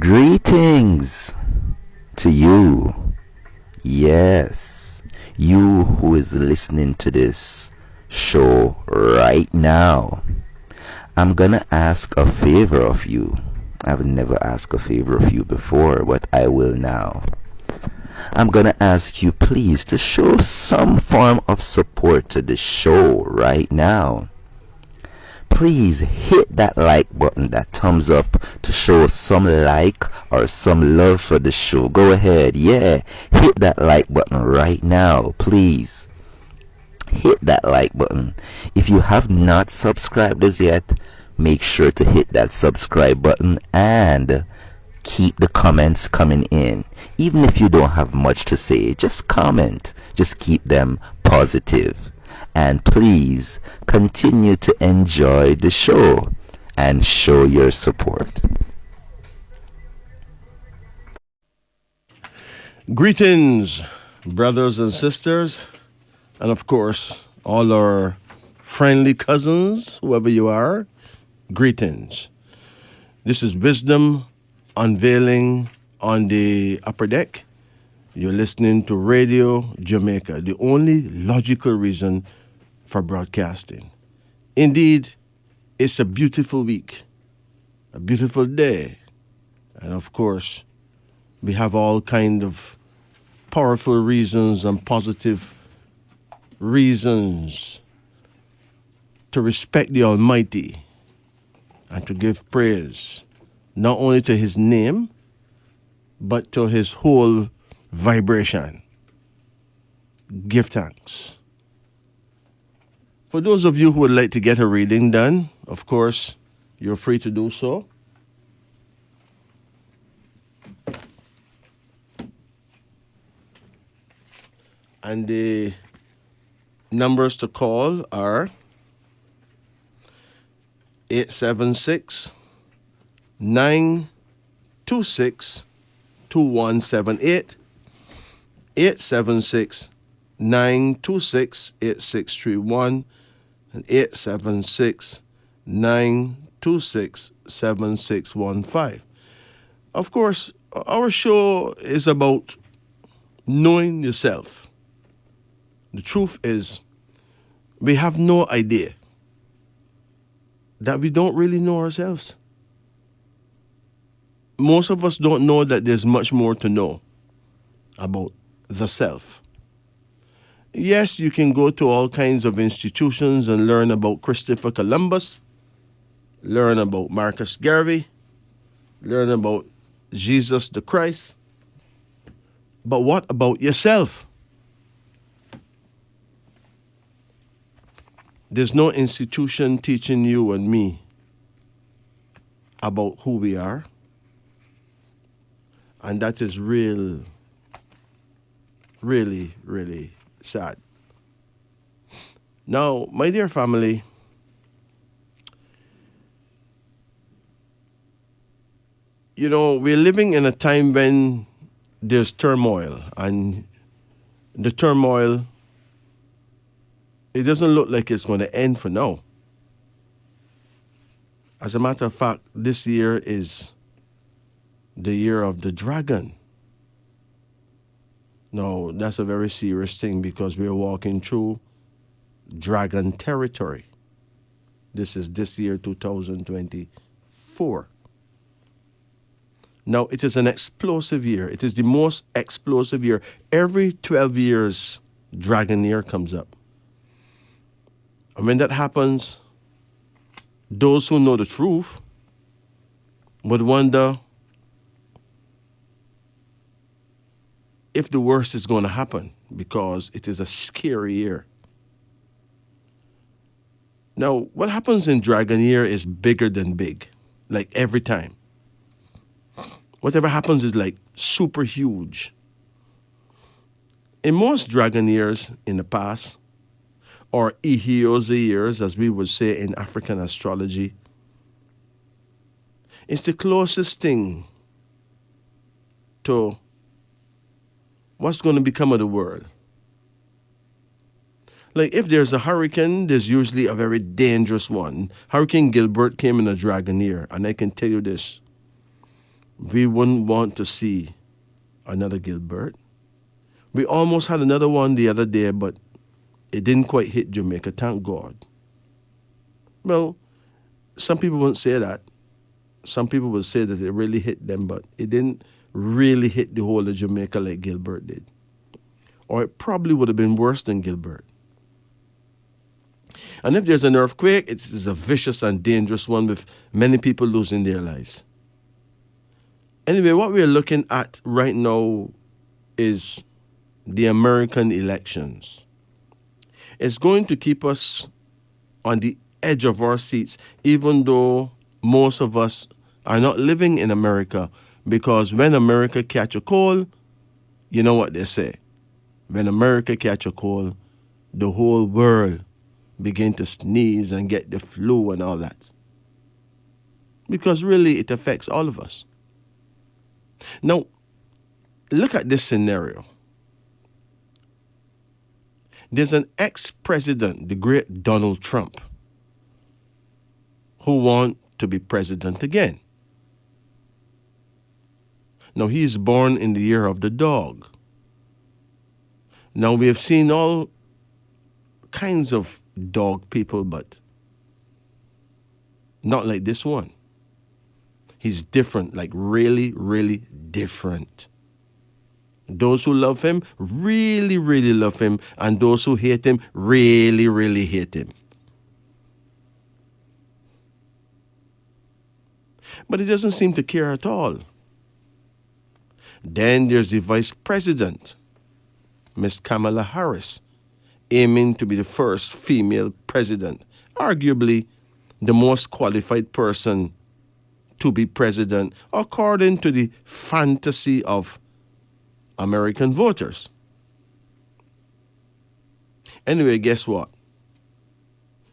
Greetings to you. Yes, you who is listening to this show right now. I'm gonna ask a favor of you. I've never asked a favor of you before, but I will now. I'm gonna ask you please to show some form of support to the show right now. Please hit that like button, that thumbs up, to show some like or some love for the show. Go ahead, yeah, hit that like button right now, please. Hit that like button. If you have not subscribed as yet, make sure to hit that subscribe button and keep the comments coming in. Even if you don't have much to say, just comment. Just keep them positive. And please continue to enjoy the show and show your support. Greetings, brothers and sisters, and of course, all our friendly cousins, whoever you are, greetings. This is Wisdom Unveiling on the Upper Deck. You're listening to Radio Jamaica, the only logical reason for broadcasting. Indeed, it's a beautiful week, a beautiful day, and of course, we have all kind of powerful reasons and positive reasons to respect the Almighty and to give praise, not only to His name, but to His whole vibration. Give thanks. For those of you who would like to get a reading done, of course, you're free to do so. And the numbers to call are 876 926 2178, 876 926 8631, and 876 926 7615. Of course, our show is about knowing yourself. The truth is, we have no idea that we don't really know ourselves. Most of us don't know that there's much more to know about the self. Yes, you can go to all kinds of institutions and learn about Christopher Columbus, learn about Marcus Garvey, learn about Jesus the Christ. But what about yourself? There's no institution teaching you and me about who we are. And that is really, really sad. Now, my dear family, you know, we're living in a time when there's turmoil, and the turmoil, it doesn't look like it's going to end for now. As a matter of fact, this year is the year of the dragon. Now, that's a very serious thing because we're walking through dragon territory. This is this year, 2024. Now, it is an explosive year. It is the most explosive year. Every 12 years, dragon year comes up. And when that happens, those who know the truth would wonder if the worst is going to happen, because it is a scary year. Now, what happens in Dragon Year is bigger than big, like every time. Whatever happens is like super huge. In most Dragon Years in the past, or Ihioza years, as we would say in African astrology, it's the closest thing to what's going to become of the world. Like if there's a hurricane, there's usually a very dangerous one. Hurricane Gilbert came in a dragon year, and I can tell you this. we wouldn't want to see another Gilbert. We almost had another one the other day, but it didn't quite hit Jamaica, thank God. Well, some people wouldn't say that. Some people would say that it really hit them, but it didn't really hit the whole of Jamaica like Gilbert did. Or it probably would have been worse than Gilbert. And if there's an earthquake, it is a vicious and dangerous one with many people losing their lives. Anyway, what we're looking at right now is the American elections. It's going to keep us on the edge of our seats, even though most of us are not living in America, because when America catch a cold, you know what they say. When America catch a cold, the whole world begin to sneeze and get the flu and all that. Because really it affects all of us. Now, look at this scenario. There's an ex-president, the great Donald Trump, who wants to be president again. Now, he is born in the year of the dog. Now, we have seen all kinds of dog people, but not like this one. He's different, like really, really different. Those who love him really, really love him, and those who hate him really, really hate him. But he doesn't seem to care at all. Then there's the vice president, Miss Kamala Harris, aiming to be the first female president, arguably the most qualified person to be president according to the fantasy of American voters. Anyway, guess what?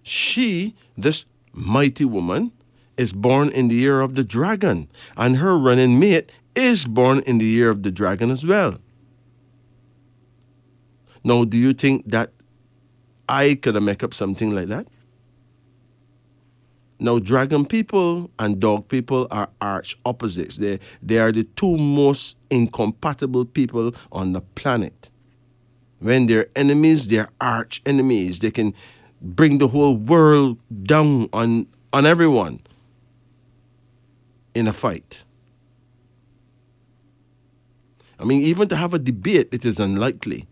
She, this mighty woman, is born in the year of the dragon, and her running mate is born in the year of the dragon as well. Now, do you think that I could make up something like that? Now, dragon people and dog people are arch opposites. They are the two most incompatible people on the planet. When they're enemies, they're arch enemies. They can bring the whole world down on everyone in a fight. I mean, even to have a debate, it is unlikely.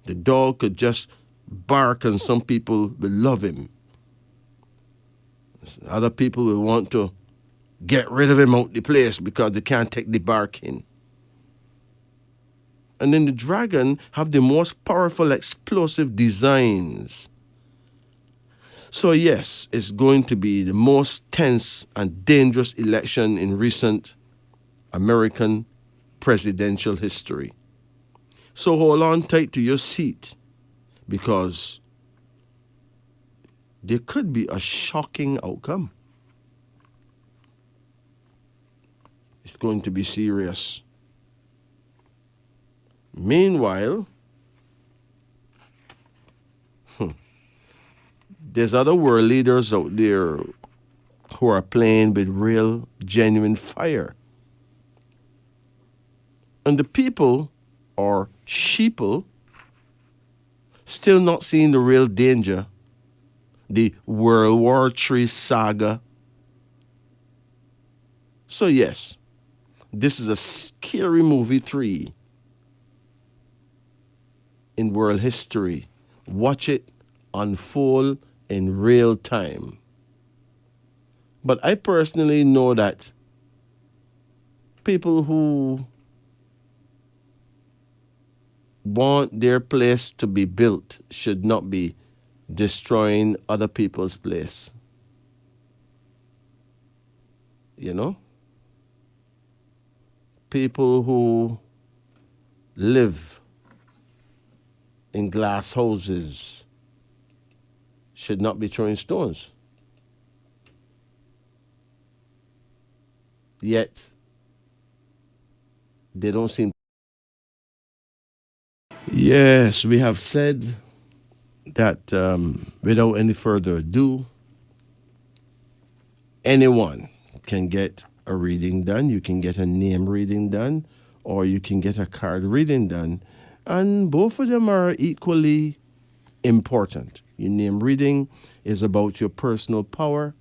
The dog could just bark and some people will love him. Other people will want to get rid of him out the place because they can't take the barking. And then the dragon have the most powerful explosive designs. So yes, it's going to be the most tense and dangerous election in recent American presidential history. So hold on tight to your seat, because there could be a shocking outcome. It's going to be serious. Meanwhile, there's other world leaders out there who are playing with real, genuine fire. And the people, or sheeple, still not seeing the real danger, the World War III saga. So yes, this is a scary movie 3 in world history. Watch it unfold in real time. But I personally know that people who want their place to be built should not be destroying other people's place. You know? People who live in glass houses should not be throwing stones. Yet, they don't seem. Yes, we have said that without any further ado, anyone can get a reading done. You can get a name reading done, or you can get a card reading done. And both of them are equally important. Your name reading is about your personal power,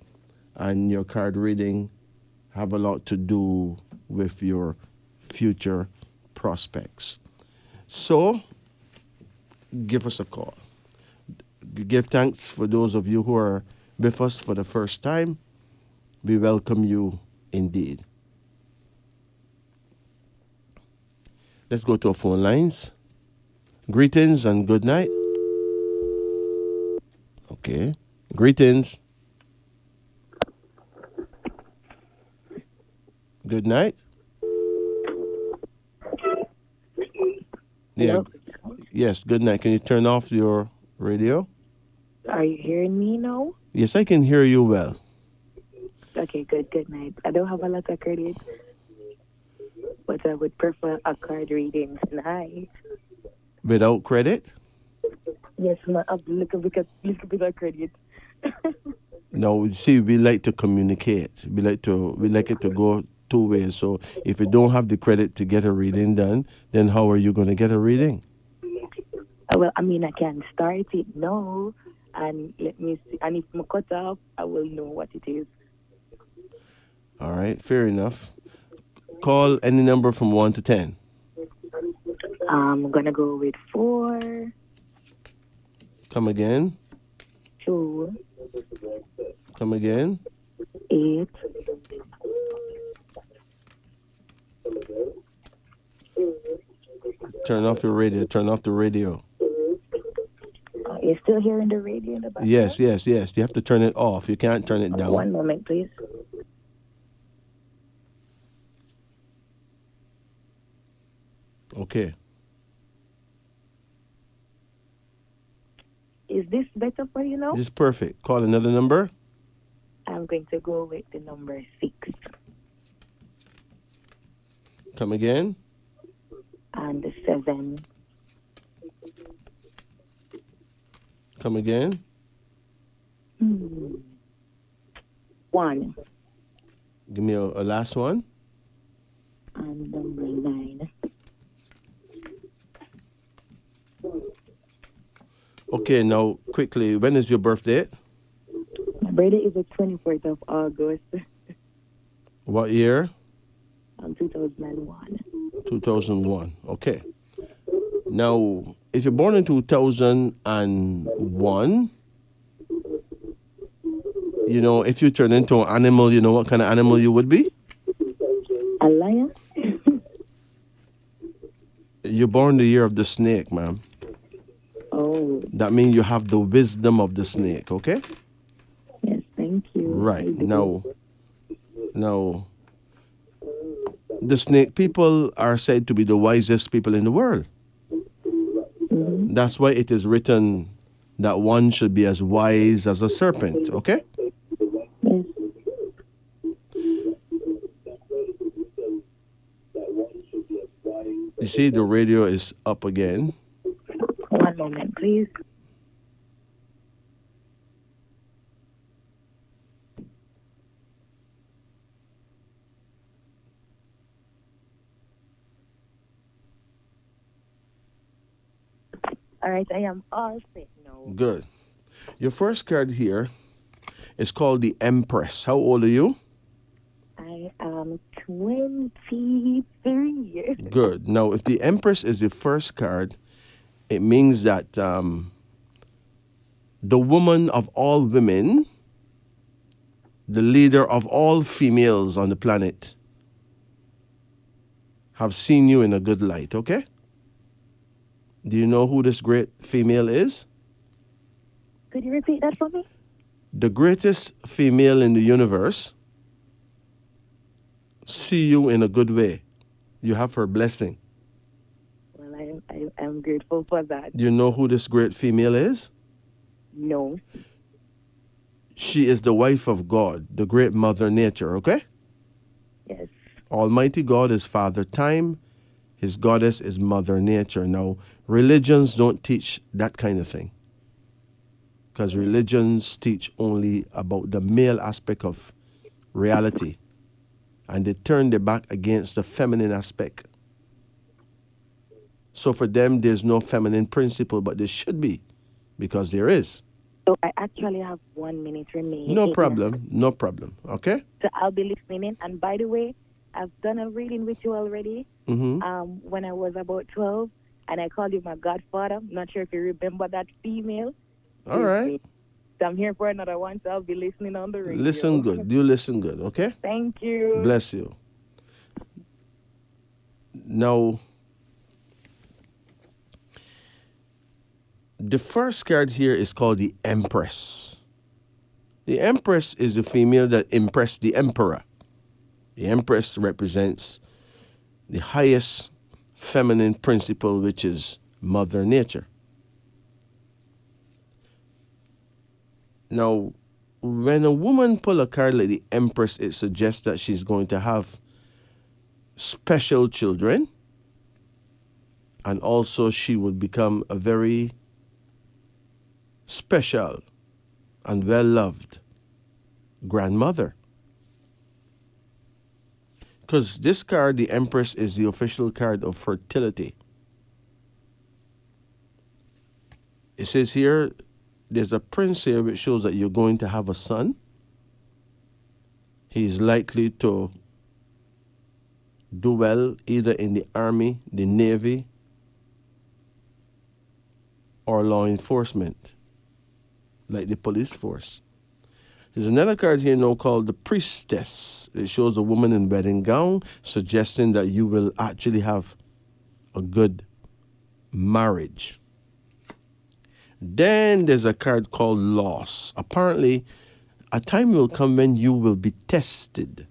and your card reading have a lot to do with your future prospects. So, give us a call. Give thanks for those of you who are with us for the first time. We welcome you indeed. Let's go to our phone lines. Greetings and good night. Okay. Greetings. Good night. Yeah. Hello? Yes, good night. Can you turn off your radio? Are you hearing me now? Yes, I can hear you well. Okay, good night. I don't have a lot of credit, but I would prefer a card reading tonight. Without credit? Yes, I have a little bit of credit. No, see, we like to communicate. We like it to go two ways. So if you don't have the credit to get a reading done, then how are you going to get a reading? Well, I mean, I can start it now, and let me see. And if I cut off, I will know what it is. All right, fair enough. Call any number from 1 to 10. I'm gonna go with 4, Come again. 2, Come again. 8. Turn off your radio. Turn off the radio. You're still hearing the radio in the background? Yes. You have to turn it off. You can't turn it down. One moment, please. Okay. Is this better for you now? This is perfect. Call another number. I'm going to go with the number 6. Come again. And the 7. Come again. 1. Give me a last one. And number 9. Okay, now quickly, when is your birthday? My birthday is the 24th of August, What year? 2001. 2001. Okay. Now, if you're born in 2001, if you turn into an animal, you know what kind of animal you would be? A lion? You're born the year of the snake, ma'am. Oh, That means you have the wisdom of the snake, okay? yes, thank you. Right. Now, the snake people are said to be the wisest people in the world. Mhm. That's why it is written that one should be as wise as a serpent, okay? Yes. You see, the radio is up again. One moment, please. All right, I am all set now. Good. Your first card here is called the Empress. How old are you? I am 23. Good. Now, if the Empress is the first card, it means that the woman of all women, the leader of all females on the planet, have seen you in a good light, okay? Do you know who this great female is? Could you repeat that for me? The greatest female in the universe see you in a good way. You have her blessing. Well, I'm grateful for that. Do you know who this great female is? No. She is the wife of God, the great Mother Nature, okay? Yes. Almighty God is Father Time. His goddess is Mother Nature. Now, religions don't teach that kind of thing. Because religions teach only about the male aspect of reality. and they turn their back against the feminine aspect. So for them, there's no feminine principle, but there should be, because there is. So I actually have 1 minute remaining. No problem, no problem. Okay? So I'll be listening in. And by the way, I've done a reading with you already. When I was about 12, and I called you my godfather. I'm not sure if you remember that female. All right. So I'm here for another one, so I'll be listening on the radio. Listen good. You listen good, okay? Thank you. Bless you. Now, the first card here is called the Empress. The Empress is the female that impressed the Emperor. The Empress represents the highest feminine principle, which is Mother Nature. Now, when a woman pulls a card like the Empress, it suggests that she's going to have special children, and also she would become a very special and well-loved grandmother. Because this card, the Empress, is the official card of fertility. It says here, there's a prince here which shows that you're going to have a son. He's likely to do well either in the army, the navy, or law enforcement, like the police force. There's another card here now called the Priestess. It shows a woman in wedding gown, suggesting that you will actually have a good marriage. Then there's a card called Loss. Apparently, a time will come when you will be tested.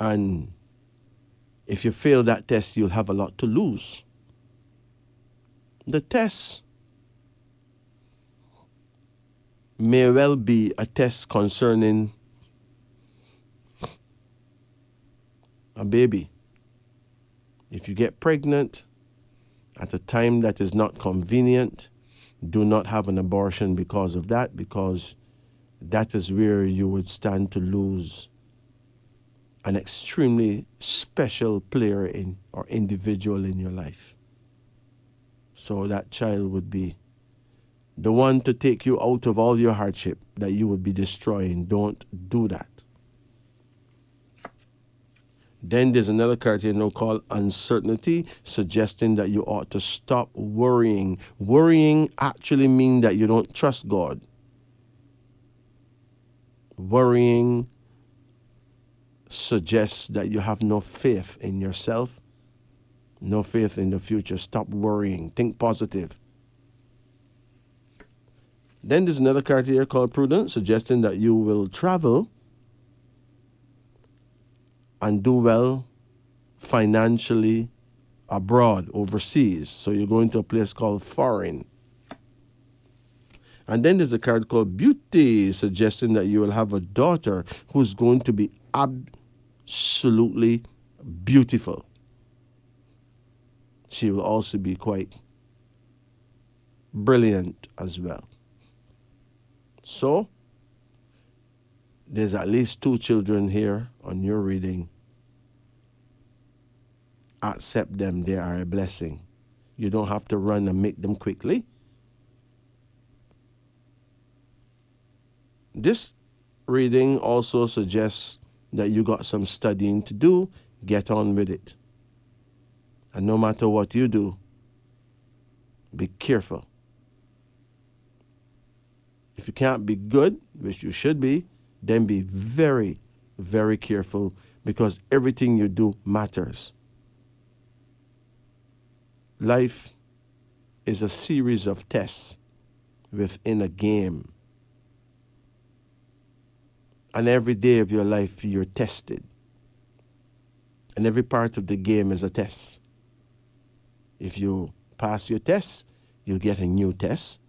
And if you fail that test, you'll have a lot to lose. The test may well be a test concerning a baby. If you get pregnant at a time that is not convenient, do not have an abortion because of that, because that is where you would stand to lose an extremely special player in or individual in your life. So that child would be the one to take you out of all your hardship that you would be destroying. Don't do that. Then there's another card here now called Uncertainty, suggesting that you ought to stop worrying. Worrying actually means that you don't trust God. Worrying suggests that you have no faith in yourself, no faith in the future. Stop worrying. Think positive. Then there's another card here called Prudence, suggesting that you will travel and do well financially abroad, overseas. So you're going to a place called foreign. And then there's a card called Beauty, suggesting that you will have a daughter who's going to be absolutely beautiful. She will also be quite brilliant as well. So, there's at least 2 children here on your reading. Accept them, they are a blessing. You don't have to run and make them quickly. This reading also suggests that you got some studying to do. Get on with it. And no matter what you do, be careful. If you can't be good, which you should be, then be very, very careful, because everything you do matters. Life is a series of tests within a game. And every day of your life, you're tested. And every part of the game is a test. If you pass your test, you'll get a new test.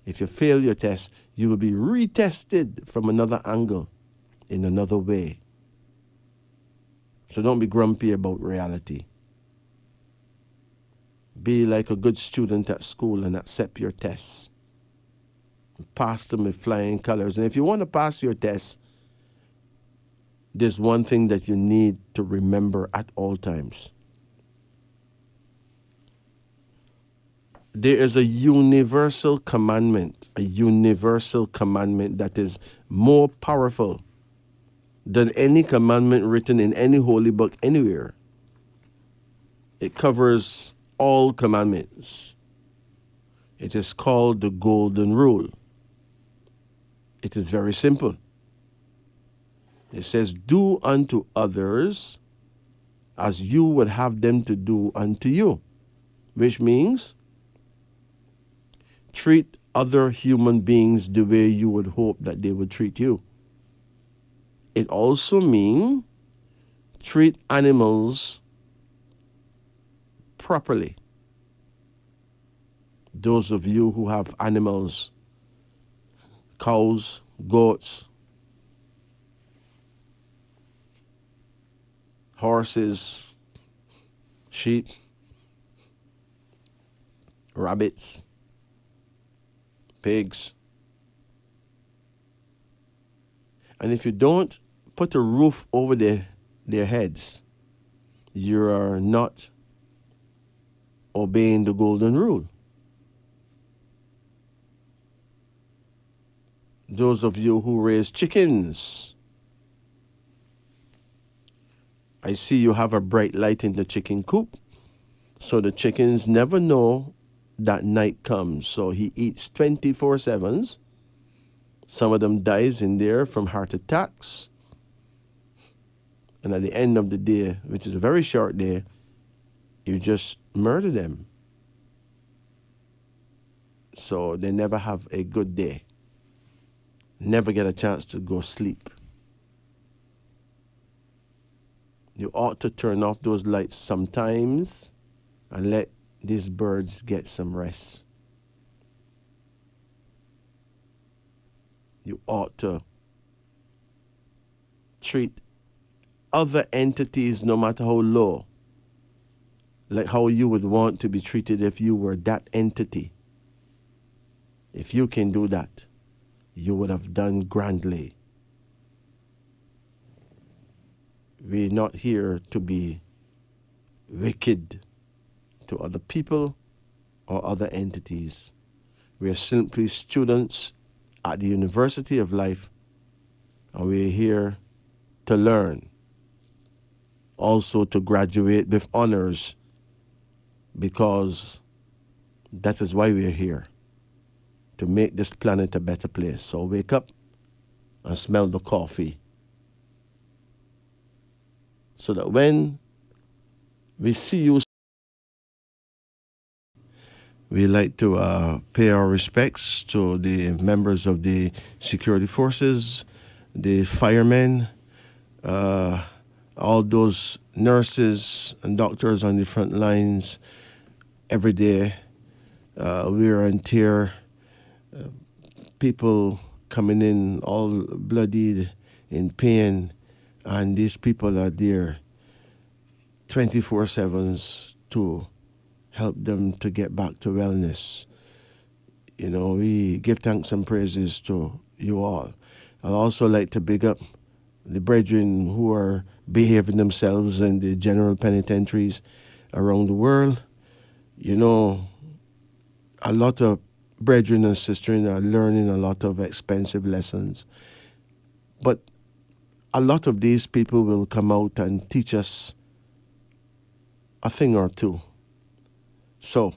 If you fail your test, you will be retested from another angle, in another way. So don't be grumpy about reality. Be like a good student at school and accept your tests. Pass them with flying colors. And if you want to pass your test, there's one thing that you need to remember at all times. There is a universal commandment that is more powerful than any commandment written in any holy book anywhere. It covers all commandments. It is called the Golden Rule. It is very simple. It says, do unto others as you would have them to do unto you, which means treat other human beings the way you would hope that they would treat you. It also means treat animals properly. Those of you who have animals, cows, goats, horses, sheep, rabbits, pigs. And if you don't put a roof over their heads, you are not obeying the golden rule. Those of you who raise chickens, I see you have a bright light in the chicken coop, so the chickens never know that night comes. So he eats 24/7s. Some of them dies in there from heart attacks. And at the end of the day, which is a very short day, you just murder them. So they never have a good day. Never get a chance to go sleep. You ought to turn off those lights sometimes and let these birds get some rest. You ought to treat other entities, no matter how low, like how you would want to be treated if you were that entity. If you can do that, you would have done grandly. We're not here to be wicked to other people or other entities. We are simply students at the University of Life, and we're here to learn, also to graduate with honors, because that is why we're here, to make this planet a better place. So wake up and smell the coffee, so that when we see you, we like to pay our respects to the members of the security forces, the firemen, all those nurses and doctors on the front lines every day. Wear and tear, people coming in all bloodied, in pain, and these people are there 24/7s to help them to get back to wellness. You know, we give thanks and praises to you all. I'd also like to big up the brethren who are behaving themselves in the general penitentiaries around the world. You know, a lot of brethren and sisters are learning a lot of expensive lessons. But a lot of these people will come out and teach us a thing or two. So,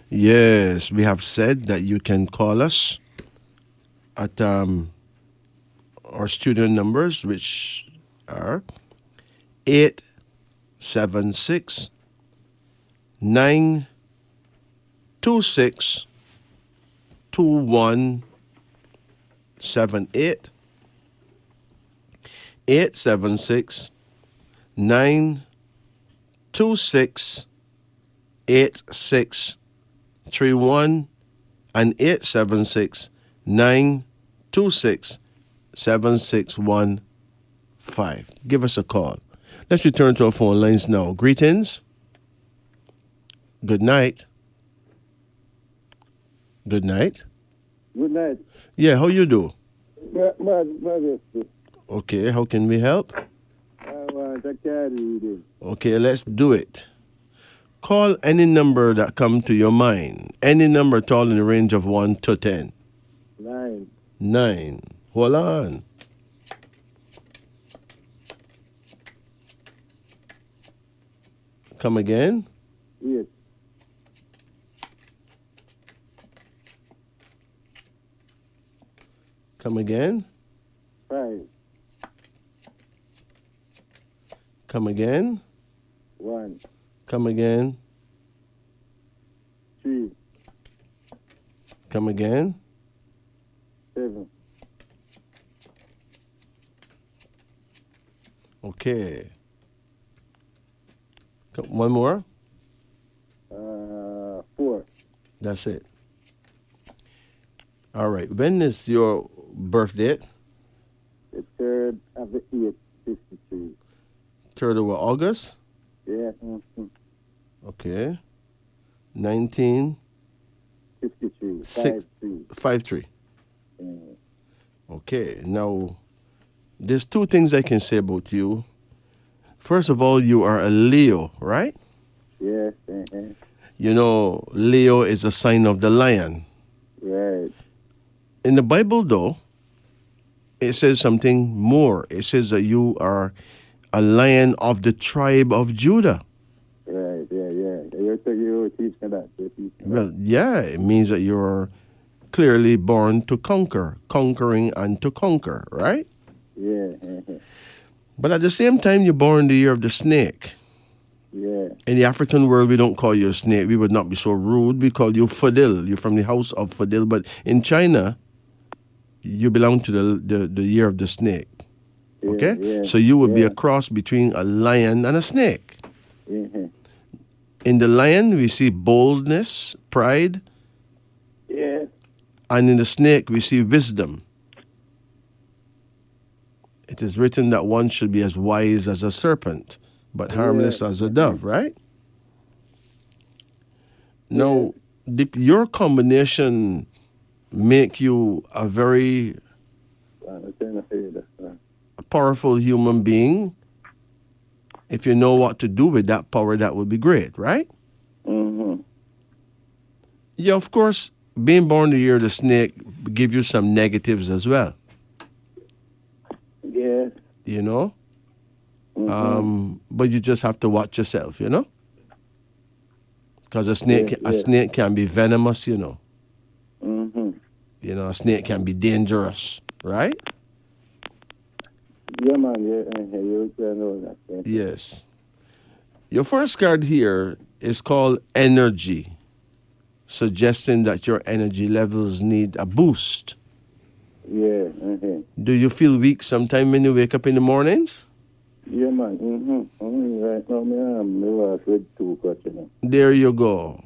yes, we have said that you can call us at our studio numbers, which are 876 926 2178. 876 926 8631 and 876 926 7615. Give us a call. Let's return to our phone lines now. Greetings. Good night. Good night. Good night. Yeah, how you do? Majesty. Okay, how can we help? I want a card reading. Okay, let's do it. Call any number that come to your mind. Any number at all in the range of 1 to 10. 9. 9. Hold on. Come again. 8. Come again. 5. Come again. 1. Come again. 3. Come again. 7. Okay. One more. 4. That's it. All right. When is your birth date? The 3rd of the 8th, 53. 3rd of August? Yeah. Okay. 19. 53. Six. 53. 53. Mm. Okay. Now, there's two things I can say about you. First of all, you are a Leo, right? Yes. You know, Leo is a sign of the lion. Right. In the Bible, though, it says something more. It says that you are a lion of the tribe of Judah. Right. Yeah. You teach me that. Well, yeah, it means that you're clearly born to conquer, conquering and to conquer, right? Yeah. But at the same time, you're born in the year of the snake. Yeah. In the African world, we don't call you a snake. We would not be so rude. We call you Fadil. You're from the house of Fadil. But in China, you belong to the year of the snake. Okay? Yeah. So you would be a cross between a lion and a snake. Mm-hmm. In the lion, we see boldness, pride. Yeah. And in the snake, we see wisdom. It is written that one should be as wise as a serpent, but harmless as a dove, right? Now, your combination make you a very powerful human being. If you know what to do with that power, that would be great, right? Mm-hmm. Yeah, of course, being born the year of the snake give you some negatives as well. Yeah. You know? Mm-hmm. But you just have to watch yourself, you know? Because a snake can be venomous, you know. Mm-hmm. You know, a snake can be dangerous, right? Yeah, man. You know that. Yes. Your first card here is called energy, suggesting that your energy levels need a boost. Yeah. Do you feel weak sometime when you wake up in the mornings? Yeah, man. Right now, I'm walk with 2 crutches. There you go.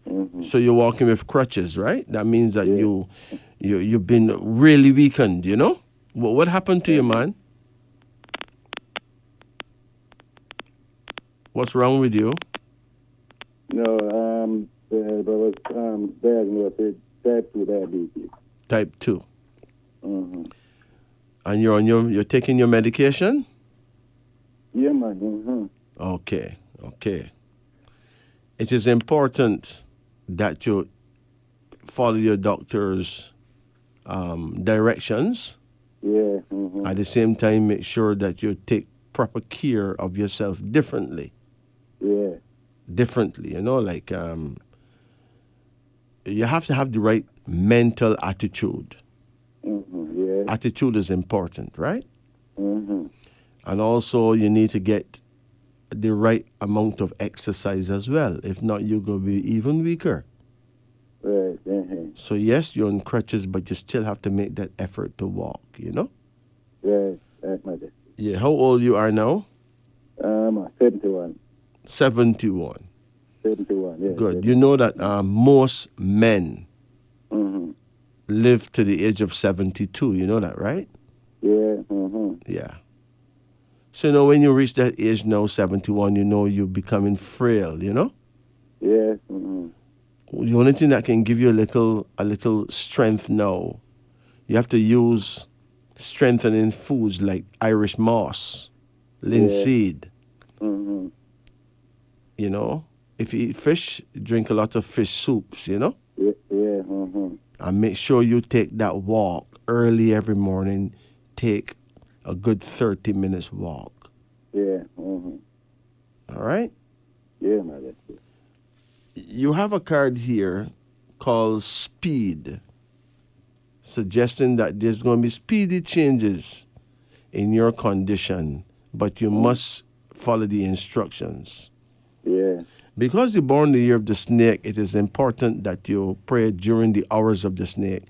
Mm-hmm. So you're walking with crutches, right? That means that you've been really weakened, you know? What happened to you, man? What's wrong with you? No, I was diagnosed with type 2 diabetes. Type 2. Mm-hmm. And you're taking your medication? Yeah, man. Mm-hmm. Okay. It is important that you follow your doctor's directions. Yeah. Mm-hmm. At the same time, make sure that you take proper care of yourself differently. Yeah. Differently, you know, like you have to have the right mental attitude. Mm-hmm. Yeah. Attitude is important, right? Mm-hmm. And also you need to get the right amount of exercise as well. If not, you're going to be even weaker. Right. Mm-hmm. So yes, you're on crutches, but you still have to make that effort to walk, you know? Right. Right, Majesty. Yeah. How old you are now? 71. 71. 71, yeah. Good. You know that most men Mm-hmm. live to the age of 72. You know that, right? Yeah. Mm-hmm. Yeah. So, you know, when you reach that age now, 71, you know you're becoming frail, you know? Yeah. Mm-hmm. The only thing that can give you a little strength now, you have to use strengthening foods like Irish moss, linseed. Mm-hmm. You know, if you eat fish, drink a lot of fish soups, you know? Yeah, yeah, mm-hmm. And make sure you take that walk early every morning. Take a good 30 minutes walk. Yeah, mm-hmm. All right? Yeah, Majesty. You have a card here called Speed, suggesting that there's going to be speedy changes in your condition, but you must follow the instructions. Yeah. Because you're born the year of the snake, it is important that you pray during the hours of the snake,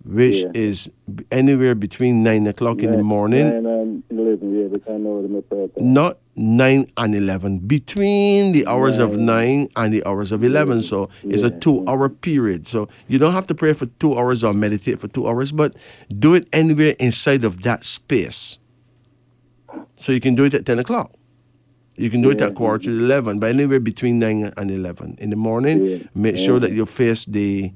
which is anywhere between 9 o'clock in the morning. 9 and 11, yeah, because I know the prayer time. Not 9 and 11, between the hours of 9 and the hours of 11. So it's a 2-hour period. So you don't have to pray for 2 hours or meditate for 2 hours, but do it anywhere inside of that space. So you can do it at 10 o'clock. You can do it at quarter to 11, but anywhere between 9 and 11. In the morning, make sure that you face the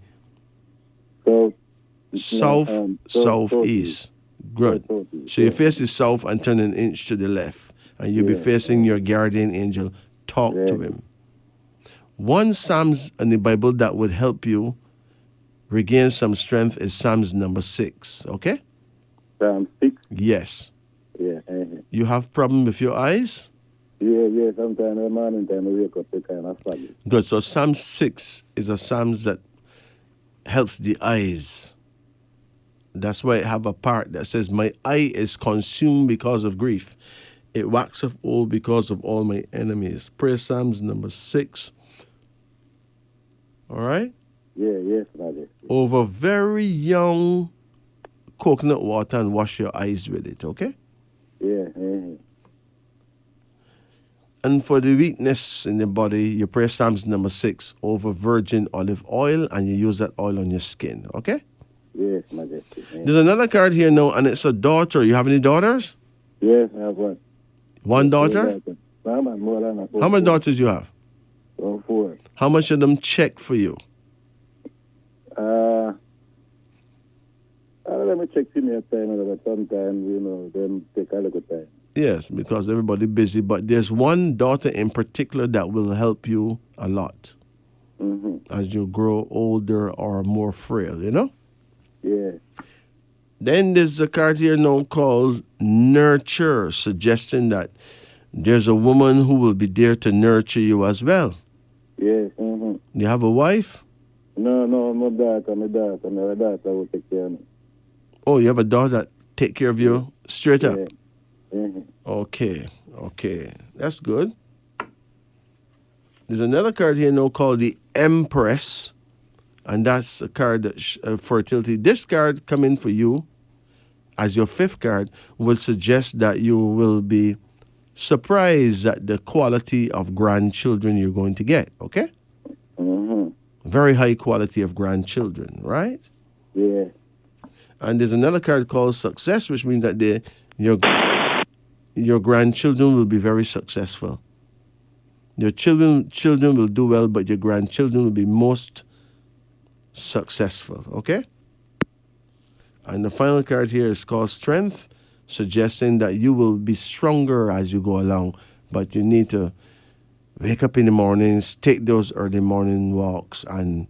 southeast. Good. So you face the south and turn an inch to the left. And you'll be facing your guardian angel. Talk to him. One Psalms in the Bible that would help you regain some strength is Psalms number 6. Okay? Psalm 6? Yes. Yeah. You have problem with your eyes? Yeah. Sometimes in the morning time I wake up, they kind of foggy. Good. So Psalm 6 is a Psalms that helps the eyes. That's why I have a part that says, my eye is consumed because of grief. It waxeth old because of all my enemies. Pray Psalms number 6. All right? Yes, Majesty. Over very young coconut water and wash your eyes with it, okay? Yeah. And for the weakness in the body, you pray Psalms number 6 over virgin olive oil, and you use that oil on your skin, okay? Yes, Majesty. There's another card here now, and it's a daughter. You have any daughters? Yes, I have one. One daughter? How many daughters you have? 4. How much of them check for you? Let me check in your time, but sometimes, them take a little time. Yes, because everybody busy, but there's one daughter in particular that will help you a lot as you grow older or more frail, you know? Yeah. Then there's a card here now called Nurture, suggesting that there's a woman who will be there to nurture you as well. Yes. You have a wife? No, my daughter. My daughter will take care of me. Oh, you have a daughter that take care of you straight up? Yeah. Okay. That's good. There's another card here now called the Empress, and that's a card that fertility. This card coming for you as your 5th card will suggest that you will be surprised at the quality of grandchildren you're going to get, okay? Very high quality of grandchildren, right? Yeah. And there's another card called Success, which means that your grandchildren will be very successful. Your children will do well, but your grandchildren will be most successful, okay? And the final card here is called Strength, suggesting that you will be stronger as you go along, but you need to wake up in the mornings, take those early morning walks, and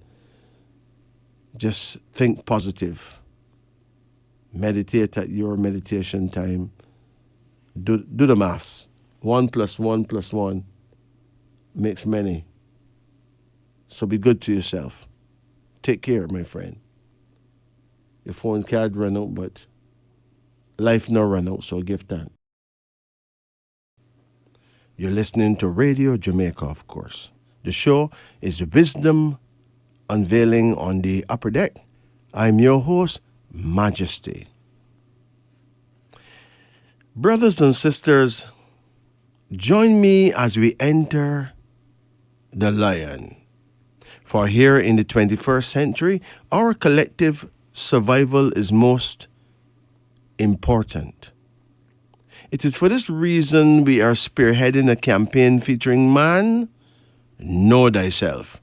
just think positive. Meditate at your meditation time. Do the maths. 1 + 1 + 1 makes many. So be good to yourself. Take care, my friend. Your phone card run out, but life no run out, so give thanks. You're listening to Radio Jamaica, of course. The show is Wisdom Unveiling on the Upper Deck. I'm your host, Majesty. Brothers and sisters, join me as we enter the lion. For here in the 21st century, our collective survival is most important. It is for this reason we are spearheading a campaign featuring Man, Know Thyself.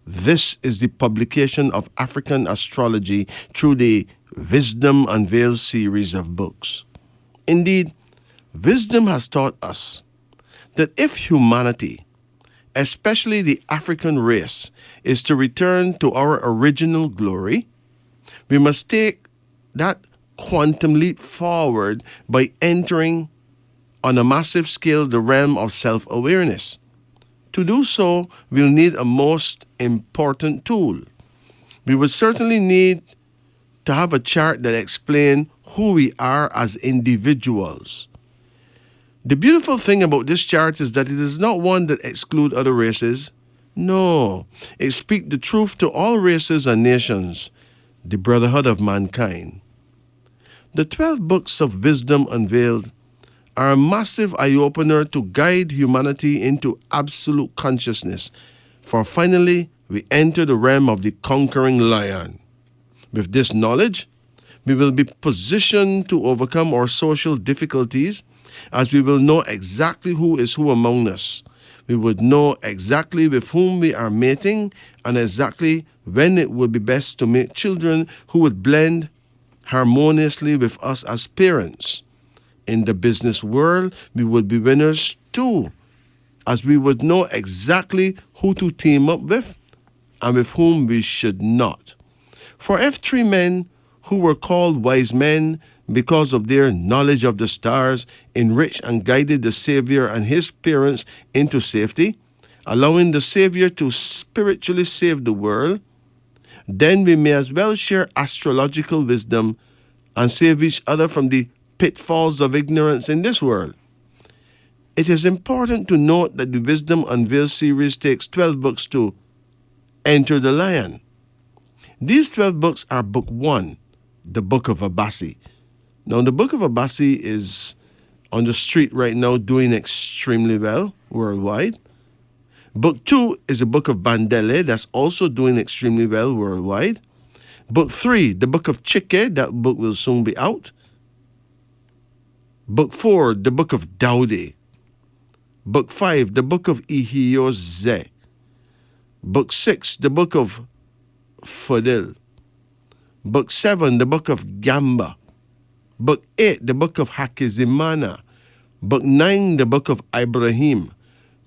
This is the publication of African astrology through the Wisdom Unveiled series of books. Indeed, wisdom has taught us that if humanity, especially the African race, is to return to our original glory, we must take that quantum leap forward by entering on a massive scale the realm of self-awareness. To do so, we'll need a most important tool. We would certainly need to have a chart that explains who we are as individuals. The beautiful thing about this chart is that it is not one that excludes other races. No, it speaks the truth to all races and nations, the brotherhood of mankind. The 12 books of wisdom unveiled are a massive eye-opener to guide humanity into absolute consciousness, for finally we enter the realm of the conquering lion. With this knowledge, we will be positioned to overcome our social difficulties, as we will know exactly who is who among us. We would know exactly with whom we are mating and exactly when it would be best to make children who would blend harmoniously with us as parents. In the business world, we would be winners too, as we would know exactly who to team up with and with whom we should not. For if 3 men who were called wise men because of their knowledge of the stars enriched and guided the Savior and his parents into safety, allowing the Savior to spiritually save the world, then we may as well share astrological wisdom and save each other from the pitfalls of ignorance in this world. It is important to note that the Wisdom Unveiled series takes 12 books to enter the lion. These 12 books are Book 1, the Book of Abasi. Now, the Book of Abasi is on the street right now doing extremely well worldwide. Book 2 is a Book of Bandele that's also doing extremely well worldwide. Book 3, the Book of Chike, that book will soon be out. Book 4, the Book of Daudi. Book 5, the Book of Ihioze. Book 6, the Book of Fodil. Book 7, the Book of Gamba. Book 8, the Book of Hakizimana. Book 9, the Book of Ibrahim.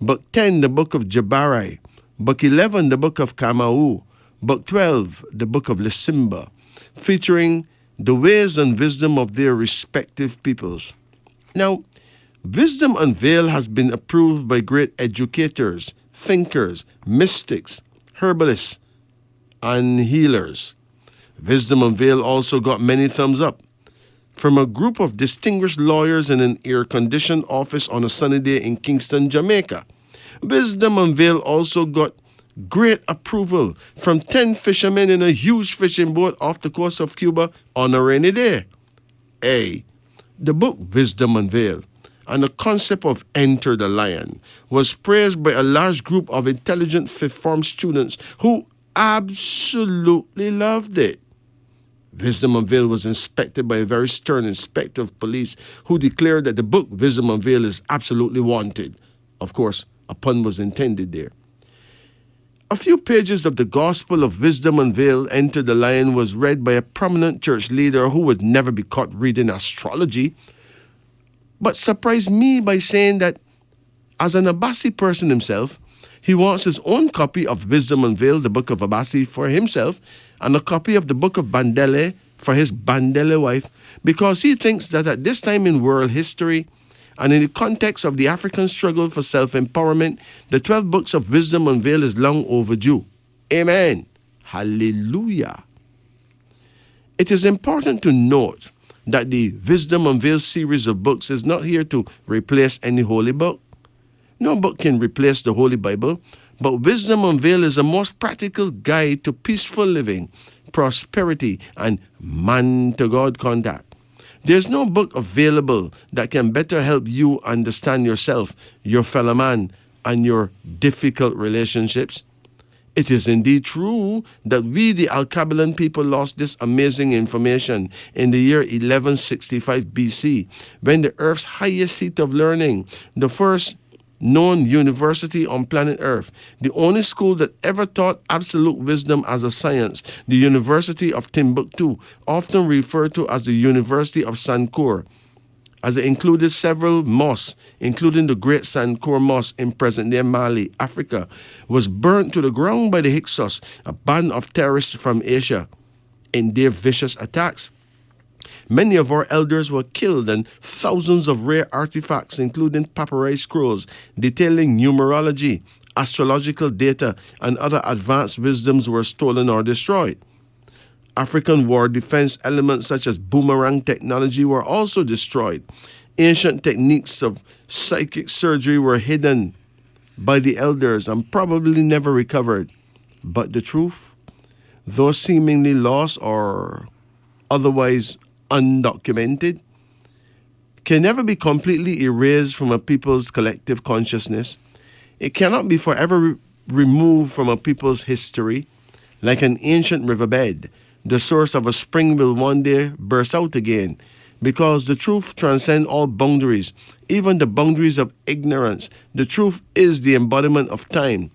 Book 10, the Book of Jabarai. Book 11, the Book of Kamau. Book 12, the Book of Lisimba, featuring the ways and wisdom of their respective peoples. Now, Wisdom Unveiled has been approved by great educators, thinkers, mystics, herbalists, and healers. Wisdom Unveiled also got many thumbs up from a group of distinguished lawyers in an air-conditioned office on a sunny day in Kingston, Jamaica. Wisdom Unveiled also got great approval from 10 fishermen in a huge fishing boat off the coast of Cuba on a rainy day. The book Wisdom Unveiled and the concept of Enter the Lion was praised by a large group of intelligent fifth form students who absolutely loved it. Wisdom Unveiled was inspected by a very stern inspector of police who declared that the book Wisdom Unveiled is absolutely wanted. Of course, a pun was intended there. A few pages of the Gospel of Wisdom Unveiled, Enter the Lion, was read by a prominent church leader who would never be caught reading astrology, but surprised me by saying that as an Abasi person himself, he wants his own copy of Wisdom Unveiled, the Book of Abasi, for himself, and a copy of the Book of Bandele for his Bandele wife, because he thinks that at this time in world history, and in the context of the African struggle for self-empowerment, the 12 books of Wisdom Unveiled is long overdue. Amen. Hallelujah. It is important to note that the Wisdom Unveiled series of books is not here to replace any holy book. No book can replace the Holy Bible, but Wisdom Unveiled is a most practical guide to peaceful living, prosperity, and man-to-God contact. There's no book available that can better help you understand yourself, your fellow man, and your difficult relationships. It is indeed true that we, the Alkebulan people, lost this amazing information in the year 1165 BC, when the earth's highest seat of learning, the first known university on planet Earth, the only school that ever taught absolute wisdom as a science, the University of Timbuktu, often referred to as the University of Sankour, as it included several mosques, including the Great Sankour Mosque in present-day Mali, Africa, was burnt to the ground by the Hyksos, a band of terrorists from Asia, in their vicious attacks. Many of our elders were killed, and thousands of rare artifacts, including papyrus scrolls detailing numerology, astrological data, and other advanced wisdoms, were stolen or destroyed. African war defense elements such as boomerang technology were also destroyed. Ancient techniques of psychic surgery were hidden by the elders and probably never recovered. But the truth, though seemingly lost or otherwise undocumented, can never be completely erased from a people's collective consciousness. It cannot be forever removed from a people's history. Like an ancient riverbed, the source of a spring will one day burst out again, because the truth transcends all boundaries, even the boundaries of ignorance. The truth is the embodiment of time,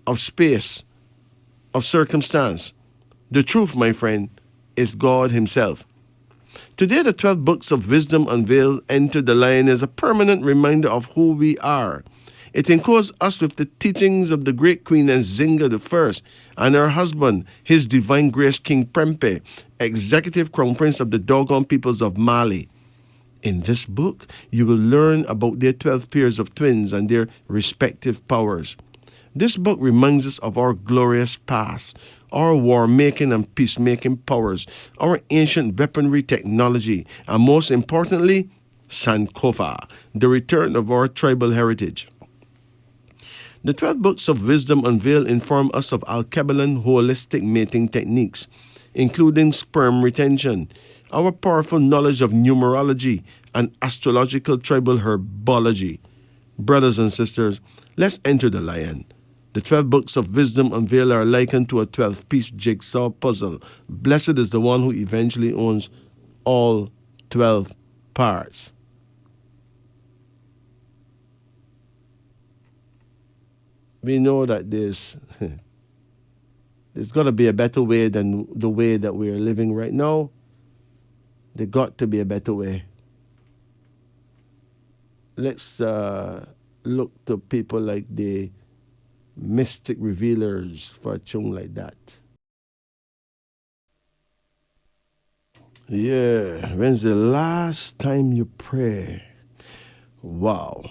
of space, of circumstance. The truth, my friend, is God himself. Today, the 12 books of wisdom unveiled enter the line as a permanent reminder of who we are. It encodes us with the teachings of the great Queen Nzinga I and her husband, His Divine Grace King Prempeh, executive crown prince of the Dogon peoples of Mali. In this book, you will learn about their 12 pairs of twins and their respective powers. This book reminds us of our glorious past, our war-making and peacemaking powers, our ancient weaponry technology, and most importantly, Sankofa, the return of our tribal heritage. The 12 books of wisdom unveiled inform us of Alkebalan holistic mating techniques, including sperm retention, our powerful knowledge of numerology, and astrological tribal herbology. Brothers and sisters, let's enter the lion. The 12 books of wisdom unveiled are likened to a 12-piece jigsaw puzzle. Blessed is the one who eventually owns all 12 parts. We know that there's got to be a better way than the way that we are living right now. There got to be a better way. Let's look to people like the mystic revealers for a tune like that. Yeah, when's the last time you pray? Wow.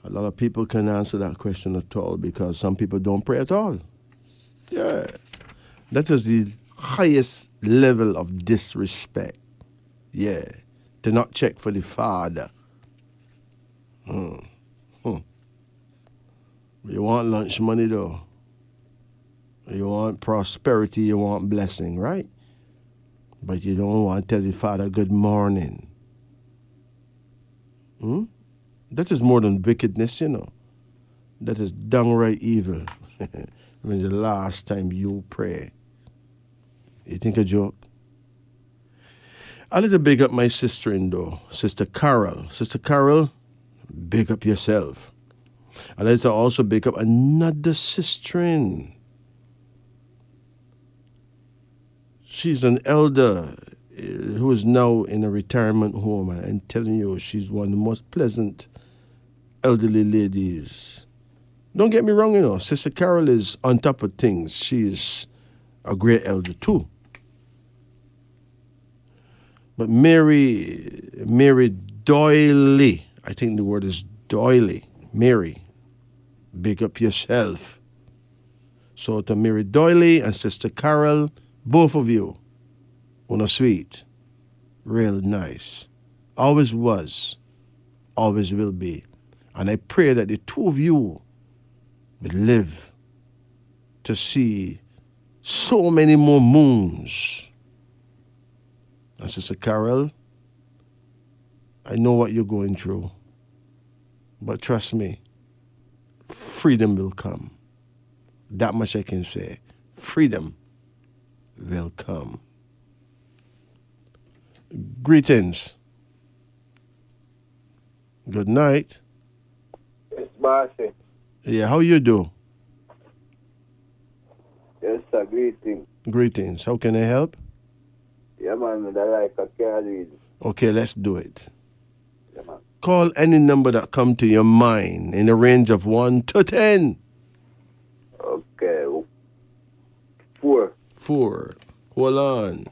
A lot of people can answer that question at all, because some people don't pray at all. Yeah. That is the highest level of disrespect. Yeah. To not check for the Father. You want lunch money though. You want prosperity, you want blessing, right? But you don't want to tell the Father good morning. That is more than wickedness, you know. That is downright evil. When the last time you pray. You think a joke? I like to big up my sister-in-law, Sister Carol. Sister Carol, big up yourself. I like to also big up another sister-in. She's an elder who is now in a retirement home. I'm telling you, she's one of the most pleasant elderly ladies. Don't get me wrong, you know, Sister Carol is on top of things. She's a great elder too. But Mary Doyley, I think the word is Doyley. Mary, big up yourself. So to Mary Doyley and Sister Carol, both of you, una sweet, real nice. Always was, always will be. And I pray that the two of you will live to see so many more moons. And Sister Carol, I know what you're going through. But trust me, freedom will come. That much I can say. Freedom will come. Greetings. Good night. Bossy. Yeah, how you do? Yes, sir. Greeting. Greetings. How can I help? Yeah, man. I like a card reading. Okay, let's do it. Yeah, man. Call any number that come to your mind in the range of 1 to 10. Okay. 4. 4. Hold on.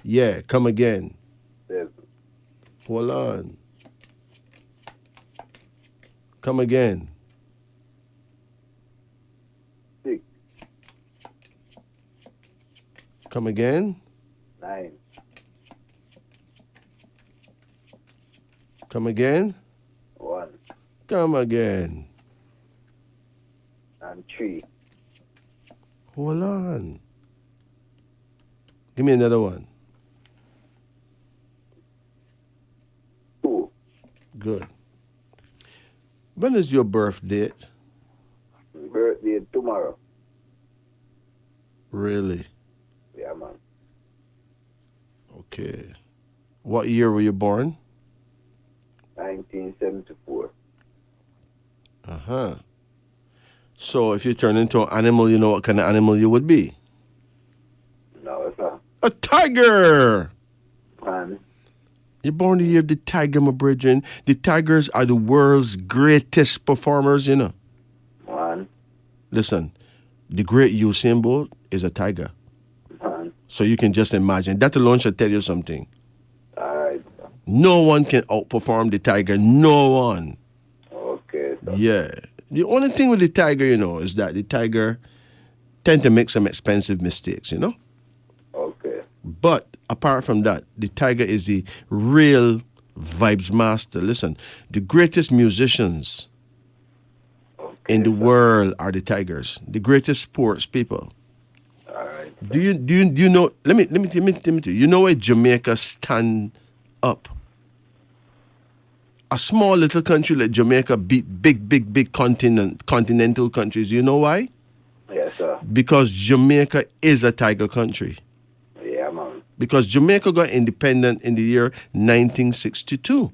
Yeah, come again. 7. Hold on. Come again. 6. Come again. 9. Come again. 1. Come again. And 3. Hold on. Give me another one. 2. Good. When is your birth date? Birthday tomorrow. Really? Yeah, man. Okay. What year were you born? 1974. Uh-huh. So if you turn into an animal, you know what kind of animal you would be? No, sir. A tiger! Man. You're born the year of the tiger, my brethren. The tigers are the world's greatest performers, you know. Man. Listen, the great Usain Bolt is a tiger. Man. So you can just imagine. That alone should tell you something. All right, sir. No one can outperform the tiger. No one. Okay, sir. Yeah. The only thing with the tiger, you know, is that the tiger tend to make some expensive mistakes, you know. Okay. But apart from that, the tiger is the real vibes master. Listen, the greatest musicians in the world are the tigers. The greatest sports people. All right. Do you know? Let me tell you. You know where Jamaica stand up? A small little country like Jamaica beat big continental countries. You know why? Yes, sir. Because Jamaica is a tiger country. Yeah, man. Because Jamaica got independent in the year 1962.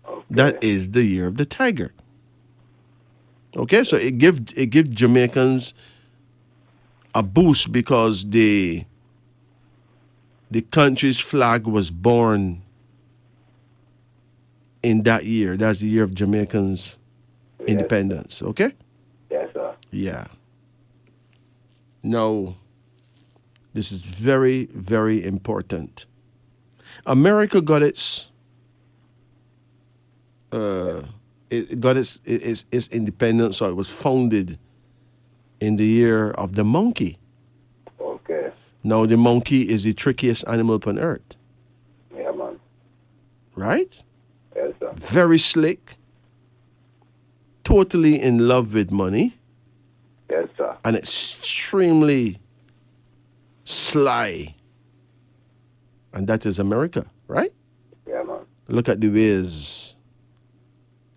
Okay. That is the year of the tiger. Okay, so it give Jamaicans a boost because the country's flag was born in that year. That's the year of Jamaicans' independence. Okay? Yes, sir. Yeah. Now, this is very, very important. America got its its independence, so it was founded in the year of the monkey. Okay. Now, the monkey is the trickiest animal upon earth. Yeah, man. Right? Yes, sir. Very slick, totally in love with money, Yes, sir. and extremely sly. And that is America, right? Yeah, man. Look at the ways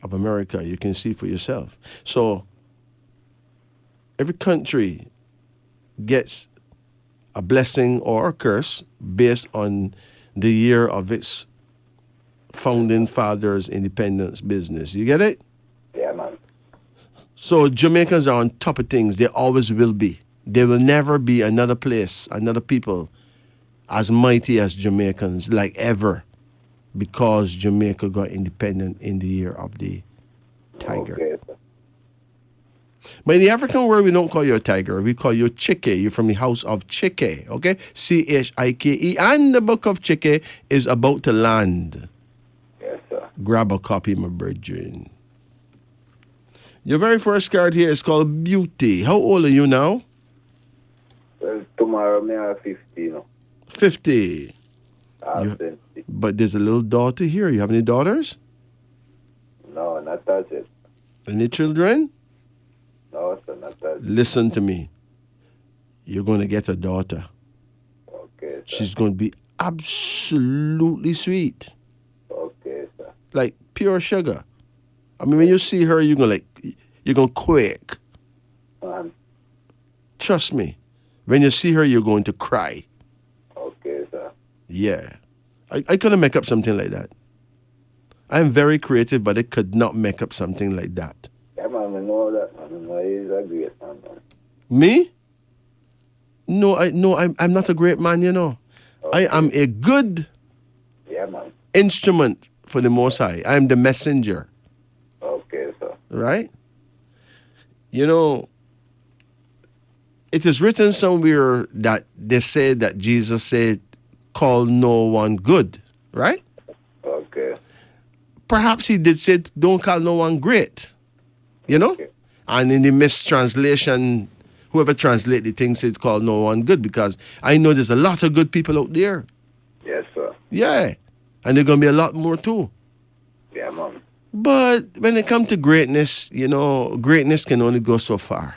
of America. You can see for yourself. So every country gets a blessing or a curse based on the year of its founding father's independence business. You get it? Yeah, man. So Jamaicans are on top of things. They always will be. There will never be another place, another people as mighty as Jamaicans, like ever, because Jamaica got independent in the year of the tiger. Okay, sir. But in the African world, we don't call you a tiger. We call you Chike. You're from the house of Chike, okay? Chike. And the book of Chike is about to land. Yes, sir. Grab a copy, my brethren. Your very first card here is called Beauty. How old are you now? Well, tomorrow me have 50, you know. 50. I'm You- 20. But there's a little daughter here. You have any daughters? No, not that it. Any children? No, sir, not that it. Listen to me. You're going to get a daughter. Okay, sir. She's going to be absolutely sweet. Okay, sir. Like pure sugar. I mean, when you see her, you're going to quake. Man. Trust me. When you see her, you're going to cry. Okay, sir. Yeah. I couldn't make up something like that. I'm very creative, but I could not make up something like that. Yeah, man, I know that, man. I know he's a great man, man. Me? No, I'm not a great man, you know. I am a good Yeah, man. instrument for the Most High. I'm the messenger, Okay, sir. right? You know, it is written somewhere that they say that Jesus said, call no one good, right? Okay. Perhaps he did say, don't call no one great, you know? Okay. And in the mistranslation, whoever translate the thing said, call no one good, because I know there's a lot of good people out there. Yes, sir. Yeah. And there's going to be a lot more too. Yeah, man. But when it comes to greatness, you know, greatness can only go so far.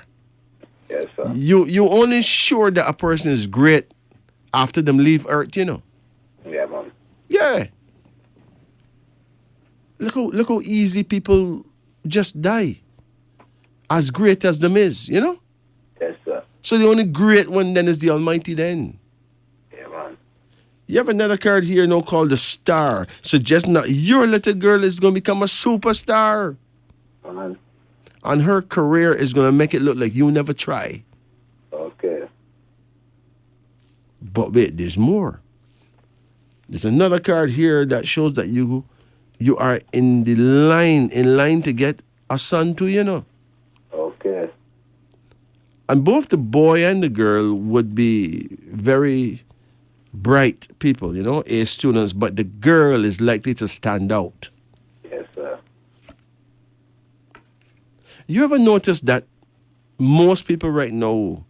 Yes, sir. You only sure that a person is great after them leave Earth, you know. Yeah, man. Yeah. Look how easy people just die. As great as them is, you know? Yes, sir. So the only great one then is the Almighty then. Yeah, man. You have another card here now called the Star, suggesting that your little girl is going to become a superstar. Man. And her career is going to make it look like you never try. Okay. But wait, there's more. There's another card here that shows that you are in line to get a son too, you know. Okay. And both the boy and the girl would be very bright people, you know, A students, but the girl is likely to stand out. Yes, sir. You ever notice that most people right now,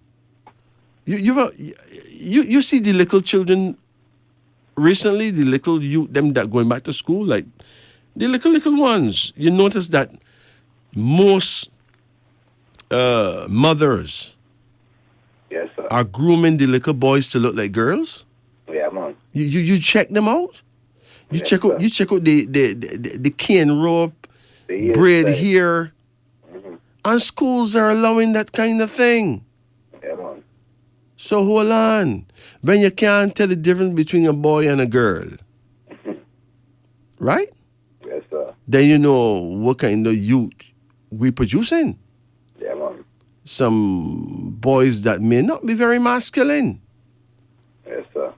you see the little children recently, the little youth, them that going back to school, like the little ones, you notice that most mothers Yes, sir. are grooming the little boys to look like girls. Yeah, man. You check them out. You Yes, check out the cane rope, The braid hairstyle. hair, and schools are allowing that kind of thing. Yeah, man. So hold on. When you can't tell the difference between a boy and a girl, right? Yes, sir. Then you know what kind of youth we producing. Yeah, man. Some boys that may not be very masculine. Yes, sir.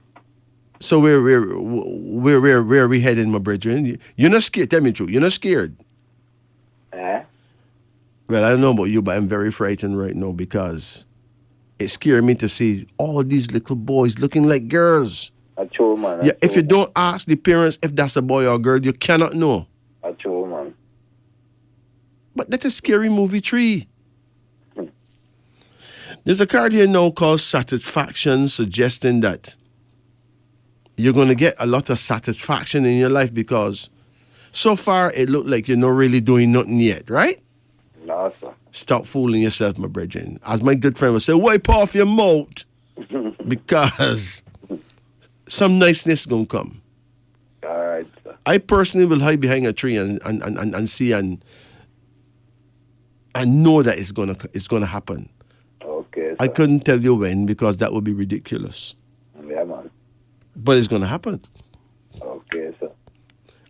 So where are we heading, my brethren? You're not scared. Tell me the truth. You're not scared. Eh? Well, I don't know about you, but I'm very frightened right now because it scared me to see all these little boys looking like girls. A true, man. Yeah, if you don't ask the parents if that's a boy or a girl, you cannot know. A true, man. But that's a scary movie tree. There's a card here now called Satisfaction, suggesting that you're going to get a lot of satisfaction in your life because so far it looked like you're not really doing nothing yet, right? No, sir. Stop fooling yourself, my brethren. As my good friend would say, wipe off your mouth because some niceness going to come. All right, sir. I personally will hide behind a tree and see and know that it's gonna happen. Okay, sir. I couldn't tell you when because that would be ridiculous. Yeah, man. But it's gonna happen. Okay, sir.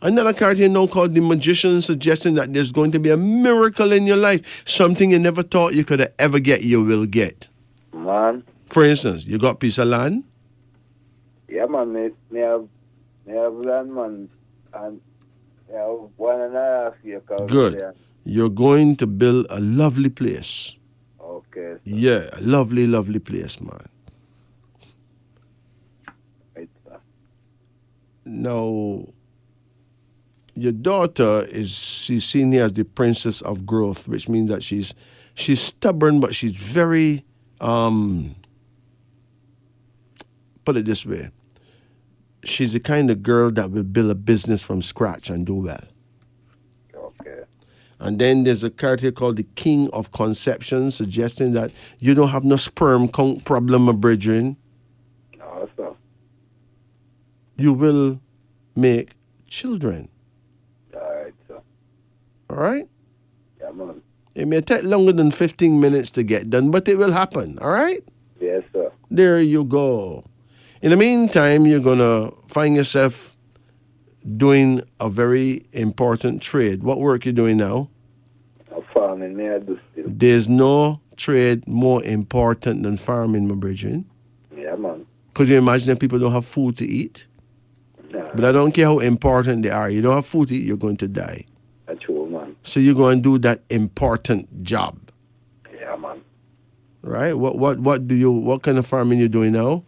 Another card here now called the Magician, suggesting that there's going to be a miracle in your life. Something you never thought you could ever get, you will get. Man. For instance, you got a piece of land. Yeah, man. Me have land, man. And me have 1.5 acres. Good. There. You're going to build a lovely place. Okay, sir. Yeah, a lovely, lovely place, man. Right, sir. Now, your daughter she's seen here as the princess of growth, which means that she's stubborn, but she's very put it this way. She's the kind of girl that will build a business from scratch and do well. Okay. And then there's a card here called the King of Conception, suggesting that you don't have no sperm count problem, my brethren. No, sir. You will make children. All right, sir. All right? Yeah, man. It may take longer than 15 minutes to get done, but it will happen. All right? Yes, sir. There you go. In the meantime, you're going to find yourself doing a very important trade. What work you doing now? Farming, me I do still. There's no trade more important than farming, my brethren. Yeah, man. Could you imagine that people don't have food to eat? Nah, But I don't care how important they are. You don't have food to eat, you're going to die. that's true, man. So you're going to do that important job, Yeah, man. right? What kind of farming you doing now?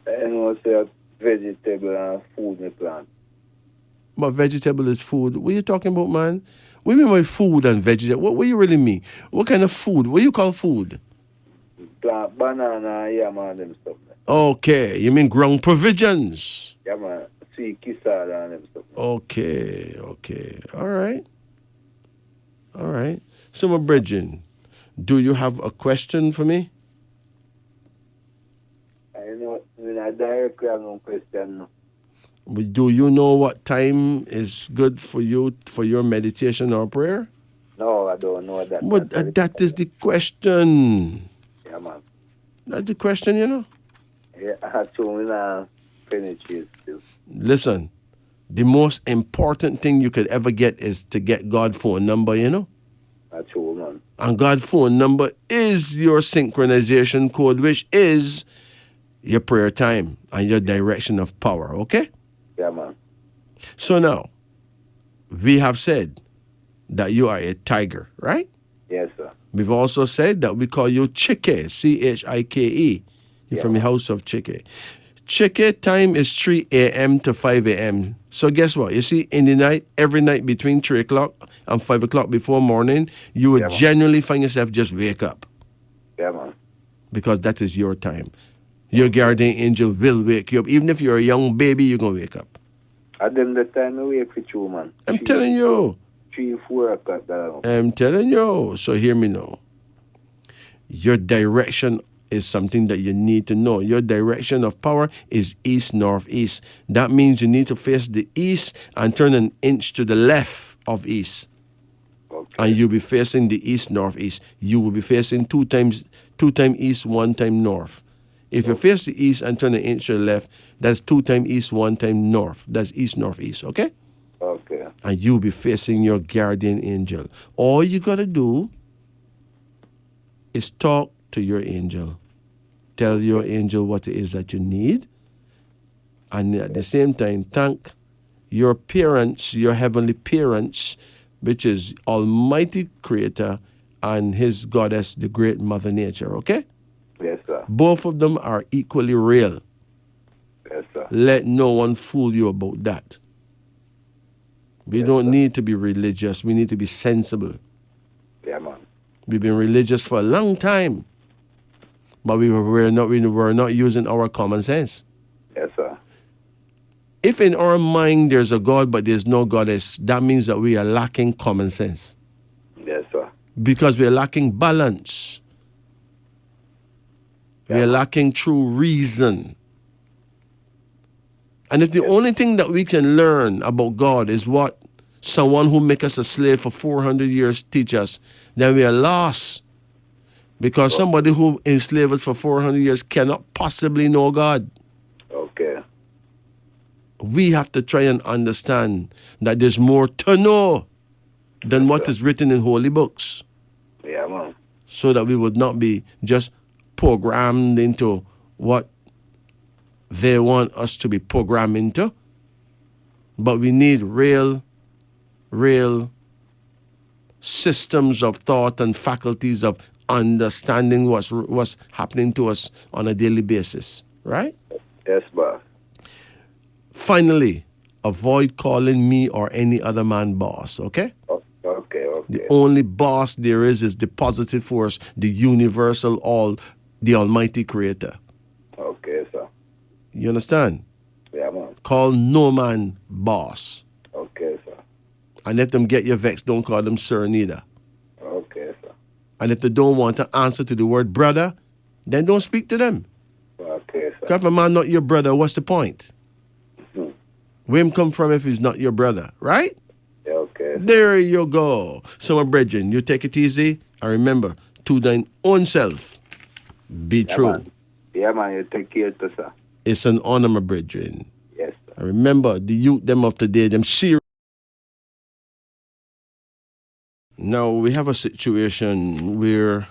I know say vegetable and food me plant. But vegetable is food. What are you talking about, man? What do you mean by food and vegetable? What you really mean? What kind of food? What you call food? Plant banana, yeah, man, them stuff. Okay, you mean ground provisions. Yeah, man. Sweet kisada and them stuff. Okay. All right. So, my brethren, do you have a question for me? I know, when I directly have no question. No. Do you know what time is good for you for your meditation or prayer? No, I don't know that. But that is the question. Yeah, man. That's the question, you know. Yeah, I had to when I finish it still. Listen, the most important thing you could ever get is to get God's phone number, you know. That's true, man. And God's phone number is your synchronization code, which is your prayer time and your direction of power, okay? Yeah, man. So now, we have said that you are a tiger, right? Yes, sir. We've also said that we call you Chike, Chike. You're from the house of Chike. Chike time is 3 a.m. to 5 a.m. So guess what? You see, in the night, every night between 3 o'clock and 5 o'clock before morning, you would genuinely find yourself just wake up. Yeah, man. Because that is your time. Your guardian angel will wake you up. Even if you're a young baby, you're going to wake up. At them the time I wake for you, man. I'm telling you. 3, 4 o'clock. That I'm telling you. So hear me now. Your direction is something that you need to know. Your direction of power is east, northeast. That means you need to face the east and turn an inch to the left of east. Okay. And you'll be facing the east, northeast. You will be facing two times east, 1 time north. If you face the east and turn an inch to the left, that's 2 times east, 1 time north. That's east, northeast, okay? Okay. And you'll be facing your guardian angel. All you got to do is talk to your angel. Tell your angel what it is that you need. And at the same time, thank your parents, your heavenly parents, which is Almighty Creator and His Goddess, the Great Mother Nature, okay? Yes, sir. Both of them are equally real. Yes, sir. Let no one fool you about that. We don't need to be religious. We need to be sensible. Yeah, man. We've been religious for a long time, but we were not using our common sense. Yes, sir. If in our mind there's a God but there's no goddess, that means that we are lacking common sense. Yes, sir. Because we are lacking balance. We are lacking true reason. And if the only thing that we can learn about God is what someone who make us a slave for 400 years teach us, then we are lost. Because somebody who enslaved us for 400 years cannot possibly know God. Okay. We have to try and understand that there's more to know than what is written in holy books. Yeah, man. So that we would not be just programmed into what they want us to be programmed into. But we need real systems of thought and faculties of understanding what's happening to us on a daily basis, right? Yes, boss. Finally, avoid calling me or any other man boss, okay? Okay. The only boss there is the positive force, the universal the Almighty Creator. Okay, sir. You understand? Yeah, man. Call no man boss. Okay, sir. And let them get your vex. Don't call them sir neither. Okay, sir. And if they don't want to answer to the word brother, then don't speak to them. Okay, sir. Because if a man not your brother, what's the point? Hmm. Where him come from if he's not your brother, right? Yeah, okay. There you go. So, my brethren, you take it easy. And remember, to thine own self, be true. Man. Yeah, man. You take care, too, sir. It's an honor, my brethren. Yes, sir. I remember the youth them of today, them serious. Now we have a situation where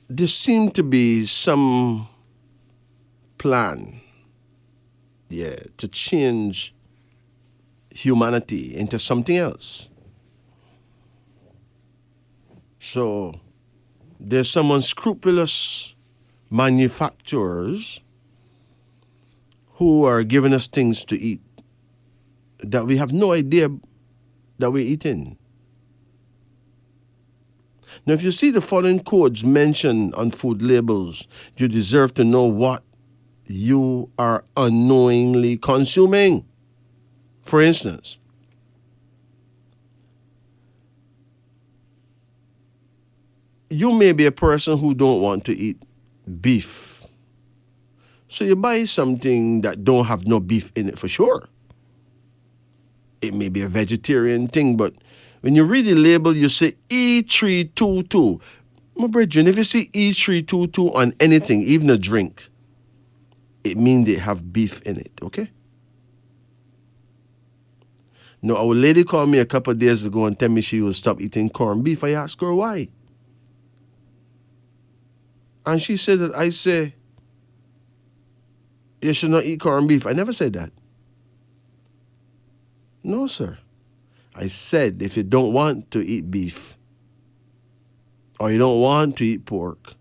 there seemed to be some plan, to change humanity into something else. So there's some unscrupulous manufacturers who are giving us things to eat that we have no idea that we're eating. Now, if you see the following codes mentioned on food labels, you deserve to know what you are unknowingly consuming. For instance, you may be a person who don't want to eat beef. So you buy something that don't have no beef in it for sure. It may be a vegetarian thing, but when you read the label, you say E322. My brethren, if you see E322 on anything, even a drink, it means they have beef in it, okay? Now, our lady called me a couple of days ago and told me she will stop eating corned beef. I asked her why. And she said that I say, you should not eat corned beef. I never said that. No, sir. I said if you don't want to eat beef or you don't want to eat pork,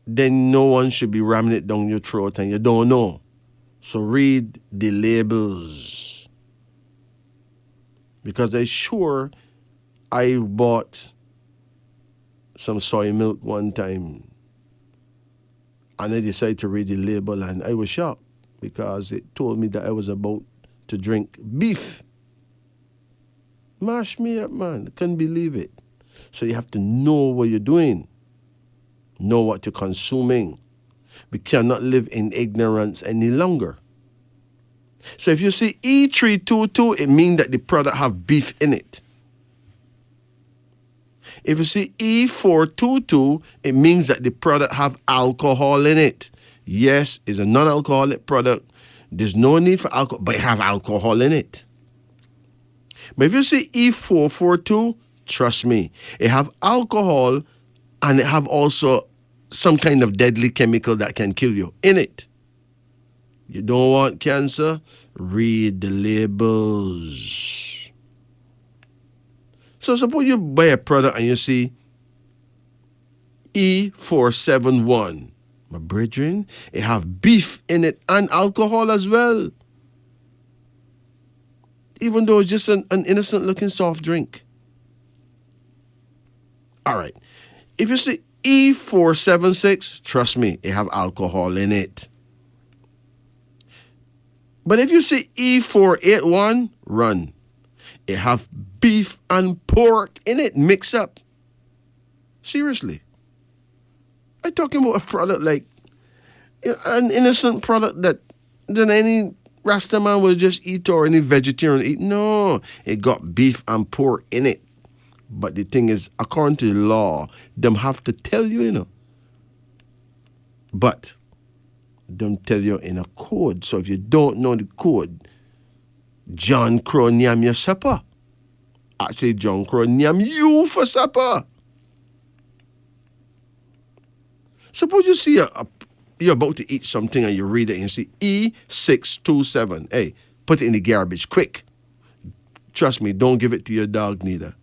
then no one should be ramming it down your throat and you don't know. So read the labels. Because I'm sure I bought some soy milk one time and I decided to read the label and I was shocked because it told me that I was about to drink beef. Mash me up, man. I couldn't believe it. So you have to know what you're doing. Know what you're consuming. We cannot live in ignorance any longer. So if you see E322, it means that the product have beef in it. If you see E422, it means that the product have alcohol in it. Yes, it's a non-alcoholic product. There's no need for alcohol, but it have alcohol in it. But if you see E442, trust me, it have alcohol and it have also some kind of deadly chemical that can kill you in it. You don't want cancer? Read the labels. So suppose you buy a product and you see E471. My brethren, it have beef in it and alcohol as well. Even though it's just an innocent looking soft drink. All right. If you see E476, trust me, it have alcohol in it. But if you see E481, run. It have beef and pork in it mixed up. Seriously. I'm talking about a product like an innocent product that any Rastaman will just eat or any vegetarian eat. No, it got beef and pork in it. But the thing is, according to the law, them have to tell you, you know. But them tell you in a code. So if you don't know the code, John Crow nyam your supper. Actually, John Crow nyam you for supper. Suppose you see you're about to eat something and you read it and you see E627. Hey, put it in the garbage, quick. Trust me, don't give it to your dog neither.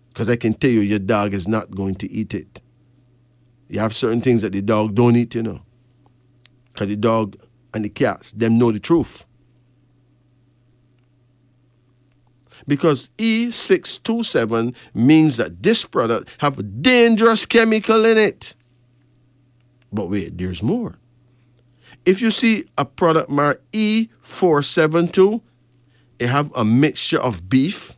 Because I can tell you, your dog is not going to eat it. You have certain things that the dog don't eat, you know. Because the dog and the cats, them know the truth. Because E627 means that this product have a dangerous chemical in it. But wait, there's more. If you see a product marked E472, it have a mixture of beef,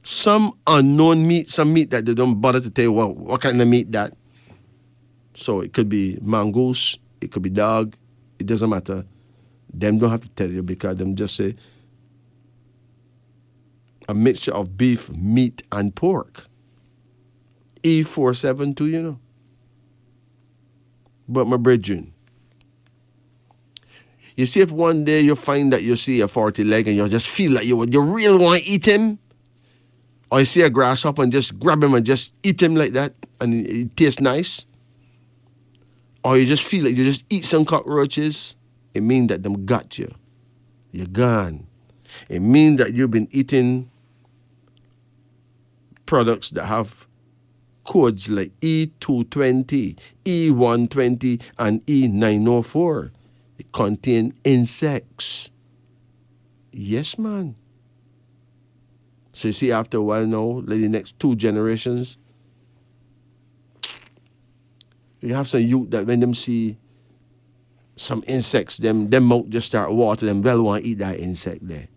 some unknown meat, some meat that they don't bother to tell you what kind of meat that. So it could be mongoose, it could be dog, it doesn't matter. Them don't have to tell you because them just say a mixture of beef, meat, and pork. E472, you know. But my brethren, You see, if one day you find that you see a 40 leg and you just feel like you really want to eat him, or you see a grasshopper and just grab him and just eat him like that, and it tastes nice, or you just feel like you just eat some cockroaches, it means that them got you. You're gone. It means that you've been eating products that have codes like E220, E120, and E904. It contain insects. Yes, man. So you see, after a while now, like the next 2 generations, you have some youth that when them see some insects, them mouth just start water, them well want to eat that insect there.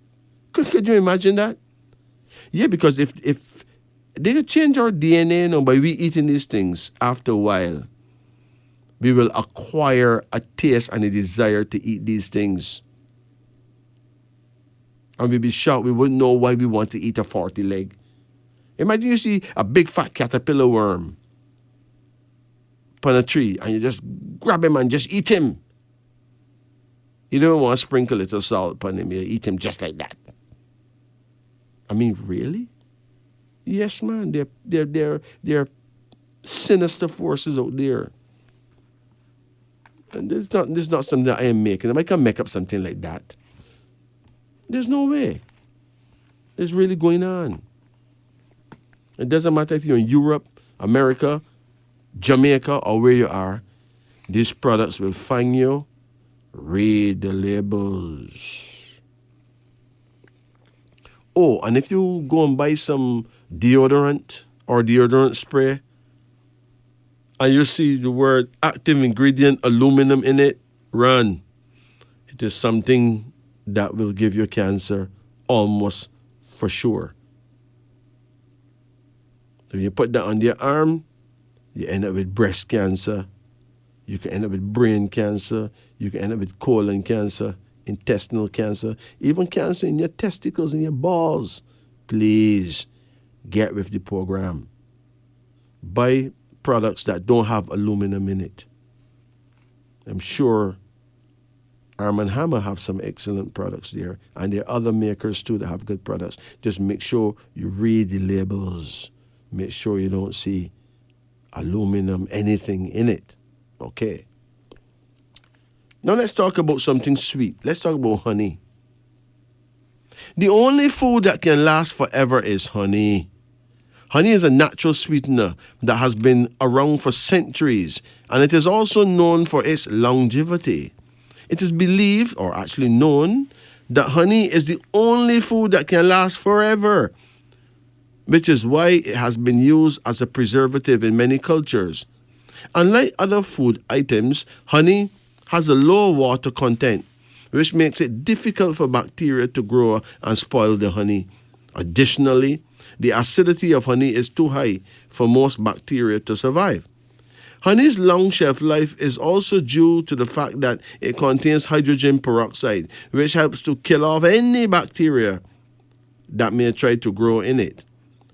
Could you imagine that? Yeah, because if they could change our DNA now by we eating these things, after a while, we will acquire a taste and a desire to eat these things. And we'll be shocked. We wouldn't know why we want to eat a 40 leg. Imagine you see a big fat caterpillar worm upon a tree and you just grab him and just eat him. You don't want to sprinkle a little salt upon him. You eat him just like that. I mean, really? Yes, man. They're sinister forces out there. And this is not something that I am making. I can make up something like that. There's no way. It's really going on. It doesn't matter if you're in Europe, America, Jamaica, or where you are. These products will find you. Read the labels. Oh, and if you go and buy some deodorant or deodorant spray, and you see the word active ingredient aluminum in it, run. It is something that will give you cancer almost for sure. So you put that on your arm, you end up with breast cancer. You can end up with brain cancer. You can end up with colon cancer, intestinal cancer, even cancer in your testicles and your balls. Please get with the program. Buy products that don't have aluminum in it. I'm sure Arm & Hammer have some excellent products there, and there are other makers too that have good products. Just make sure you read the labels. Make sure you don't see aluminum, anything in it. Okay. Now let's talk about something sweet. Let's talk about honey. The only food that can last forever is honey. Honey is a natural sweetener that has been around for centuries, and it is also known for its longevity. It is believed, or actually known, that honey is the only food that can last forever, which is why it has been used as a preservative in many cultures. Unlike other food items, honey has a low water content, which makes it difficult for bacteria to grow and spoil the honey. Additionally, the acidity of honey is too high for most bacteria to survive. Honey's long shelf life is also due to the fact that it contains hydrogen peroxide, which helps to kill off any bacteria that may try to grow in it.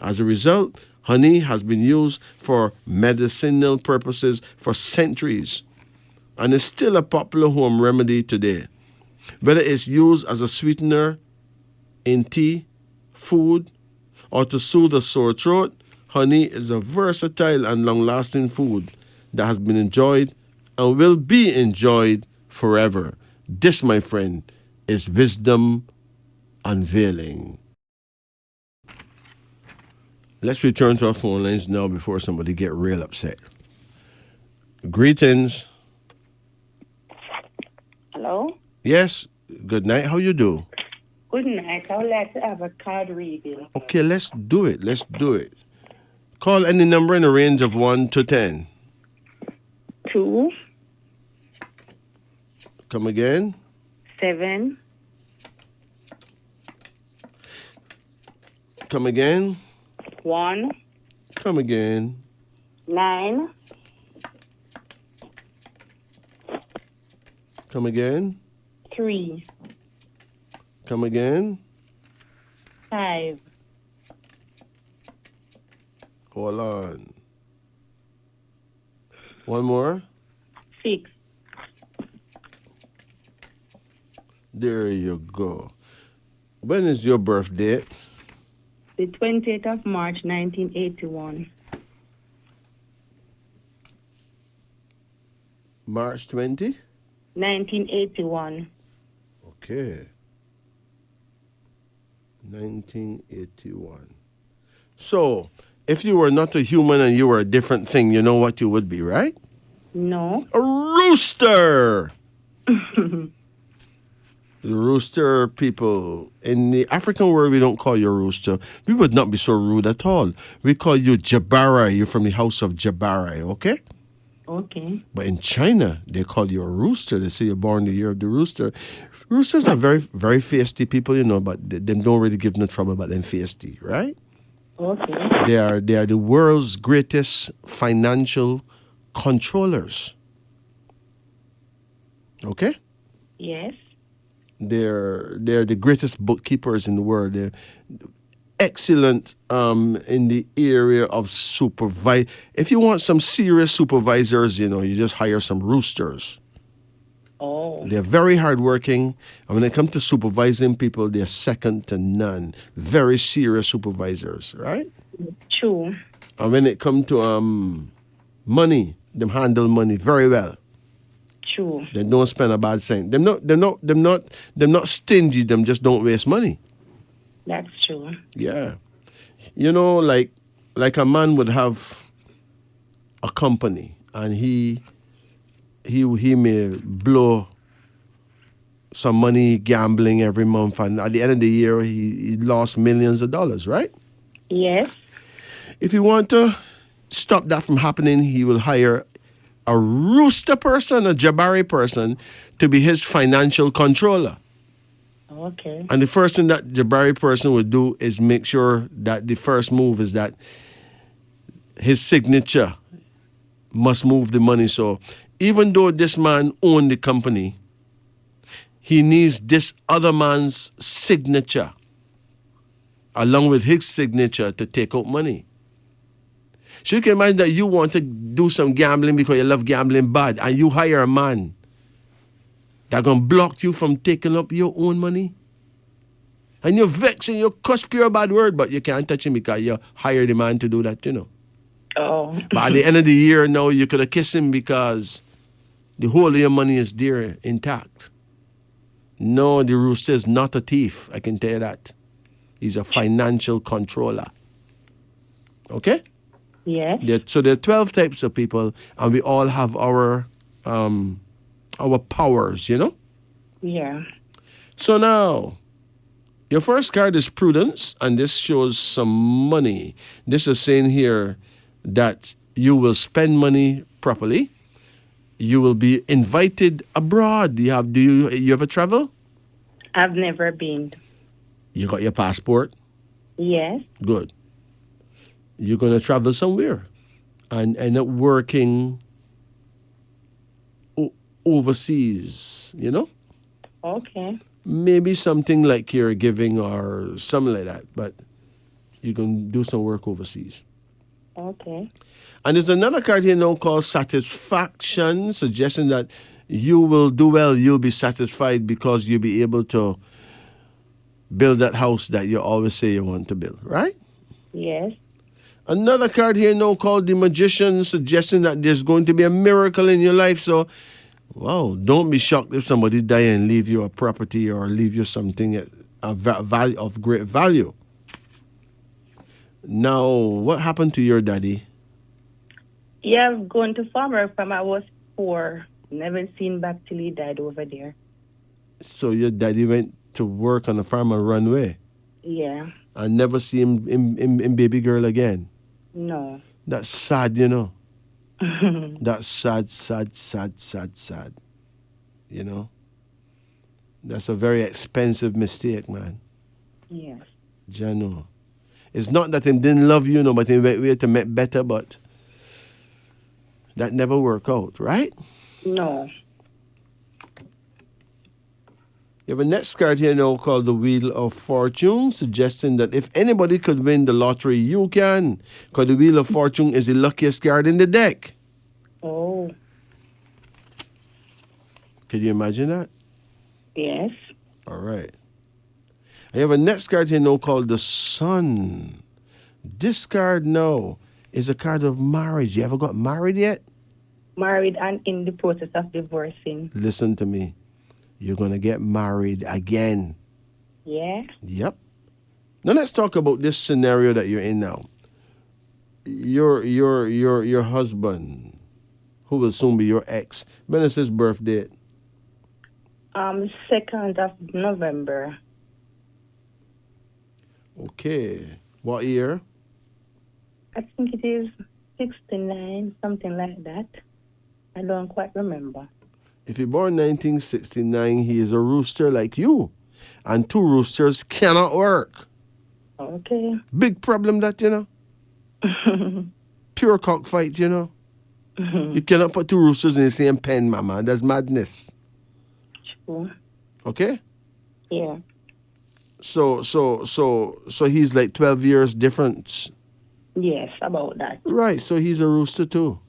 As a result, honey has been used for medicinal purposes for centuries and is still a popular home remedy today. Whether it's used as a sweetener in tea, food, or to soothe a sore throat, honey is a versatile and long-lasting food that has been enjoyed and will be enjoyed forever. This, my friend, is wisdom unveiling. Let's return to our phone lines now before somebody get real upset. Greetings. Hello? Yes, good night. How you do? Good night. I would like to have a card reading. Okay, let's do it. Call any number in the range of 1 to 10. 2. Come again? 7. Come again? 1. Come again? 9. Come again? 3. Come again? 5. Hold on. One more? 6. There you go. When is your birth date? The 20th of March, 1981. March 20? 1981. Okay. 1981. So, if you were not a human and you were a different thing, you know what you would be, right? No. A rooster! The rooster people, in the African world, we don't call you a rooster. We would not be so rude at all. We call you Jabara. You're from the house of Jabara, okay? Okay. But in China, they call you a rooster. They say you're born the year of the rooster. Roosters are very, very feisty people, you know, but they don't really give no trouble, but they're feisty, right? Okay. They are the world's greatest financial controllers. Okay? Yes. They're the greatest bookkeepers in the world. They're excellent in the area of supervise. If you want some serious supervisors, you know, you just hire some roosters. Oh. They're very hardworking, and when it comes to supervising people, they're second to none. Very serious supervisors, right? True. And when it comes to money, them handle money very well. True. They don't spend a bad cent. They're not stingy. Them just don't waste money. That's true. Yeah, you know, like a man would have a company, and he may blow some money gambling every month, and at the end of the year, he lost millions of dollars, right? Yes. If you want to stop that from happening, he will hire a rooster person, a Jabari person, to be his financial controller. Okay. And the first thing that Jabari person would do is make sure that the first move is that his signature must move the money. So even though this man owned the company, he needs this other man's signature along with his signature to take out money. So you can imagine that you want to do some gambling because you love gambling bad, and you hire a man that going to block you from taking up your own money. And you're vexed and you cuss pure bad word, but you can't touch him because you hired the man to do that, you know. Oh. But at the end of the year, now you could have kissed him because the whole of your money is there intact. No, the rooster is not a thief, I can tell you that. He's a financial controller. Okay? Yes. So there are 12 types of people, and we all have our powers, you know? Yeah. So now, your first card is prudence, and this shows some money. This is saying here that you will spend money properly. You will be invited abroad. Do you ever travel? I've never been. You got your passport? Yes. Good. You're going to travel somewhere and end up working overseas, you know? Okay. Maybe something like caregiving or something like that, but you can do some work overseas. Okay. And there's another card here now called satisfaction, suggesting that you will do well, you'll be satisfied because you'll be able to build that house that you always say you want to build, right? Yes. Another card here now called the Magician, suggesting that there's going to be a miracle in your life. So, wow, don't be shocked if somebody die and leave you a property or leave you something of great value. Now, what happened to your daddy? Yeah, I've gone to farmer from I was 4. Never seen back till he died over there. So your daddy went to work on the farm and run away? Yeah. And never see him in baby girl again? No. That's sad, you know. That's sad, sad, sad, sad, sad. You know? That's a very expensive mistake, man. Yes. Jano. It's not that he didn't love you, no, but he went way to make better, but that never worked out, right? No. You have a next card here now called the Wheel of Fortune, suggesting that if anybody could win the lottery, you can. Because the Wheel of Fortune is the luckiest card in the deck. Oh. Can you imagine that? Yes. All right. I have a next card here now called the Sun. This card now is a card of marriage. You ever got married yet? Married and in the process of divorcing. Listen to me. You're going to get married again. Yeah. Yep. Now let's talk about this scenario that you're in now. Your husband, who will soon be your ex. When is his birth date? 2nd of November. Okay. What year? I think it is 69, something like that. I don't quite remember. If you're born 1969, he is a rooster like you. And two roosters cannot work. Okay. Big problem that, you know. Pure cockfight, you know. You cannot put two roosters in the same pen, mama. That's madness. True. Okay? Yeah. So he's like 12 years difference. Yes, about that. Right, so he's a rooster too.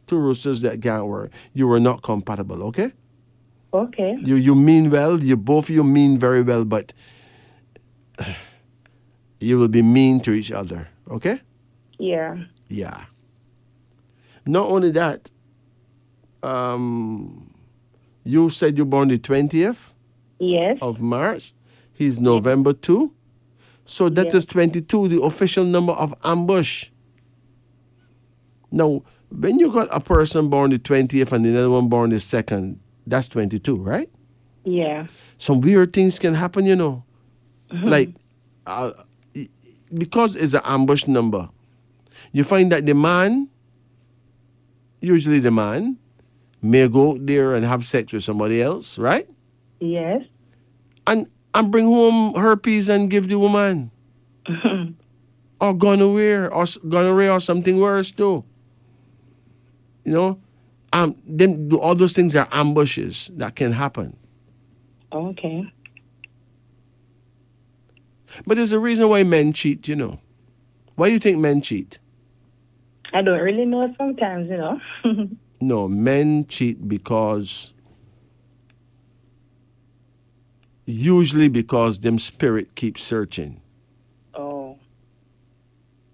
Two roosters that can't work. You were not compatible, okay? Okay. You mean well, both of you mean very well, but you will be mean to each other, okay? Yeah. Yeah. Not only that, you said you're born the 20th Yes. of March. He's November 2. So that is 22, the official number of ambush. Now, when you got a person born the 20th and the other one born the 2nd, that's 22, right? Yeah. Some weird things can happen, you know. Like, because it's an ambush number, you find that the man, usually the man, may go out there and have sex with somebody else, right? Yes. And bring home herpes and give the woman. Or gonorrhea or something worse too. You know? Then all those things are ambushes that can happen. Okay. But there's a reason why men cheat, you know. Why do you think men cheat? I don't really know sometimes, you know. No, men cheat because usually because them spirit keeps searching. Oh.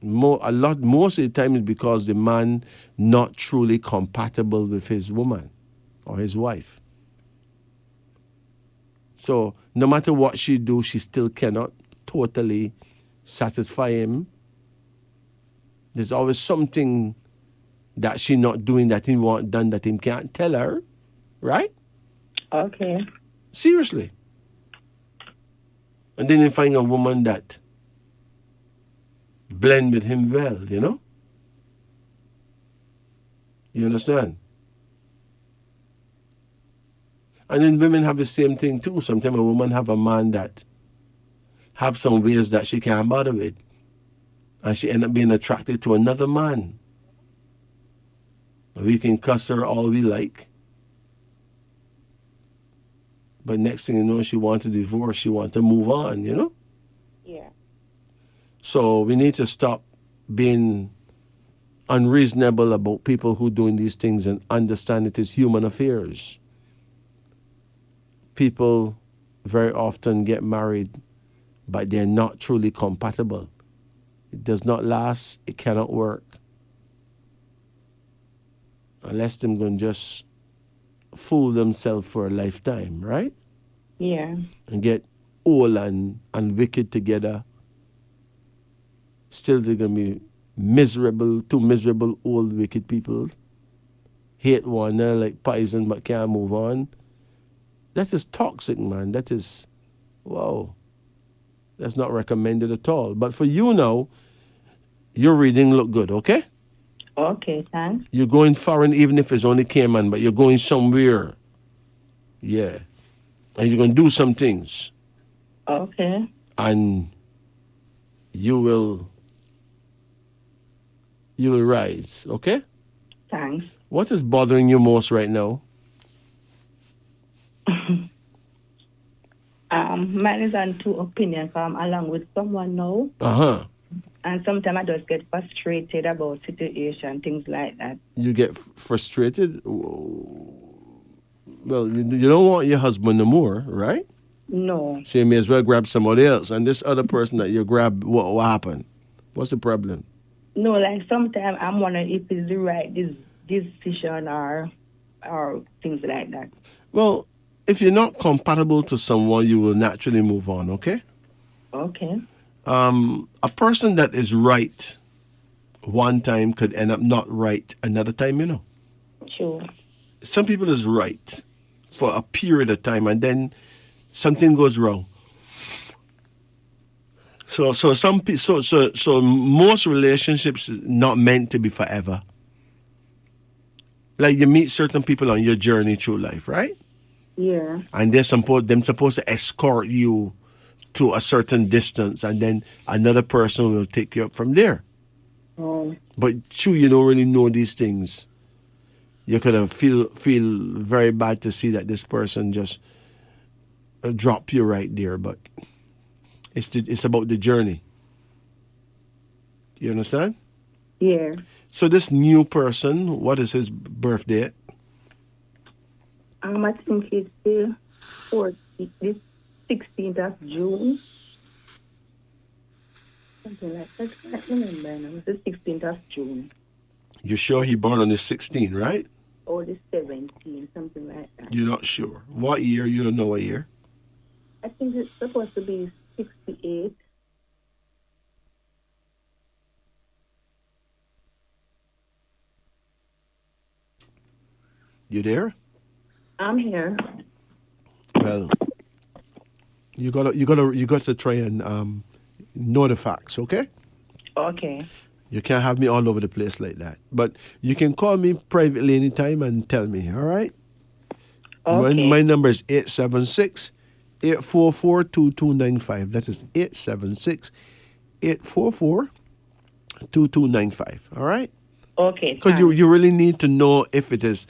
Most of the time is because the man not truly compatible with his woman or his wife. So no matter what she do, she still cannot totally satisfy him. There's always something that she not doing that he want done that he can't tell her, right? Okay. Seriously. And then you find a woman that blend with him well, you know? You understand? And then women have the same thing too. Sometimes a woman have a man that have some ways that she can't bother with. And she end up being attracted to another man. We can cuss her all we like. But next thing you know, she wants a divorce. She wants to move on, you know? Yeah. So we need to stop being unreasonable about people who doing these things and understand it is human affairs. People very often get married, but they're not truly compatible. It does not last. It cannot work. Unless them going to just fool themselves for a lifetime, right? Yeah. And get old and wicked together. Still they're going to be miserable, two miserable old wicked people. Hate one another like poison but can't move on. That is toxic, man. That is, wow. That's not recommended at all. But for you now, your reading look good, okay? Okay, thanks. You're going foreign even if it's only Cayman, but you're going somewhere. Yeah. And you're going to do some things. Okay. And you will rise, okay? Thanks. What is bothering you most right now? Mine is on two opinions. I'm along with someone now. Uh-huh. And sometimes I just get frustrated about situation, things like that. You get frustrated? Well, you don't want your husband no more, right? No. So you may as well grab somebody else. And this other person that you grab, what happened? What's the problem? No, like sometimes I'm wondering if it's the right decision or things like that. Well, if you're not compatible to someone, you will naturally move on, okay? Okay. A person that is right one time could end up not right another time, you know. Sure. Some people is right for a period of time and then something goes wrong. So most relationships is not meant to be forever. Like you meet certain people on your journey through life, right? Yeah. And they're supposed to escort you to a certain distance, and then another person will take you up from there. Oh. But you don't really know these things. You could have feel very bad to see that this person just drop you right there. But it's about the journey. You understand? Yeah. So this new person, what is his birth date? I think it's the 16th of June. Something like that. I can't remember now. It's the 16th of June. You sure he born on the 16th, right? Or the 17th, something like that. You're not sure. What year? You don't know what year? I think it's supposed to be 68. You there? I'm here. Well, you got to try and know the facts, okay? Okay. You can't have me all over the place like that. But you can call me privately anytime and tell me, all right? Okay. My number is 876-844-2295. That is 876-844-2295. All right? Okay. Because you really need to know if it is.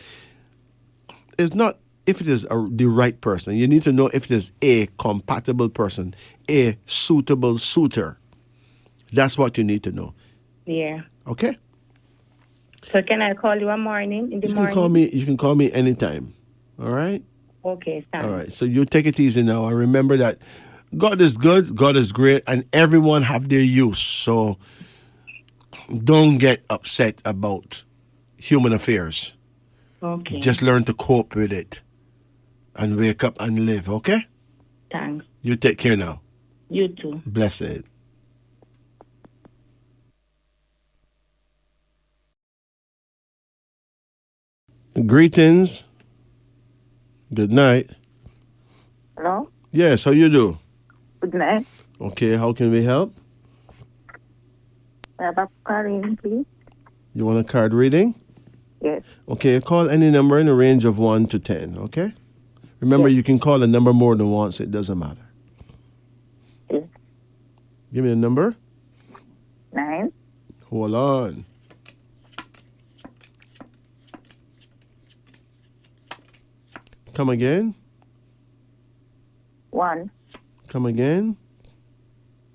It's not if it is the right person. You need to know if it is a compatible person, a suitable suitor. That's what you need to know. Yeah. Okay? So can I call you a morning in the morning? You can call me anytime. All right? Okay, thanks. All right. So you take it easy now. And remember that God is good, God is great, and everyone have their use. So don't get upset about human affairs. Okay. Just learn to cope with it and wake up and live, okay? Thanks. You take care now. You too. Blessed. Greetings. Good night. Hello? Yes, how you do? Good night. Okay, how can we help? I have a card in, please. You want a card reading? Yes. Okay, call any number in a range of 1 to 10, okay? Remember, Yes. you can call a number more than once. It doesn't matter. Yes. Give me a number. 9, Hold on. Come again. 1, Come again.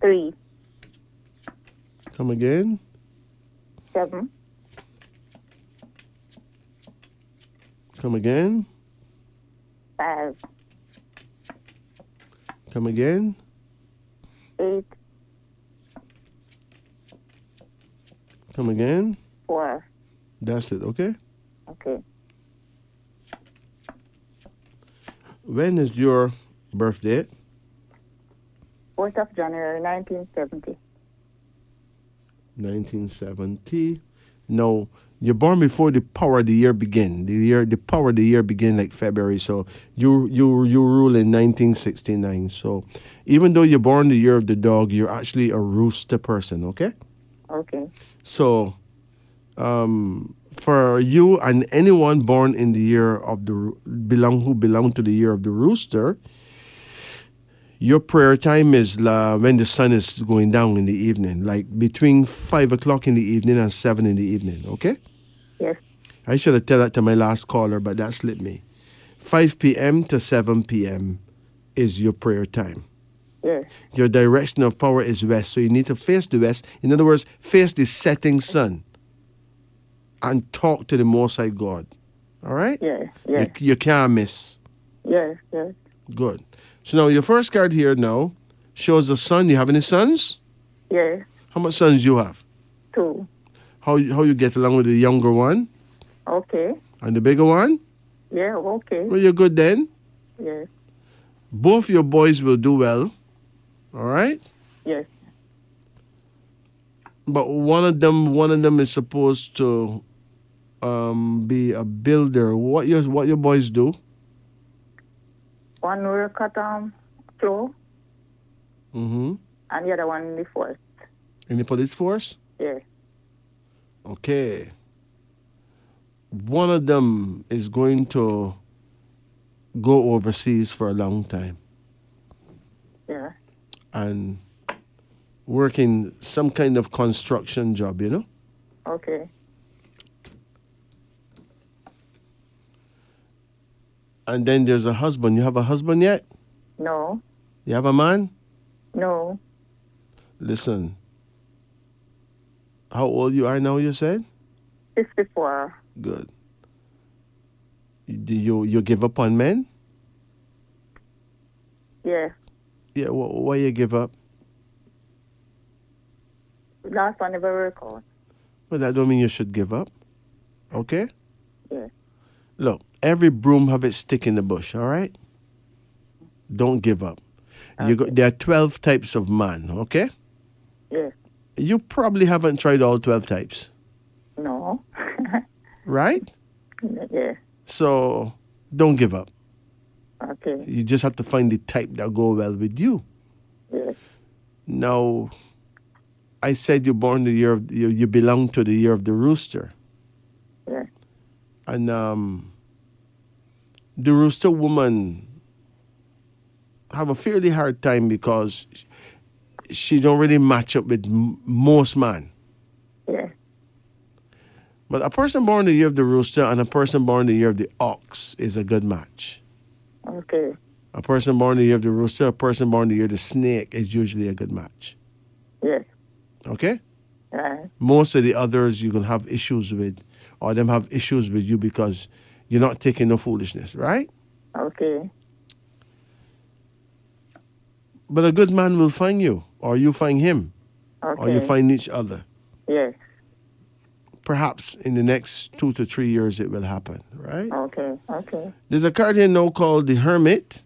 3, Come again. 7, Come again. 5, Come again. 8, Come again. 4. That's it, okay? Okay. When is your birthday? 4th of January, 1970. 1970. No, you're born before the power of the year began. The power of the year began like February. So you rule in 1969. So even though you're born the year of the dog, you're actually a rooster person. Okay. Okay. So, for you and anyone born in the year of who belong to the year of the rooster, your prayer time is when the sun is going down in the evening, like between 5 o'clock in the evening and 7 in the evening, okay? Yes. I should have told that to my last caller, but that slipped me. 5 p.m. to 7 p.m. is your prayer time. Yes. Your direction of power is west, so you need to face the west. In other words, face the setting sun and talk to the Most High God. All right? Yes. Yes. You can't miss. Yes. Yes. Good. So now your first card here now shows a son. You have any sons? Yes. How much sons do you have? 2. How you get along with the younger one Okay. and the bigger one? Yeah, okay. Well, you're good then. Yes. Both your boys will do well. All right? Yes. But one of them is supposed to be a builder. What your boys do? One work at floor Mm-hmm. and the other one in the forest. In the police force? Yeah. Okay. One of them is going to go overseas for a long time Yeah. and working some kind of construction job, you know? Okay. And then there's a husband. You have a husband yet? No. You have a man? No. Listen. How old you are now, you said? 54. Good. Do you give up on men? Yeah. Yeah, why you give up? Last one never work out. Well, that don't mean you should give up. Okay? Yeah. Look, every broom have its stick in the bush, all right? Don't give up. There are 12 types of man, okay? Yeah. You probably haven't tried all 12 types, No. right? Yeah. So don't give up. Okay. You just have to find the type that go well with you. Yeah. Now, I said you're born the year of you belong to the year of the rooster. Yeah. And the rooster woman have a fairly hard time because she don't really match up with most men. Yeah. But a person born the year of the rooster and a person born the year of the ox is a good match. Okay. A person born the year of the rooster, a person born the year of the snake is usually a good match. Yes. Okay? Right. Most of the others you can have issues with, or them have issues with you because you're not taking no foolishness, right? Okay. But a good man will find you, or you find him, Okay. or you find each other. Yes. Perhaps in the next 2 to 3 years it will happen, right? Okay. Okay. There's a card here now called the Hermit,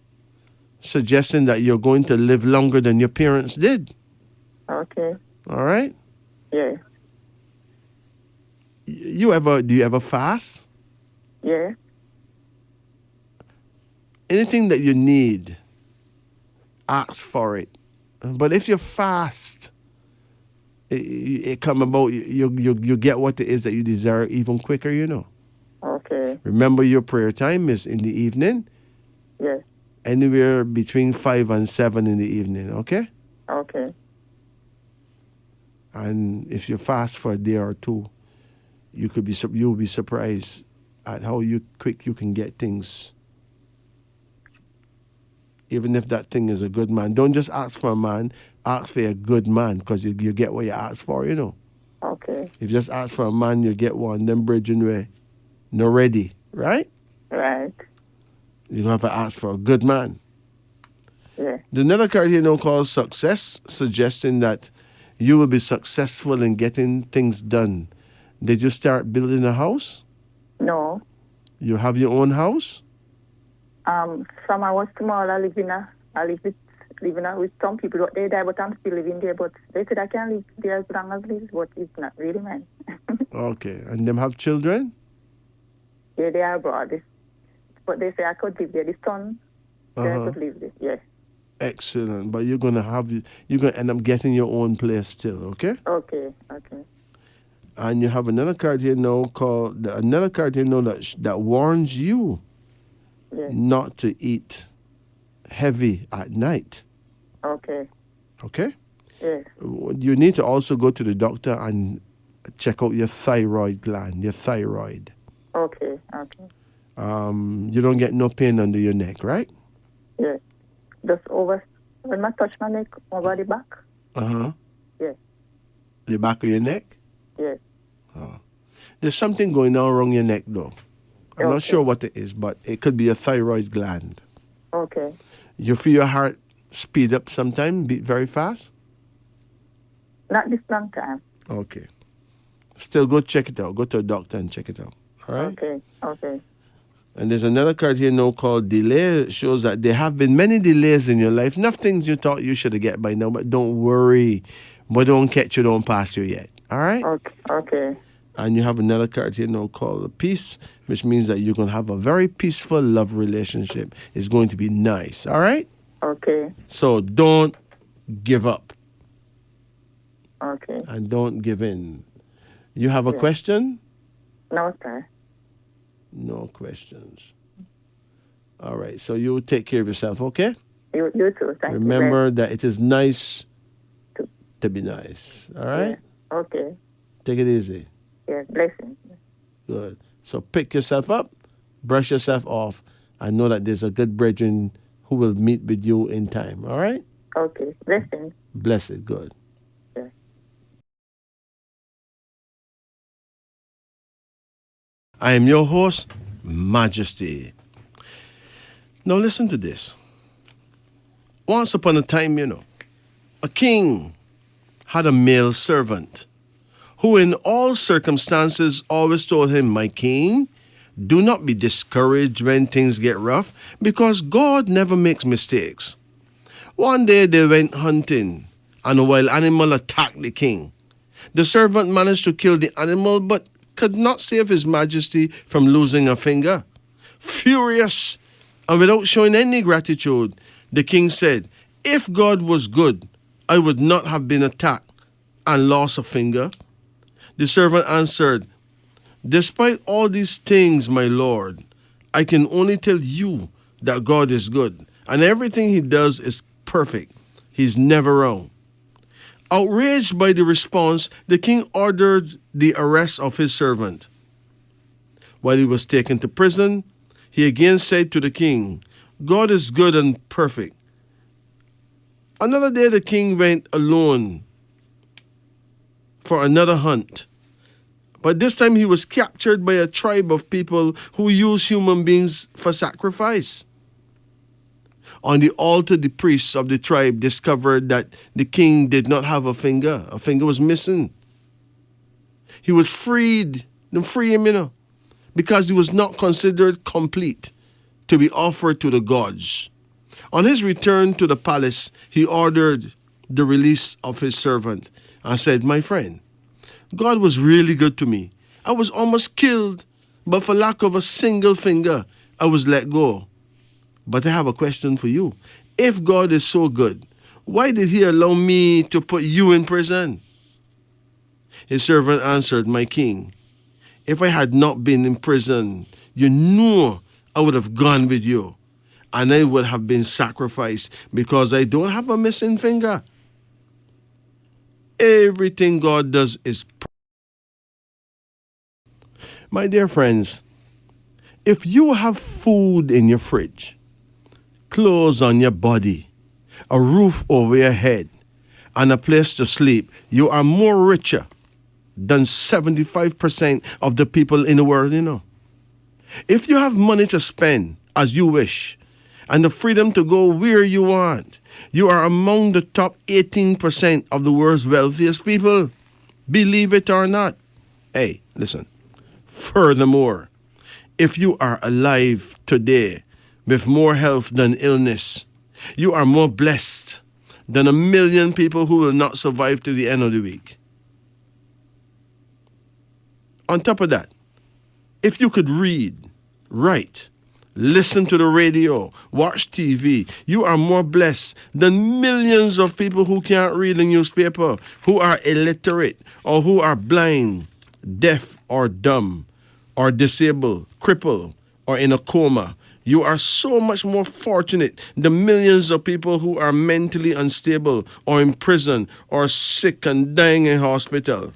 suggesting that you're going to live longer than your parents did. Okay. All right? Yeah. Do you ever fast? Yeah. Anything that you need, ask for it. But if you fast, it come about, you get what it is that you desire even quicker, you know. Okay. Remember, your prayer time is in the evening, Yeah. anywhere between 5 and 7 in the evening, okay? Okay. And if you fast for a day or two, you'll be surprised at how quick you can get things. Even if that thing is a good man. Don't just ask for a man, ask for a good man, because you get what you ask for, you know. Okay. If you just ask for a man, you get one. Then bridging way, no ready, right? Right. You have to ask for a good man. Yeah. There's another card here now called Success, suggesting that you will be successful in getting things done. Did you start building a house? No. You have your own house? From I was small, I live with some people. They die, but I'm still living there. But they said I can live there as long as live, but it's not really mine. Okay. And them have children? Yeah, they are abroad. But they say I could live there. The son, I could live there. Yeah. Excellent. But you're gonna end up getting your own place still, okay? Okay. Okay. And you have another card here now that warns you Yeah. not to eat heavy at night. Okay. Okay? Yes. You need to also go to the doctor and check out your thyroid gland, your thyroid. Okay. Okay. You don't get no pain under your neck, right? Yeah. Just over when I touch my neck over the back. Yeah. The back of your neck? Yeah. There's something going on around your neck, though. I'm not Okay. sure what it is, but it could be a thyroid gland. Okay. You feel your heart speed up sometime, beat very fast? Not this long time. Okay. Still go check it out. Go to a doctor and check it out. All right? Okay. And there's another card here now called delay. It shows that there have been many delays in your life. Enough things you thought you should have get by now, but don't worry. But don't catch you, don't pass you yet. All right? Okay. And you have another card here now called peace, which means that you're going to have a very peaceful love relationship. It's going to be nice. All right? Okay. So don't give up. Okay. And don't give in. You have a question? No, sir. No questions. All right. So you take care of yourself, okay? You too. Thank you. Remember that it is nice to be nice. All right? Yeah. Okay. Take it easy. Yes, blessings. Good. So pick yourself up, brush yourself off, and know that there's a good brethren who will meet with you in time. All right? Okay. Blessings. Blessed. Good. Yeah. I am your host, Majesty. Now listen to this. Once upon a time, a king had a male servant who in all circumstances always told him, "My king, do not be discouraged when things get rough, because God never makes mistakes." One day they went hunting, and a wild animal attacked the king. The servant managed to kill the animal, but could not save His Majesty from losing a finger. Furious, and without showing any gratitude, the king said, "If God was good, I would not have been attacked and lost a finger." The servant answered, "Despite all these things, my lord, I can only tell you that God is good, and everything He does is perfect. He's never wrong." Outraged by the response, the king ordered the arrest of his servant. While he was taken to prison, he again said to the king, "God is good and perfect." Another day the king went alone for another hunt. But this time he was captured by a tribe of people who use human beings for sacrifice. On the altar, the priests of the tribe discovered that the king did not have a finger. A finger was missing. He was freed. They free him, because he was not considered complete to be offered to the gods. On his return to the palace, he ordered the release of his servant and said, "My friend, God was really good to me. I was almost killed, but for lack of a single finger, I was let go. But I have a question for you. If God is so good, why did He allow me to put you in prison?" His servant answered, "My king, if I had not been in prison, you know I would have gone with you, and I would have been sacrificed because I don't have a missing finger. Everything God does is perfect." My dear friends, if you have food in your fridge, clothes on your body, a roof over your head, and a place to sleep, you are more richer than 75% of the people in the world, If you have money to spend as you wish and the freedom to go where you want, you are among the top 18% of the world's wealthiest people. Believe it or not. Hey, listen. Furthermore, if you are alive today with more health than illness, you are more blessed than 1 million people who will not survive to the end of the week. On top of that, if you could read, write, listen to the radio, watch TV, you are more blessed than millions of people who can't read a newspaper, who are illiterate, or who are blind, deaf, or dumb, or disabled, crippled, or in a coma. You are so much more fortunate than millions of people who are mentally unstable, or in prison, or sick and dying in hospital.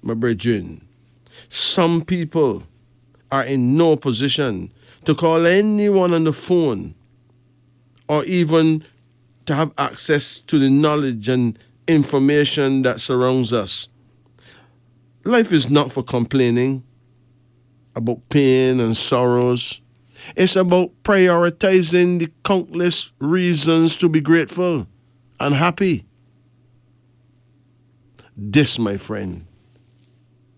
My brethren, some people are in no position to call anyone on the phone or even to have access to the knowledge and information that surrounds us. Life is not for complaining about pain and sorrows. It's about prioritizing the countless reasons to be grateful and happy. This, my friend,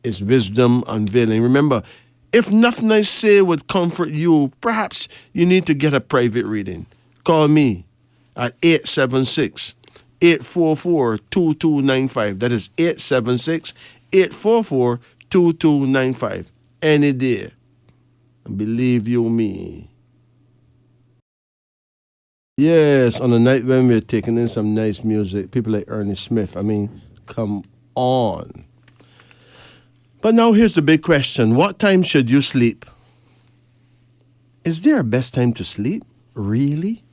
is wisdom unveiling. Remember, if nothing I say would comfort you, perhaps you need to get a private reading. Call me at 876-844-2295. That is 876-844-2295. Any day. And believe you me. Yes, on a night when we're taking in some nice music, people like Ernest Smith. I mean, come on. But now here's the big question. What time should you sleep? Is there a best time to sleep? Really?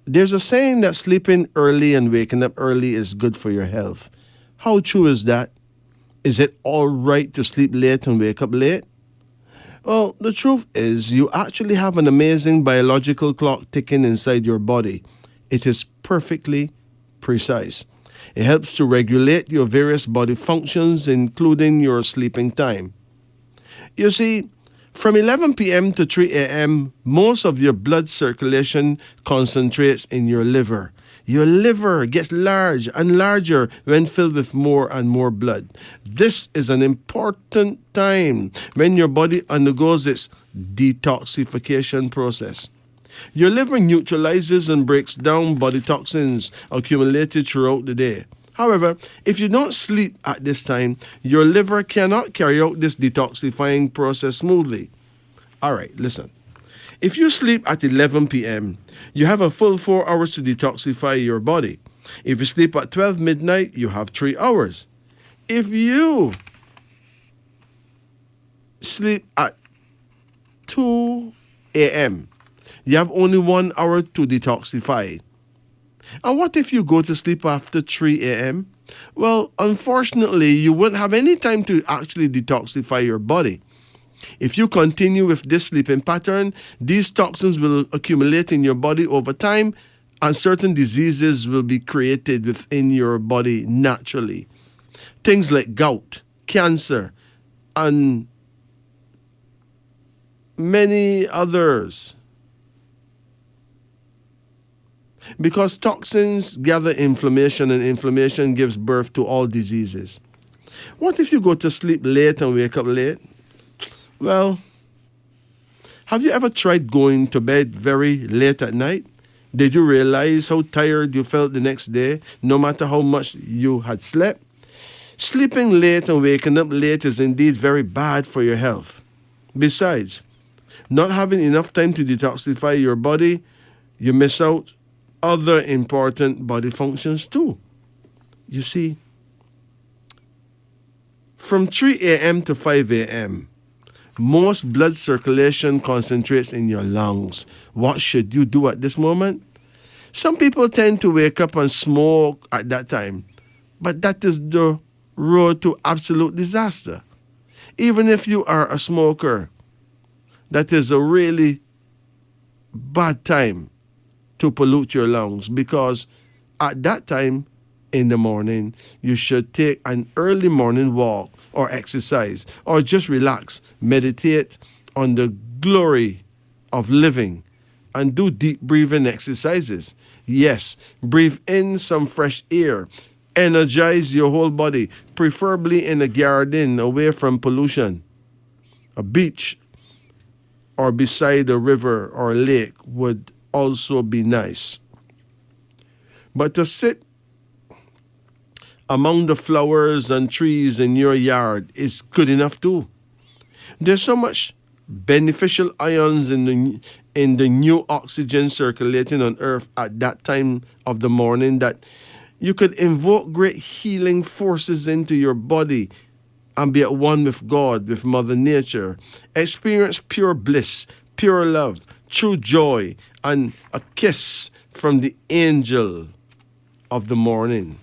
There's a saying that sleeping early and waking up early is good for your health. How true is that? Is it all right to sleep late and wake up late? Well, the truth is you actually have an amazing biological clock ticking inside your body. It is perfectly precise. It helps to regulate your various body functions, including your sleeping time. You see, from 11 p.m. to 3 a.m., most of your blood circulation concentrates in your liver. Your liver gets large and larger when filled with more and more blood. This is an important time when your body undergoes its detoxification process. Your liver neutralizes and breaks down body toxins accumulated throughout the day. However, if you don't sleep at this time, your liver cannot carry out this detoxifying process smoothly. All right, listen. If you sleep at 11 p.m., you have a full 4 hours to detoxify your body. If you sleep at 12 midnight, you have 3 hours. If you sleep at 2 a.m., you have only 1 hour to detoxify. And what if you go to sleep after 3 a.m.? Well, unfortunately, you won't have any time to actually detoxify your body. If you continue with this sleeping pattern, these toxins will accumulate in your body over time, and certain diseases will be created within your body naturally. Things like gout, cancer, and many others. Because toxins gather inflammation, and inflammation gives birth to all diseases. What if you go to sleep late and wake up late? Well, have you ever tried going to bed very late at night? Did you realize how tired you felt the next day, no matter how much you had slept? Sleeping late and waking up late is indeed very bad for your health. Besides, not having enough time to detoxify your body, you miss out other important body functions too. You see, from 3 a.m. to 5 a.m., most blood circulation concentrates in your lungs. What should you do at this moment? Some people tend to wake up and smoke at that time, but that is the road to absolute disaster. Even if you are a smoker, that is a really bad time to pollute your lungs, because at that time in the morning, you should take an early morning walk or exercise or just relax, meditate on the glory of living, and do deep breathing exercises. Yes, breathe in some fresh air. Energize your whole body, preferably in a garden away from pollution. A beach or beside a river or lake would also be nice. But to sit among the flowers and trees in your yard is good enough too. There's so much beneficial ions in the new oxygen circulating on Earth at that time of the morning that you could invoke great healing forces into your body and be at one with God, with Mother Nature. Experience pure bliss, pure love, true joy, and a kiss from the angel of the morning.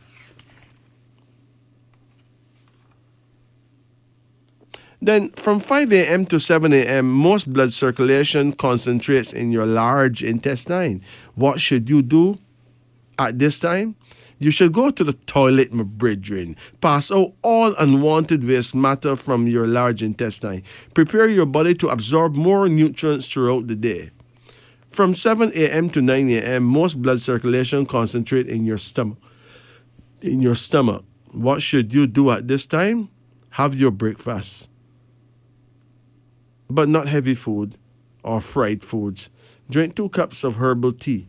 Then from 5 a.m. to 7 a.m., most blood circulation concentrates in your large intestine. What should you do at this time? You should go to the toilet, my brethren. Pass out all unwanted waste matter from your large intestine. Prepare your body to absorb more nutrients throughout the day. From 7 a.m. to 9 a.m., most blood circulation concentrates in your stomach. What should you do at this time? Have your breakfast, but not heavy food or fried foods. Drink 2 cups of herbal tea.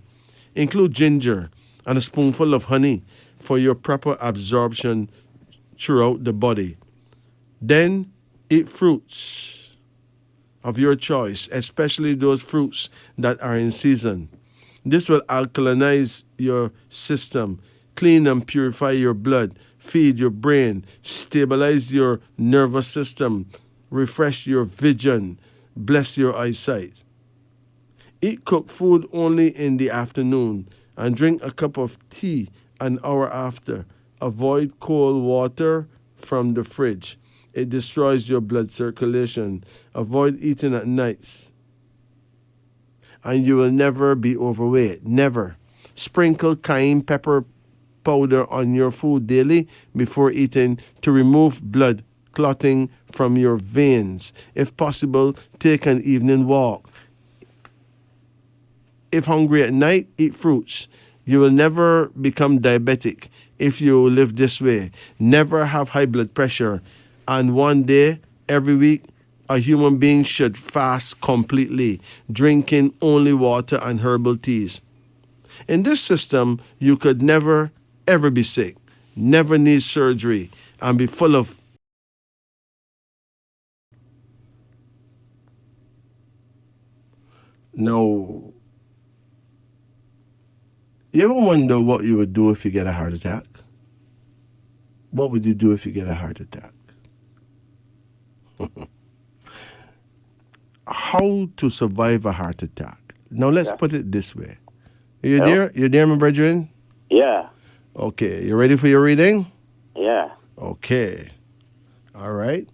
Include ginger and a spoonful of honey for your proper absorption throughout the body. Then eat fruits of your choice, especially those fruits that are in season. This will alkalinize your system, clean and purify your blood, feed your brain, stabilize your nervous system, refresh your vision, bless your eyesight. Eat cooked food only in the afternoon and drink a cup of tea an hour after. Avoid cold water from the fridge. It destroys your blood circulation. Avoid eating at nights. And you will never be overweight. Never. Sprinkle cayenne pepper powder on your food daily before eating to remove blood clotting from your veins. If possible, take an evening walk. If hungry at night, eat fruits. You will never become diabetic if you live this way. Never have high blood pressure. And one day, every week, a human being should fast completely, drinking only water and herbal teas. In this system, you could never, ever be sick, never need surgery, and be full of no. You ever wonder what you would do if you get a heart attack? What would you do if you get a heart attack? How to survive a heart attack? Now let's put it this way. You there? You there, my brethren? Yeah. Okay. You ready for your reading? Yeah. Okay. All right.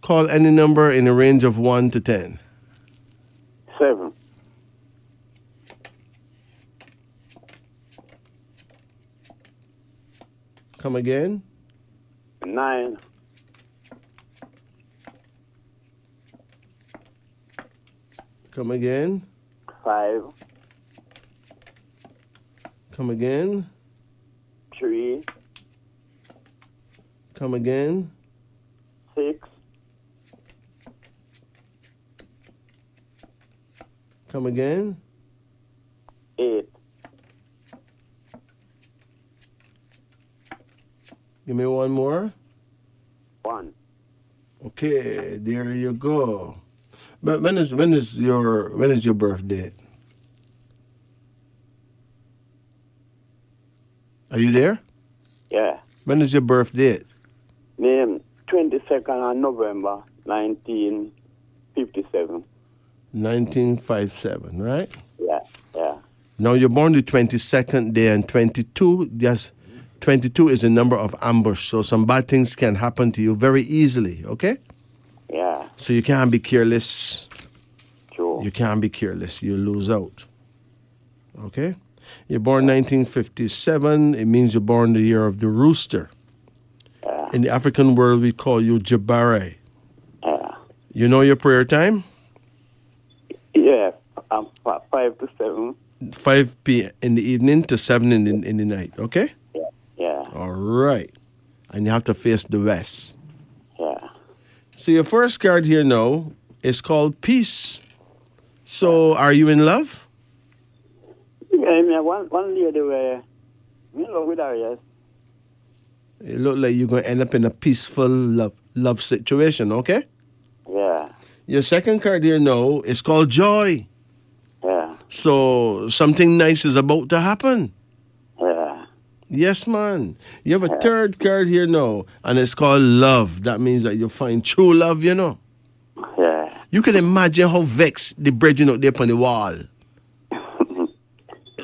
Call any number in a range of 1 to 10. 7. Come again. 9. Come again. 5. Come again. 3. Come again. 6. Come again. 8. Give me one more. 1. Okay, there you go. But when is your birthday? Are you there? Yeah. When is your birthday? Name 22nd of November 1957. 1957, right? Yeah. Yeah. Now you're born the 22nd day and 22. Yes, 22 is a number of ambush, so some bad things can happen to you very easily. Okay? Yeah. So you can't be careless. Sure. You can't be careless. You lose out. Okay? You're born 1957. It means you're born the year of the rooster. Yeah. In the African world, we call you Jabare. Yeah. You know your prayer time? Yeah. 5 to 7. 5 p.m. in the evening to 7 in the night. Okay? Yeah. Yeah. All right. And you have to face the west. Yeah. So your first card here now is called Peace. So are you in love? Yeah, me one lady where me love with her, yes. It looks like you're going to end up in a peaceful love situation, okay? Yeah. Your second card here now is called Joy. Yeah. So something nice is about to happen. Yeah. Yes, man. You have a third card here now, and it's called Love. That means that you'll find true love, you know. Yeah. You can imagine how vexed the brethren out there on the wall.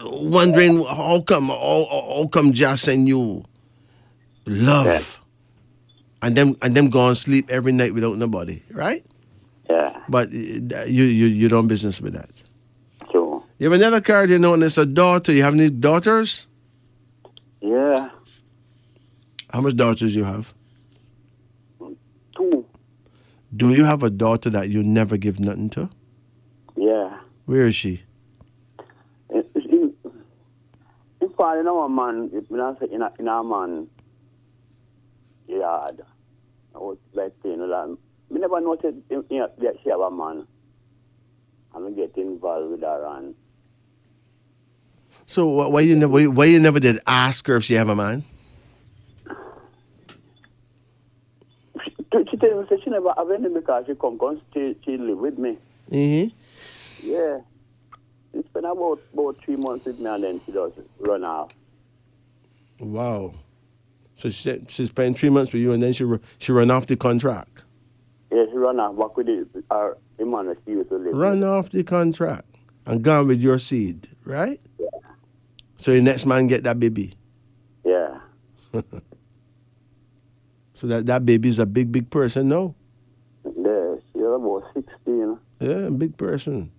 Wondering how come Josh and you love and them go and sleep every night without nobody, right? Yeah. But you don't business with that. Sure. You have another card, you know, and it's a daughter. You have any daughters? Yeah, How much daughters you have? 2. Do you have a daughter that you never give nothing to? Yeah. Where is she? In fact, in our man, in our man yard, I was like saying that we never noticed that she have a man. And we get involved with her and So why you never did ask her if she have a man? she tell me say she never have any because she she live with me. Mm-hmm. Yeah. It's been about 3 months with me and then she just run off. Wow. So she spent 3 months with you and then she run off the contract. Yeah, she run off back with her man that she used to live Run with. off the contract and gone with your seed, right? Yeah. So your next man get that baby. Yeah. So that baby is a big person now. Yeah, she's about 16. Yeah, big person.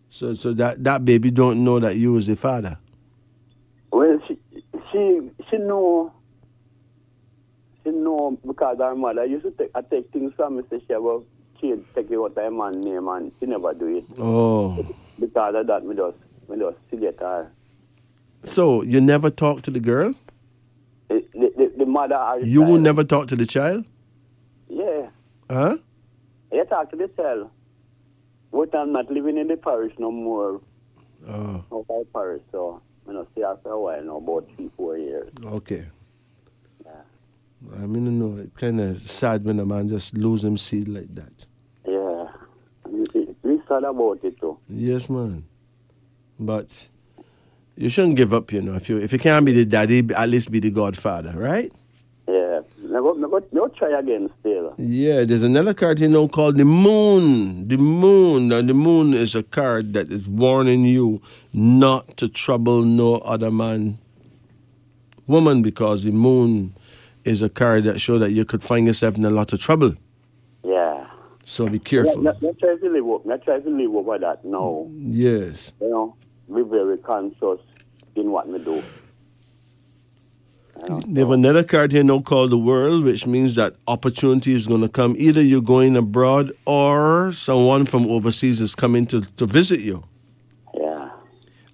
So that baby don't know that you was the father. Well, she know because her mother used to take things from me. Say she take out her man name and she never do it. Oh. Because of that, we just forget her. So you never talk to the girl? The mother. You will never talk to the child? Yeah. Huh? I talk to the child. But I'm not living in the parish no more. Oh. Outside parish, so I don't see her for a while now, about 3-4 years. Okay. Yeah. I mean, no, it's kind of sad when a man just lose him seed like that. Yeah. We sad about it too. Yes, man. But you shouldn't give up, you know. If you can't be the daddy, at least be the godfather, right? Yeah. No try again still. Yeah, there's another card here now called the Moon. The Moon. And the Moon is a card that is warning you not to trouble no other woman, because the Moon is a card that shows that you could find yourself in a lot of trouble. Yeah. So be careful. Not try to live up. Not try to live over that now. Yes. You know, be very conscious in what we do. They have another card here now called the World, which means that opportunity is going to come. Either you're going abroad or someone from overseas is coming to visit you. Yeah.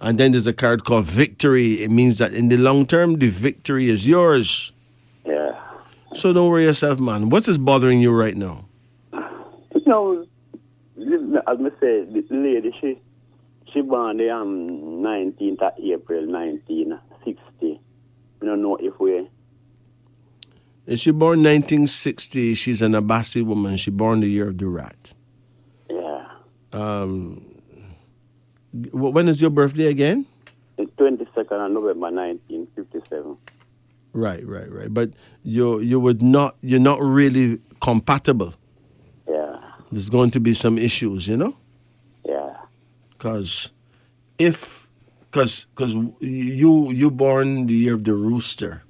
And then there's a card called Victory. It means that in the long term, the victory is yours. Yeah. So don't worry yourself, man. What is bothering you right now? You know, as I say, the lady, she born the 19th of April 1960. I don't know if we... Is she born 1960? She's an Abasi woman. She born the year of the rat. Yeah. When is your birthday again? The 22nd of November 1957. Right. But you're not really compatible. Yeah. There's going to be some issues, you know? Yeah. Because you born the year of the rooster.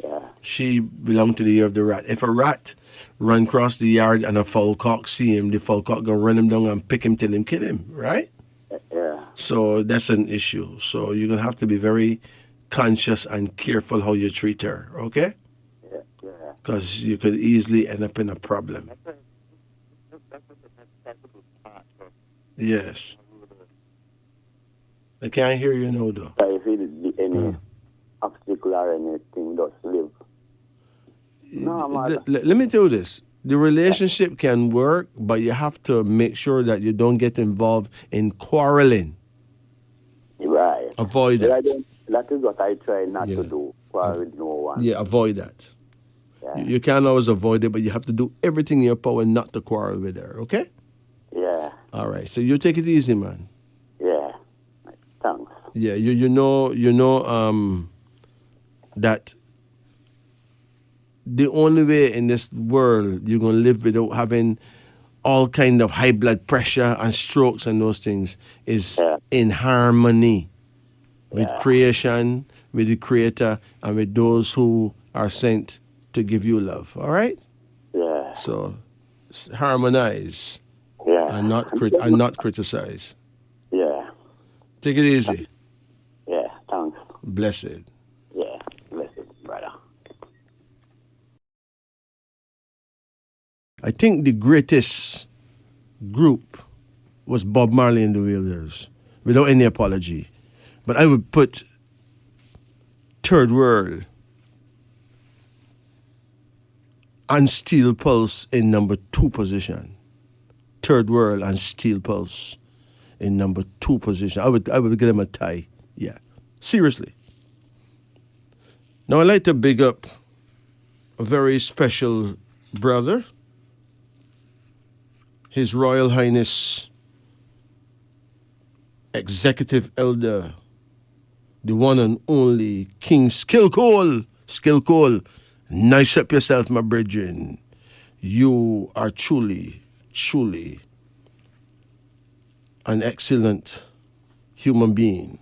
Yeah. She belonged to the year of the rat. If a rat run across the yard and a fowl cock see him, the fowl cock gonna run him down and pick him till him kill him, right? Yeah. So that's an issue. So you're gonna have to be very conscious and careful how you treat her, okay? Yeah. Because you could easily end up in a problem. Yes. I can't hear you now, though. If it any obstacle or anything, just live. No, man. Let me tell you this. The relationship can work, but you have to make sure that you don't get involved in quarreling. Right. Avoid that. That is what I try not to do. Quarrel with no one. Yeah, avoid that. Yeah. You can't always avoid it, but you have to do everything in your power not to quarrel with her, okay? Yeah. All right. So you take it easy, man. Yeah. Thanks. Yeah, you know that the only way in this world you're gonna live without having all kind of high blood pressure and strokes and those things is in harmony with creation, with the Creator, and with those who are sent to give you love. All right? Yeah. So harmonize. Yeah. And not criticize. Yeah. Take it easy. Yeah. Thanks. Blessed. Yeah. Bless you. I think the greatest group was Bob Marley and the Wailers, without any apology. But I would put Third World and Steel Pulse in number 2 position. Third World and Steel Pulse in number 2 position. I would give them a tie. Yeah. Seriously. Now I'd like to big up a very special brother, His Royal Highness Executive Elder, the one and only King Skill Cole. Skill Cole, nice up yourself, my brethren. You are truly, truly an excellent human being.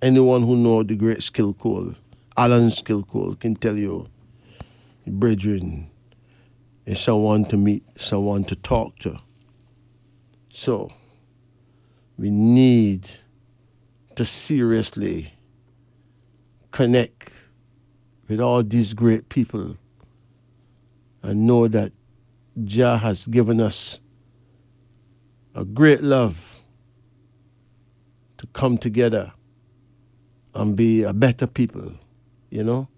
Anyone who knows the great Skill Cole, Alan Skill Cole, can tell you, brethren, is someone to meet, someone to talk to. So, we need to seriously connect with all these great people and know that Jah has given us a great love to come together and be a better people, you know?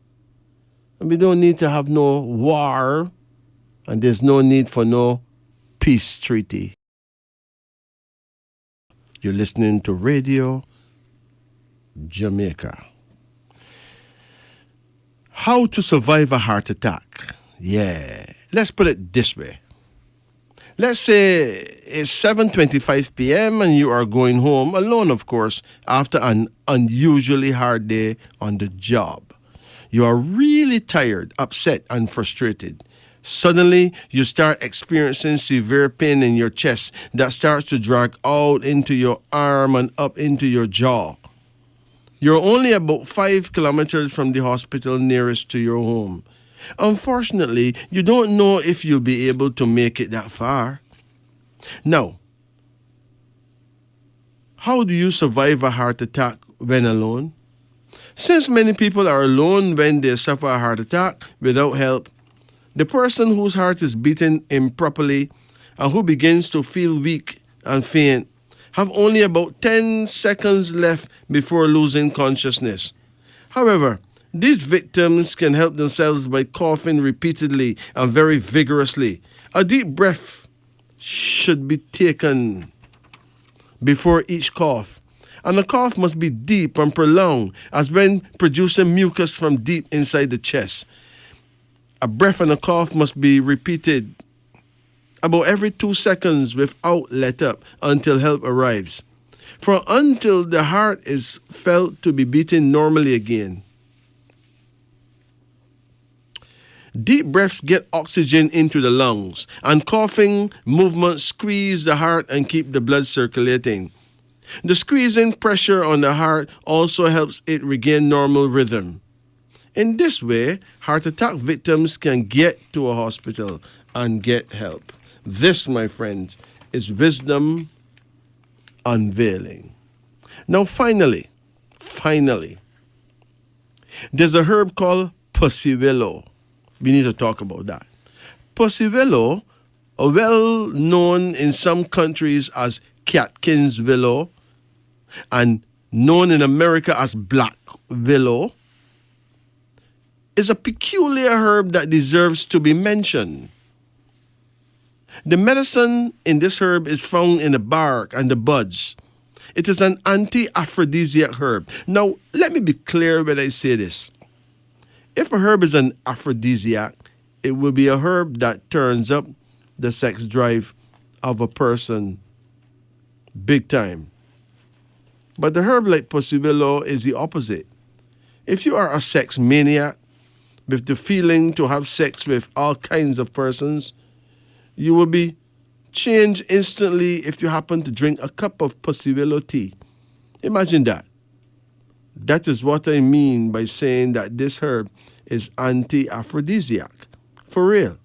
And we don't need to have no war, and there's no need for no peace treaty. You're listening to Radio Jamaica. How to survive a heart attack? Yeah, let's put it this way. Let's say it's 7:25 p.m. and you are going home alone, of course, after an unusually hard day on the job. You are really tired, upset, and frustrated. Suddenly, you start experiencing severe pain in your chest that starts to drag out into your arm and up into your jaw. You're only about 5 kilometers from the hospital nearest to your home. Unfortunately, you don't know if you'll be able to make it that far. Now, how do you survive a heart attack when alone? Since many people are alone when they suffer a heart attack without help, the person whose heart is beating improperly and who begins to feel weak and faint have only about 10 seconds left before losing consciousness. However, these victims can help themselves by coughing repeatedly and very vigorously. A deep breath should be taken before each cough, and the cough must be deep and prolonged, as when producing mucus from deep inside the chest. A breath and a cough must be repeated about every 2 seconds without let up until help arrives, for until the heart is felt to be beating normally again. Deep breaths get oxygen into the lungs, and coughing movements squeeze the heart and keep the blood circulating. The squeezing pressure on the heart also helps it regain normal rhythm. In this way, heart attack victims can get to a hospital and get help. This, my friends, is wisdom unveiling. Now, finally, there's a herb called pussy willow. We need to talk about that. Pussy willow, well known in some countries as Catkins willow and known in America as black willow, is a peculiar herb that deserves to be mentioned. The medicine in this herb is found in the bark and the buds. It is an anti-aphrodisiac herb. Now, let me be clear when I say this. If a herb is an aphrodisiac, it will be a herb that turns up the sex drive of a person big time. But the herb like pussy willow is the opposite. If you are a sex maniac with the feeling to have sex with all kinds of persons, you will be changed instantly if you happen to drink a cup of pussy willow tea. Imagine that. That is what I mean by saying that this herb is anti-aphrodisiac. For real.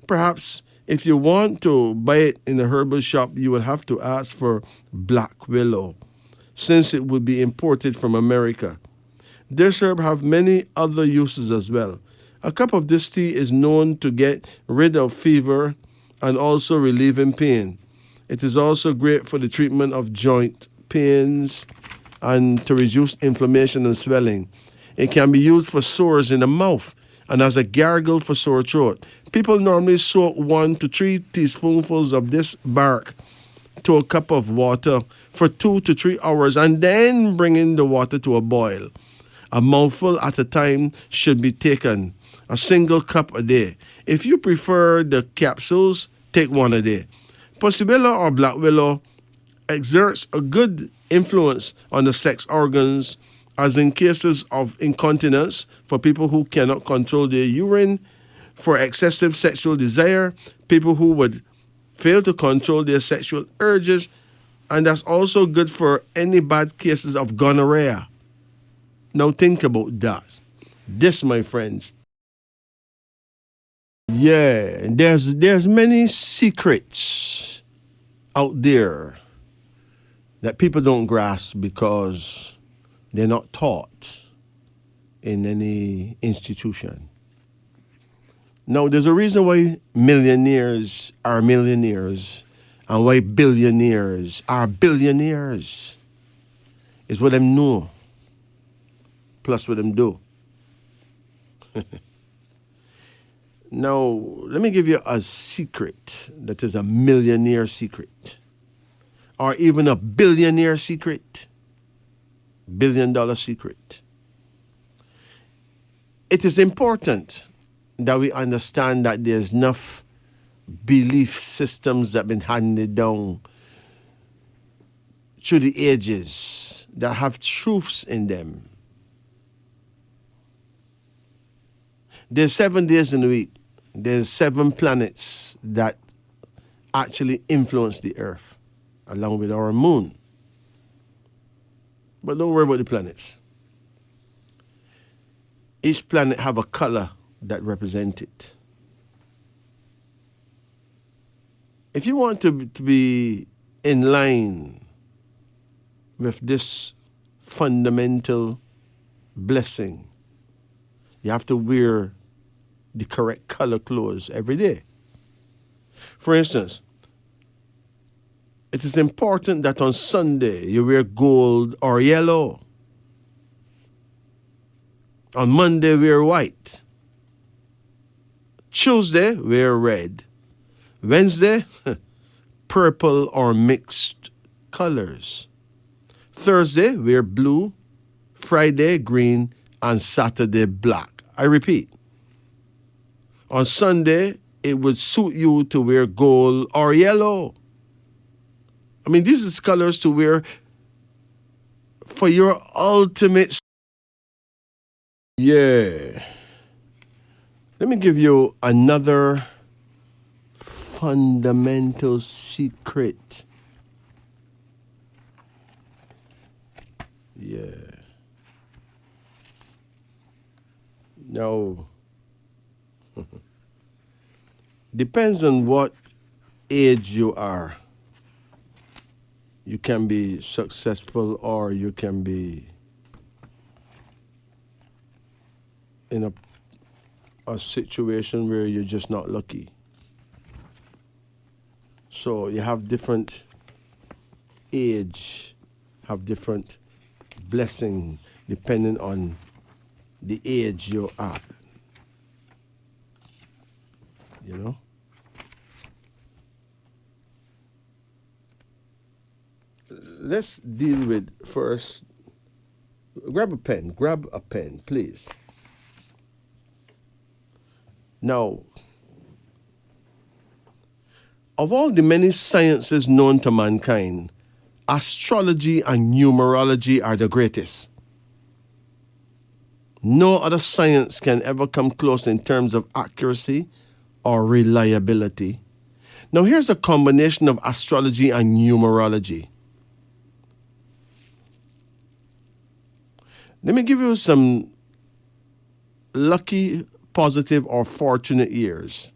Perhaps if you want to buy it in a herbal shop, you will have to ask for black willow, since it will be imported from America. This herb have many other uses as well, A cup of this tea is known to get rid of fever and also relieving pain. It is also great for the treatment of joint pains and to reduce inflammation and swelling. It can be used for sores in the mouth and as a gargle for sore throat. People normally soak 1 to 3 teaspoonfuls of this bark to a cup of water for 2 to 3 hours and then bring in the water to a boil. A mouthful at a time should be taken, a single cup a day. If you prefer the capsules, take 1 a day. Pussy willow or black willow exerts a good influence on the sex organs, as in cases of incontinence for people who cannot control their urine, for excessive sexual desire, people who would fail to control their sexual urges, and that's also good for any bad cases of gonorrhea. Now think about that. This, my friends. Yeah, there's many secrets out there that people don't grasp because they're not taught in any institution. Now, there's a reason why millionaires are millionaires and why billionaires are billionaires. It's what them know, plus what them do. Now, let me give you a secret that is a millionaire secret, or even a billionaire secret, $1 billion secret. It is important that we understand that there's enough belief systems that have been handed down through the ages that have truths in them. There's 7 days in the week. There's 7 planets that actually influence the Earth, along with our moon. But don't worry about the planets. Each planet have a color that represents it. If you want to be in line with this fundamental blessing, you have to wear the correct color clothes every day. For instance, it is important that on Sunday you wear gold or yellow. On Monday, wear white. Tuesday, wear red. Wednesday, purple or mixed colors. Thursday, wear blue. Friday, green. And Saturday, black. I repeat. On Sunday, it would suit you to wear gold or yellow. I mean, these are colors to wear for your ultimate. Yeah. Let me give you another fundamental secret. Yeah. Now, depends on what age you are. You can be successful or you can be in a situation where you're just not lucky. So you have different age, have different blessing depending on the age you're at. You know? Let's deal with first. Grab a pen, please. Now, of all the many sciences known to mankind, astrology and numerology are the greatest. No other science can ever come close in terms of accuracy or reliability. Now, here's a combination of astrology and numerology. Let me give you some lucky, positive, or fortunate years.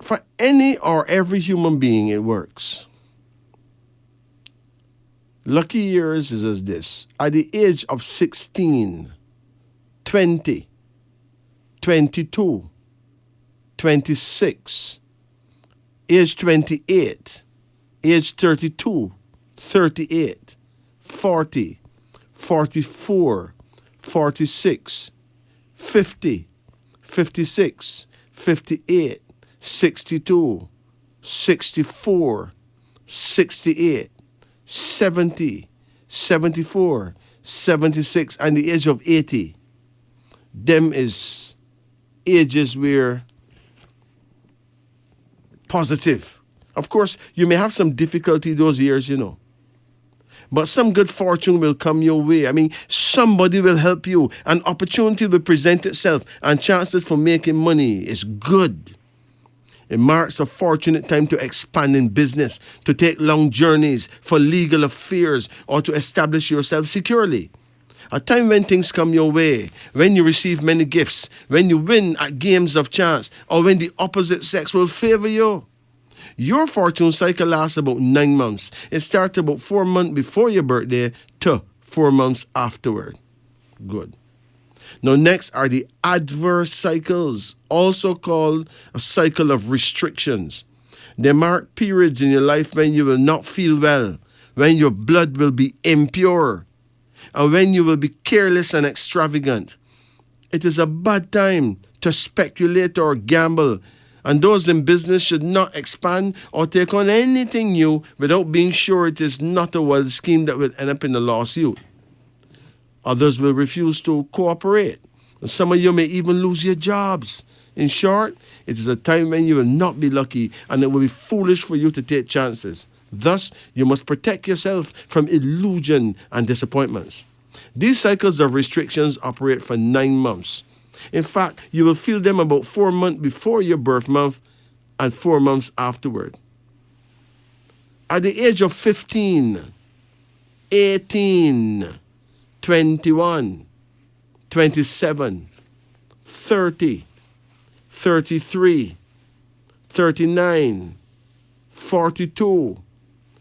For any or every human being, it works. Lucky years is as this. At the age of 16, 20, 22, 26, age 28, age 32, 38, 40, 44, 46, 50, 56, 58, 62, 64, 68, 70, 74, 76, and the age of 80. Them is ages where positive. Of course, you may have some difficulty those years, but some good fortune will come your way. I mean, somebody will help you. An opportunity will present itself, and chances for making money is good. It marks a fortunate time to expand in business, to take long journeys for legal affairs, or to establish yourself securely. A time when things come your way, when you receive many gifts, when you win at games of chance, or when the opposite sex will favor you. Your fortune cycle lasts about 9 months. It starts about 4 months before your birthday to 4 months afterward. Good. Now, next are the adverse cycles, also called a cycle of restrictions. They mark periods in your life when you will not feel well, when your blood will be impure, and when you will be careless and extravagant. It is a bad time to speculate or gamble, and those in business should not expand or take on anything new without being sure it is not a wild scheme that will end up in a lawsuit. Others will refuse to cooperate. And some of you may even lose your jobs. In short, it is a time when you will not be lucky, and it will be foolish for you to take chances. Thus, you must protect yourself from illusion and disappointments. These cycles of restrictions operate for 9 months. In fact, you will feel them about 4 months before your birth month and 4 months afterward. At the age of 15, 18, 21, 27, 30, 33, 39, 42,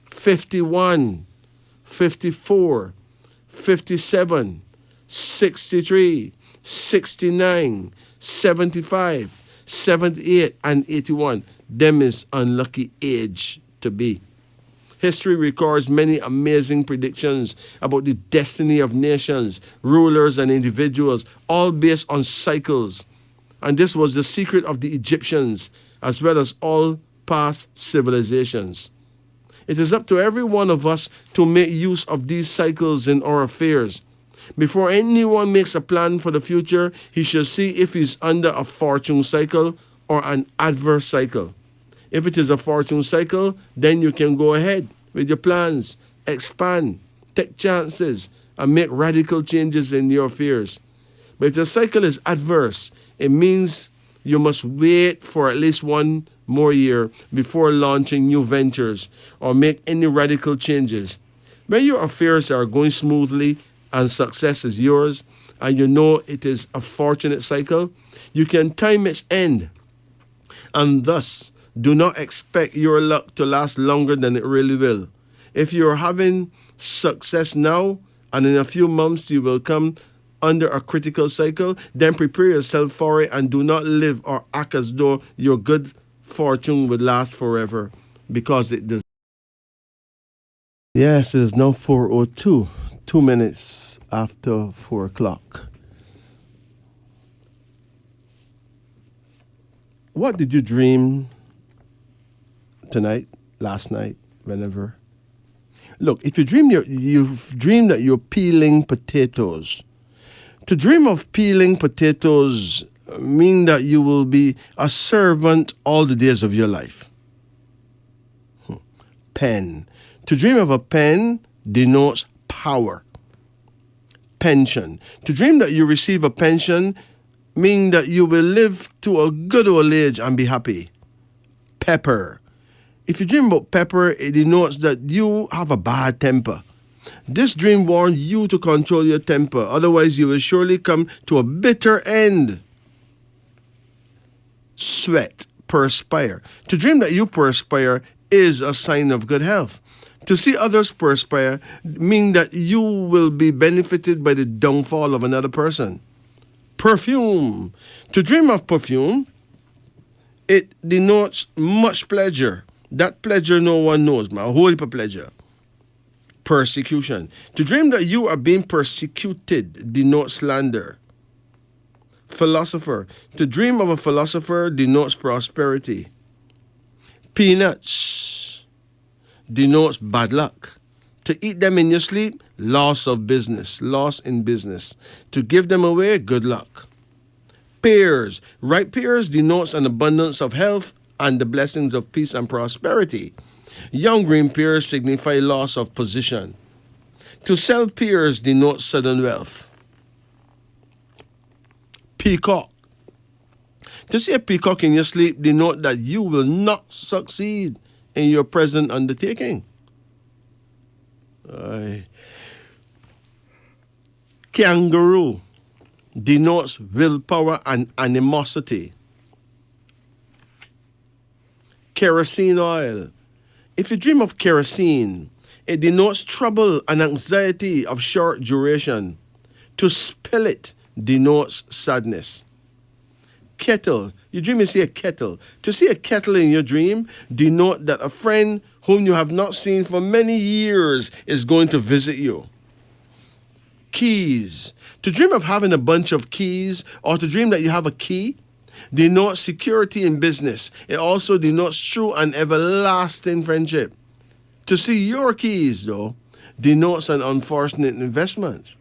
51, 54, 57, 63, 69, 75, 78, and 81. Them is unlucky age to be. History records many amazing predictions about the destiny of nations, rulers, and individuals, all based on cycles. And this was the secret of the Egyptians, as well as all past civilizations. It is up to every one of us to make use of these cycles in our affairs. Before anyone makes a plan for the future, he should see if he's under a fortune cycle or an adverse cycle. If it is a fortune cycle, then you can go ahead with your plans, expand, take chances, and make radical changes in your affairs. But if the cycle is adverse, it means you must wait for at least 1 more year before launching new ventures or make any radical changes. When your affairs are going smoothly and success is yours, and you know it is a fortunate cycle, you can time its end, and thus do not expect your luck to last longer than it really will. If you're having success now, and in a few months you will come under a critical cycle, then prepare yourself for it and do not live or act as though your good fortune would last forever, because it does. Yes, it is now 4:02, 2 minutes after 4 o'clock. What did you dream tonight, last night, whenever? Look, if you've dreamed that you're peeling potatoes. To dream of peeling potatoes mean that you will be a servant all the days of your life. Pen. To dream of a pen denotes power. Pension. To dream that you receive a pension means that you will live to a good old age and be happy. Pepper. If you dream about pepper, it denotes that you have a bad temper. This dream warns you to control your temper, otherwise you will surely come to a bitter end. Sweat, perspire. To dream that you perspire is a sign of good health. To see others perspire means that you will be benefited by the downfall of another person. Perfume. To dream of perfume, it denotes much pleasure. That pleasure no one knows, man. A whole heap of pleasure. Persecution. To dream that you are being persecuted denotes slander. Philosopher. To dream of a philosopher denotes prosperity. Peanuts denotes bad luck. To eat them in your sleep, loss of business, loss in business. To give them away, good luck. Pears. Ripe pears denotes an abundance of health and the blessings of peace and prosperity. Young green pears signify loss of position. To sell pears denotes sudden wealth. Peacock. To see a peacock in your sleep denote that you will not succeed in your present undertaking. Kangaroo denotes willpower and animosity. Kerosene oil. If you dream of kerosene, it denotes trouble and anxiety of short duration. To spill it denotes sadness. Kettle. You dream you see a kettle. To see a kettle in your dream denote that a friend whom you have not seen for many years is going to visit you. Keys. To dream of having a bunch of keys or to dream that you have a key denotes security in business. It also denotes true and everlasting friendship. To see your keys, though, denotes an unfortunate investment.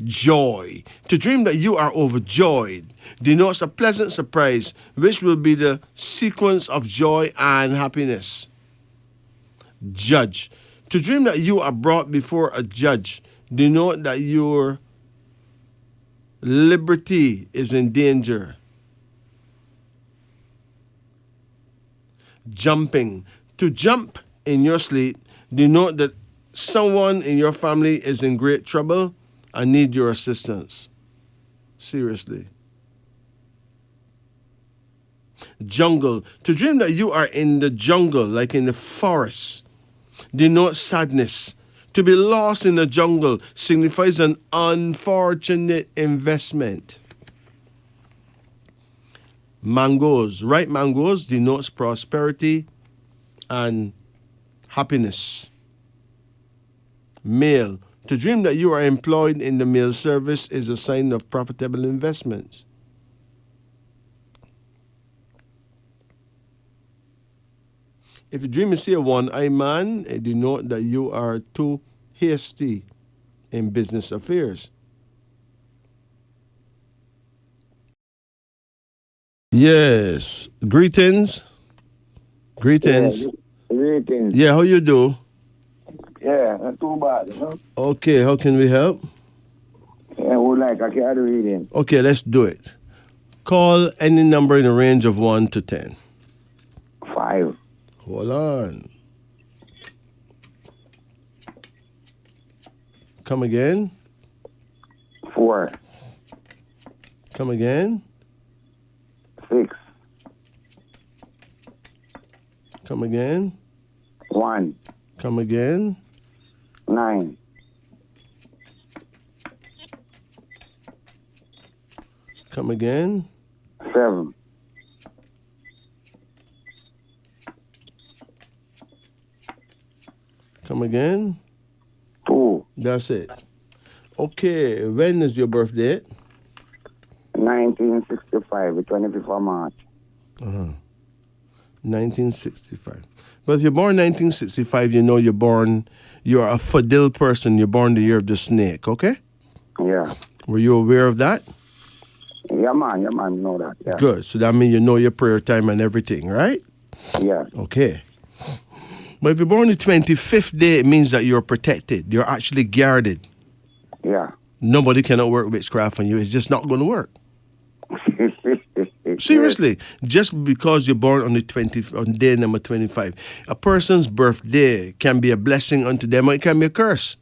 Joy. To dream that you are overjoyed denotes a pleasant surprise, which will be the sequence of joy and happiness. Judge. To dream that you are brought before a judge denote that your liberty is in danger. Jumping. To jump in your sleep denote that someone in your family is in great trouble and need your assistance. Seriously. Jungle. To dream that you are in the jungle, like in the forest, denotes sadness. To be lost in the jungle signifies an unfortunate investment. Mangoes. Ripe mangoes denotes prosperity and happiness. Mail. To dream that you are employed in the mail service is a sign of profitable investments. If you dream you see a one-eyed man, it denotes that you are too hasty in business affairs. Yes. Greetings. Greetings. Yeah, greetings. Yeah, how you do? Yeah, not too bad, you know? Okay, how can we help? Yeah, would like a card reading. Okay, let's do it. Call any number in a range of 1 to 10. 5. Hold on. Come again. 4. Come again. 6. Come again. 1. Come again. 9. Come again. 7. Come again. 2. That's it. Okay, when is your birthday? 1965, the 25th of March. 1965. But if you're born 1965, you know you're a Fadil person. You're born the year of the snake, okay? Yeah. Were you aware of that? Yeah, man, you know that. Yeah. Good. So that means you know your prayer time and everything, right? Yeah. Okay. But if you're born the 25th day, it means that you're protected. You're actually guarded. Yeah. Nobody cannot work witchcraft on you. It's just not going to work. Seriously, just because you're born on day number 25, a person's birthday can be a blessing unto them, or it can be a curse.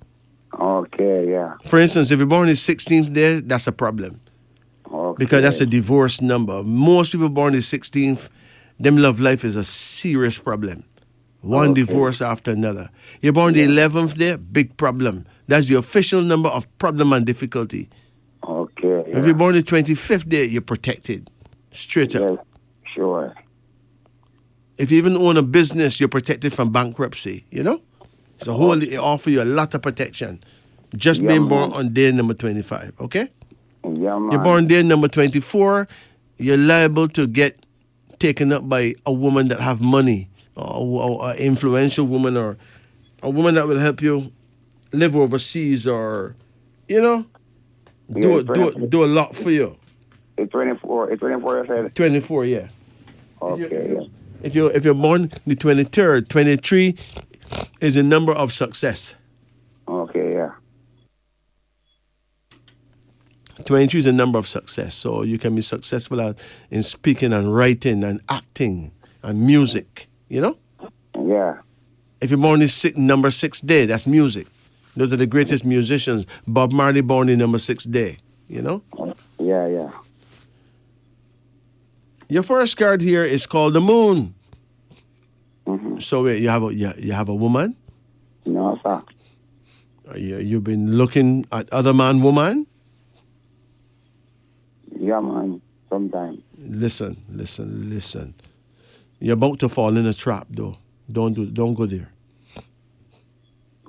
Okay, yeah. For instance, if you're born on the 16th day, that's a problem. Okay. Because that's a divorce number. Most people born on the 16th, them love life is a serious problem. One divorce after another. You're born the 11th day, big problem. That's the official number of problem and difficulty. Okay, If you're born the 25th day, you're protected. Straight up. Yes, sure. If you even own a business, you're protected from bankruptcy, you know? So it offer you a lot of protection. Just being born on day number 25, okay? Yeah, man. You're born day number 24, you're liable to get taken up by a woman that have money, or an influential woman, or a woman that will help you live overseas, or, you know, do a lot for you. It's 24. It's 24, you said? 24, yeah. Okay, yeah. If you're born the 23rd, 23 is a number of success. Okay, yeah. 22 is a number of success. So you can be successful in speaking and writing and acting and music, you know? Yeah. If you're born the number 6 day, that's music. Those are the greatest musicians. Bob Marley born the number 6 day, you know? Yeah, yeah. Your first card here is called the moon. Mm-hmm. So wait, you have a woman? No, sir. You've been looking at other man, woman? Yeah, man. Sometimes. Listen. You're about to fall in a trap, though. Don't go there.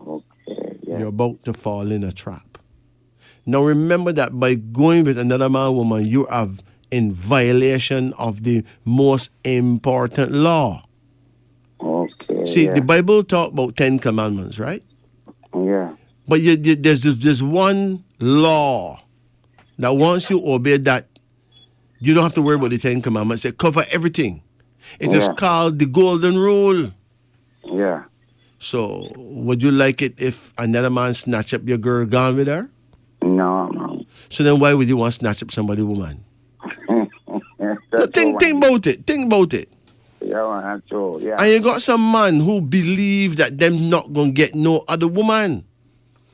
Okay, yeah. You're about to fall in a trap. Now remember that by going with another man, woman, you are in violation of the most important law. Okay. See, yeah. the Bible talk about 10 commandments, right? Yeah. But there's one law that once you obey that, you don't have to worry about the 10 commandments. They cover everything. It is called the golden rule. Yeah. So, would you like it if another man snatch up your girl, gone with her? No. So then why would you want to snatch up somebody's woman? Think about it. Yeah, man, that's true. Yeah. And you got some man who believe that them not going to get no other woman.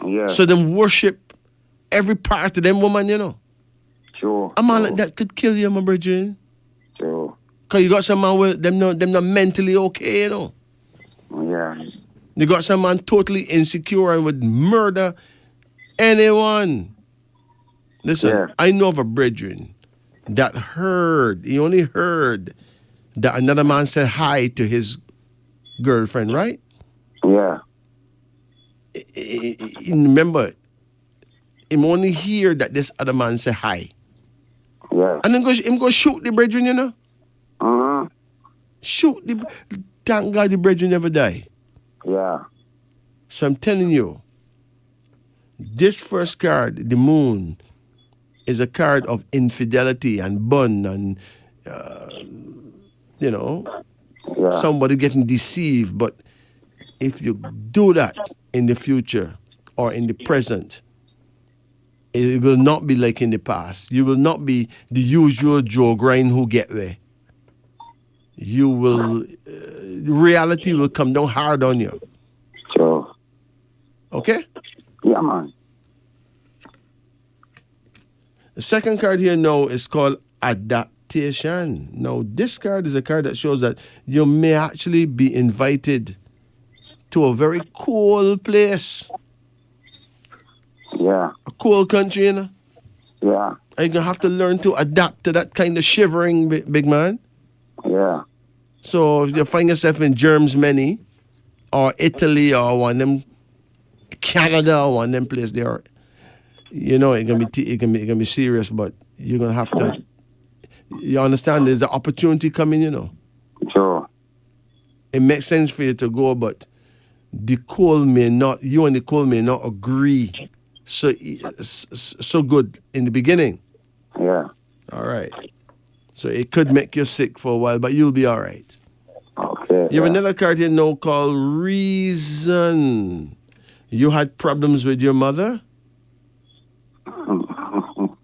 Yeah. So them worship every part of them woman, you know. True. A man like that could kill you, my brethren. True. Because you got some man with them not mentally okay, you know. Yeah. You got some man totally insecure and would murder anyone. Listen, I know of a brethren that he only heard that another man said hi to his girlfriend, right? Yeah. Remember, him only hear that this other man say hi. Yeah. And then him go shoot the brethren, you know? Uh-huh. Thank God the brethren never die. Yeah. So I'm telling you, this first card, the moon, is a card of infidelity and bun and, somebody getting deceived. But if you do that in the future or in the present, it will not be like in the past. You will not be the usual Joe Grind who get there. You will, reality will come down hard on you. Sure. Okay? Yeah, man. The second card here now is called adaptation. Now, this card is a card that shows that you may actually be invited to a very cool place. Yeah. A cool country, you know? Yeah. And you're going to have to learn to adapt to that kind of shivering, big man. Yeah. So if you find yourself in Germany or Italy or one of them, Canada or one of them places there, you know, it's gonna be serious, but you're gonna have to. You understand? There's an opportunity coming, you know. Sure. It makes sense for you to go, but you and the coal may not agree so good in the beginning. Yeah. All right. So it could make you sick for a while, but you'll be all right. Okay. You have another card here now called reason. You had problems with your mother?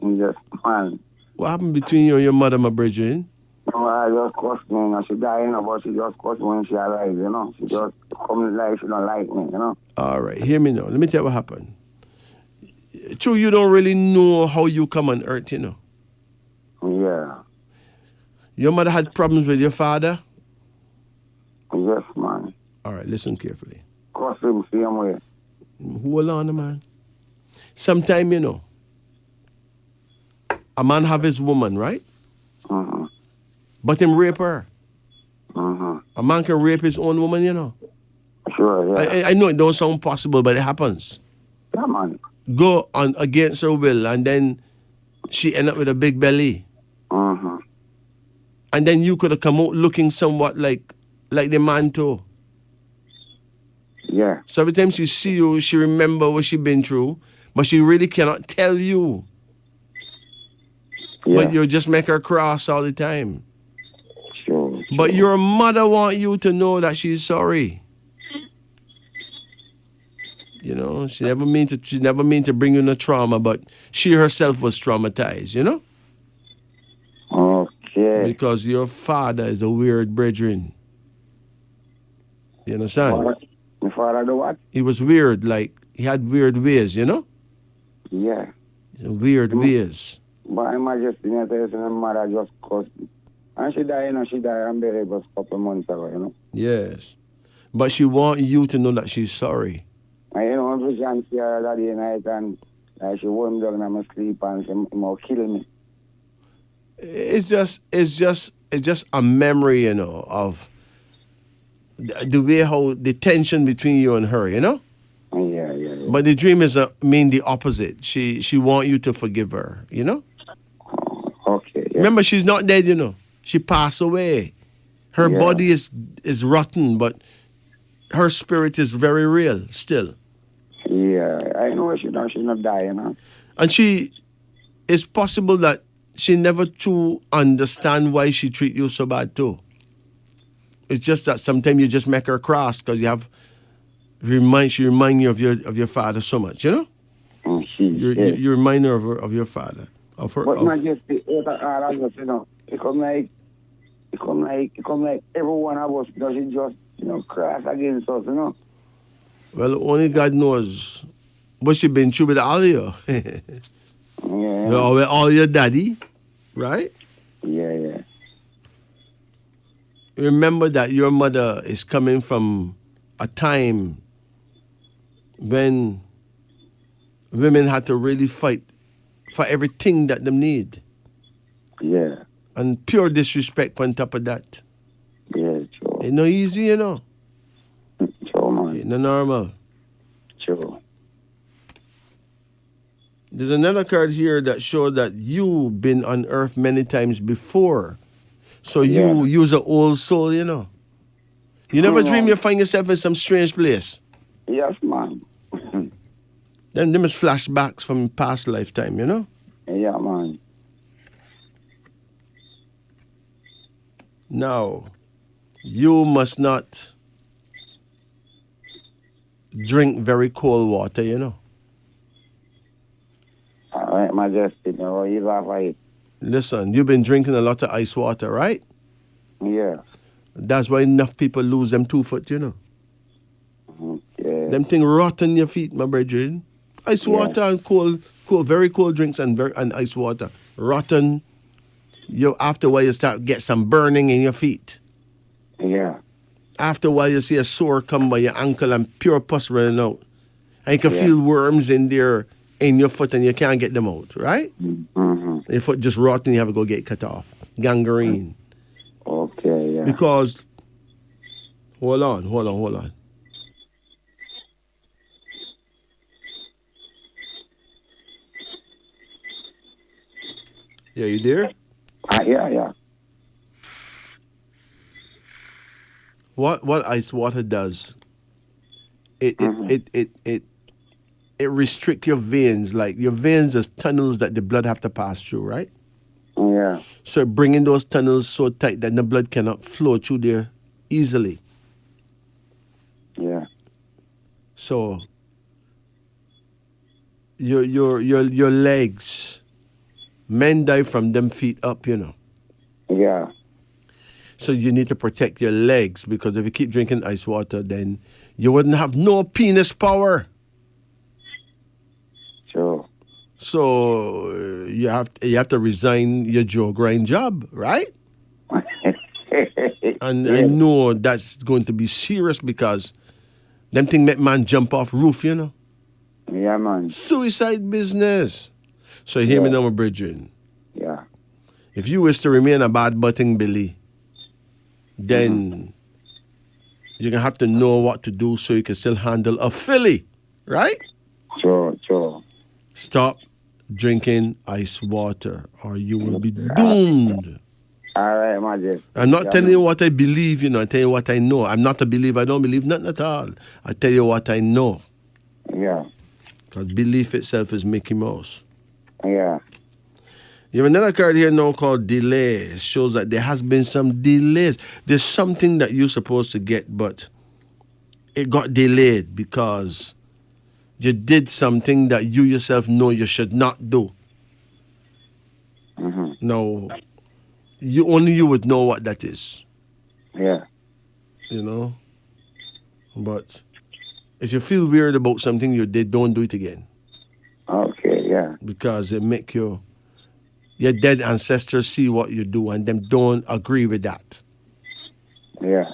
Yes, man. What happened between you and your mother, my brethren? No, I just cussed me. She died, but she just cussed me when she arrived, you know. She just come like she don't like me, you know. All right, hear me now. Let me tell you what happened. True, you don't really know how you come on earth, you know. Yeah. Your mother had problems with your father? Yes, man. All right, listen carefully. Cuss him same way. Hold on, man. Sometime, you know, a man have his woman, right? Uh-huh. But him rape her. Uh-huh. A man can rape his own woman, you know. Sure, yeah. I know it don't sound possible, but it happens. Yeah, man. Go on against her will, and then she end up with a big belly. Uh-huh. And then you could have come out looking somewhat like the man too. Yeah. So every time she see you, she remember what she been through, but she really cannot tell you. Yeah. But you just make her cross all the time. Sure. But your mother want you to know that she's sorry. You know, she never mean to bring you no trauma, but she herself was traumatized, you know? Okay. Because your father is a weird brethren. You understand? My father do what? He was weird, like he had weird ways, you know? Yeah. Weird ways. But I Majesty, I tell you, my mother just cursed me. And she died, you know, she died and buried just a couple months ago, you know. Yes. But she want you to know that she's sorry. And you know, every chance see her that day night and she hold me down in my sleep and she might kill me. It's just a memory, you know, of the way how the tension between you and her, you know? Yeah. But the dream is mean the opposite. She want you to forgive her, you know? Okay. Yeah. Remember, she's not dead, you know. She passed away. Her body is rotten, but her spirit is very real still. Yeah, I know she's not dying, you know. And it's possible that she never too understand why she treat you so bad too. It's just that sometimes you just make her cross because she remind you of your father so much, you know? You remind her of your father. Of her. But Majesty, all I just, you know, it come like every one of us, you know, she just, you know, cross against us, you know. Well, only God knows what she been through with all of you. Yeah. With all your daddy, right? Yeah. Remember that your mother is coming from a time when women had to really fight for everything that they need. Yeah. And pure disrespect on top of that. Yeah, sure. It's not easy, you know. Sure, man. It's not normal. Sure. There's another card here that shows that you've been on earth many times before. So you use an old soul, you know. You never dream you find yourself in some strange place. Yes, man. Then them is flashbacks from past lifetime, you know. Yeah, man. Now, you must not drink very cold water, you know. All right, Majesty, no, you laugh at it. Listen, you've been drinking a lot of ice water, right? Yeah. That's why enough people lose them 2 foot, you know. Okay. Them thing rot in your feet, my brethren. Ice water and cold, very cold drinks and ice water. Rotten. After a while you start get some burning in your feet. Yeah. After a while you see a sore come by your ankle and pure pus running out. And you can feel worms in there in your foot and you can't get them out, right? Mm-hmm. Your foot just rotten, you have to go get cut off. Gangrene. Okay, yeah. Because, hold on. Yeah, you there? Yeah. What ice water does, it restricts your veins. Like your veins is tunnels that the blood have to pass through, right? Yeah. So bringing those tunnels so tight that the blood cannot flow through there easily. Yeah. So your legs, men die from them feet up, you know. Yeah. So you need to protect your legs because if you keep drinking ice water, then you wouldn't have no penis power. Sure. So you have to resign your jaw grind job, right? And I know that's going to be serious because them thing make man jump off roof, you know. Yeah, man. Suicide business. So hear me now, my brethren. If you wish to remain a bad butting Billy, then you're going to have to know what to do so you can still handle a filly, right? Sure. Stop drinking ice water or you will be doomed. All right, Majesty. I'm not telling you what I believe, I'm telling you what I know. I'm not a believer. I don't believe nothing at all. I tell you what I know. Yeah. Because belief itself is Mickey Mouse. Yeah. You have another card here now called delay. It shows that there has been some delays. There's something that you're supposed to get, but it got delayed because you did something that you yourself know you should not do. Now, only you would know what that is. Yeah. But if you feel weird about something you did, don't do it again. Okay, yeah. Because it make your dead ancestors see what you do and them don't agree with that. Yeah.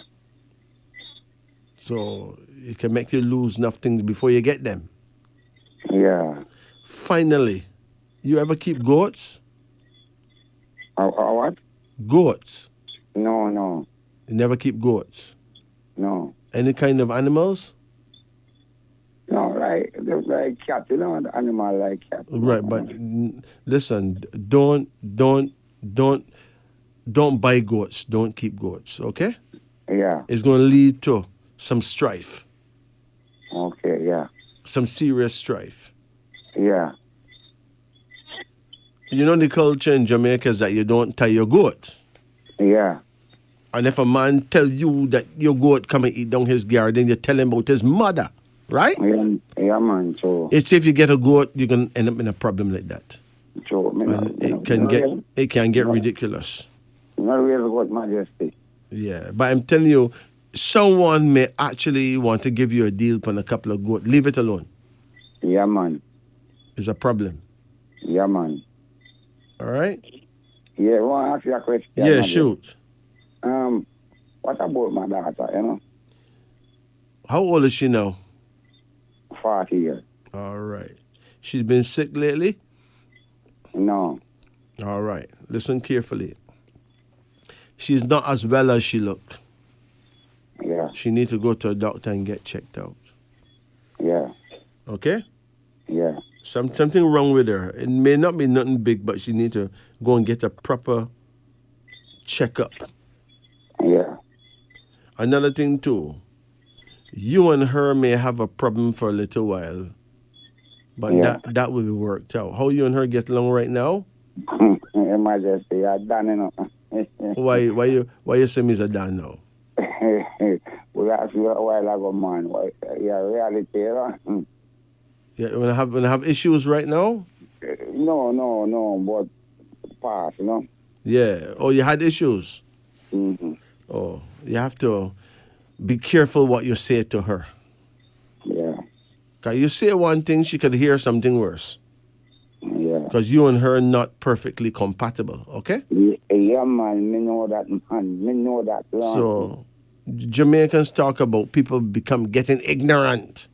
So it can make you lose enough things before you get them. Yeah. Finally, you ever keep goats? What? Goats. No. You never keep goats? No. Any kind of animals? No, like cat, the animal like cat. Right, but listen, don't buy goats. Don't keep goats, okay? Yeah. It's going to lead to some strife. Okay, yeah. Some serious strife. Yeah. The culture in Jamaica is that you don't tie your goat. Yeah. And if a man tell you that your goat come and eat down his garden, you tell him about his mother, right? Yeah, man. So it's if you get a goat, you're gonna end up in a problem like that. So it can get ridiculous. Not really what Majesty. Yeah, but I'm telling you, someone may actually want to give you a deal on a couple of goats. Leave it alone. Yeah, man. It's a problem. Yeah, man. All right? Yeah, I want to ask you a question. Yeah, Majesty. shoot. What about my daughter, How old is she now? 40 years. All right. She's been sick lately? No. All right. Listen carefully. She's not as well as she looked. Yeah. She needs to go to a doctor and get checked out. Yeah. Okay? Yeah. Something wrong with her. It may not be nothing big, but she needs to go and get a proper checkup. Yeah. Another thing too, you and her may have a problem for a little while, but that will be worked out. How you and her get along right now? Majesty, I done Why you say me is a done now? We asked you a while ago, man. Reality, Yeah, when I have issues right now? No, but past, Yeah. Oh, you had issues? Mm-hmm. Oh, you have to be careful what you say to her. Yeah. Because you say one thing, she could hear something worse. Yeah. Because you and her are not perfectly compatible, okay? Yeah, man. Me know that, man. Me know that. So, Jamaicans talk about people getting ignorant.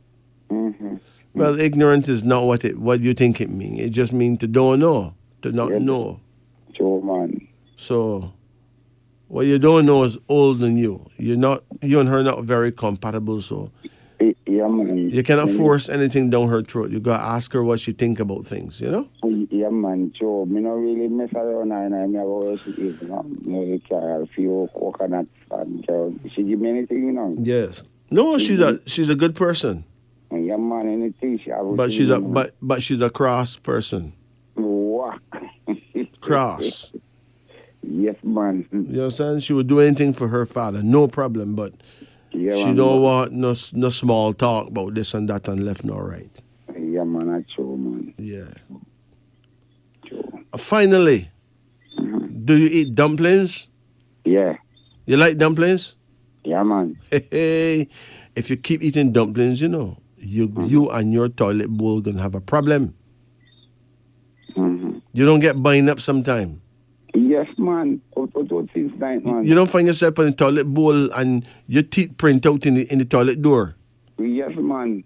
Mm-hmm. Well, ignorant is not what you think it means. It just means to don't know, to not know. Sure, man. So, what you don't know is older than you. You and her are not very compatible, so yeah, man. You cannot force anything down her throat. You gotta ask her what she think about things, Yeah, man. So, me not really mess around and I know where she is, You carry a few coconuts and she give me anything, Yes. No, she's a good person. Yeah, man. Anything she have. But she's a cross person. What? Cross. Yes, man. You understand? She would do anything for her father, no problem. But she don't want no small talk about this and that and left nor right. Yeah, man. That's true, man. Yeah. True. Finally, do you eat dumplings? Yeah. You like dumplings? Yeah, man. Hey, if you keep eating dumplings, you and your toilet bowl gonna have a problem. Mm-hmm. You don't get buying up sometime. Yes, man. Since night, man. You don't find yourself in the toilet bowl and your teeth print out in the toilet door. Yes, man.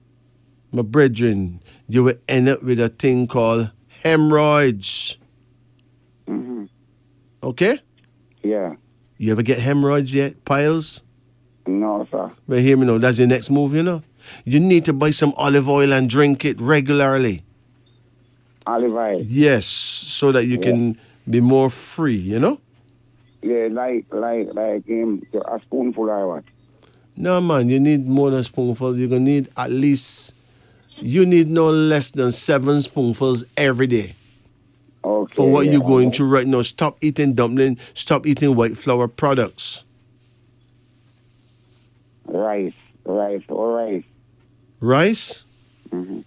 My brethren, you will end up with a thing called hemorrhoids. Mm-hmm. Okay? Yeah. You ever get hemorrhoids yet? Piles? No, sir. But hear me now, that's your next move, you know? You need to buy some olive oil and drink it regularly. Olive oil. Yes, so that you can be more free, you know? Yeah, like a spoonful or what? No, man, you need more than a spoonful. You're going to need at least, you need no less than 7 spoonfuls every day. Okay. For what you're going through right now. Stop eating dumpling. Stop eating white flour products. Rice. Rice? Mm-hmm.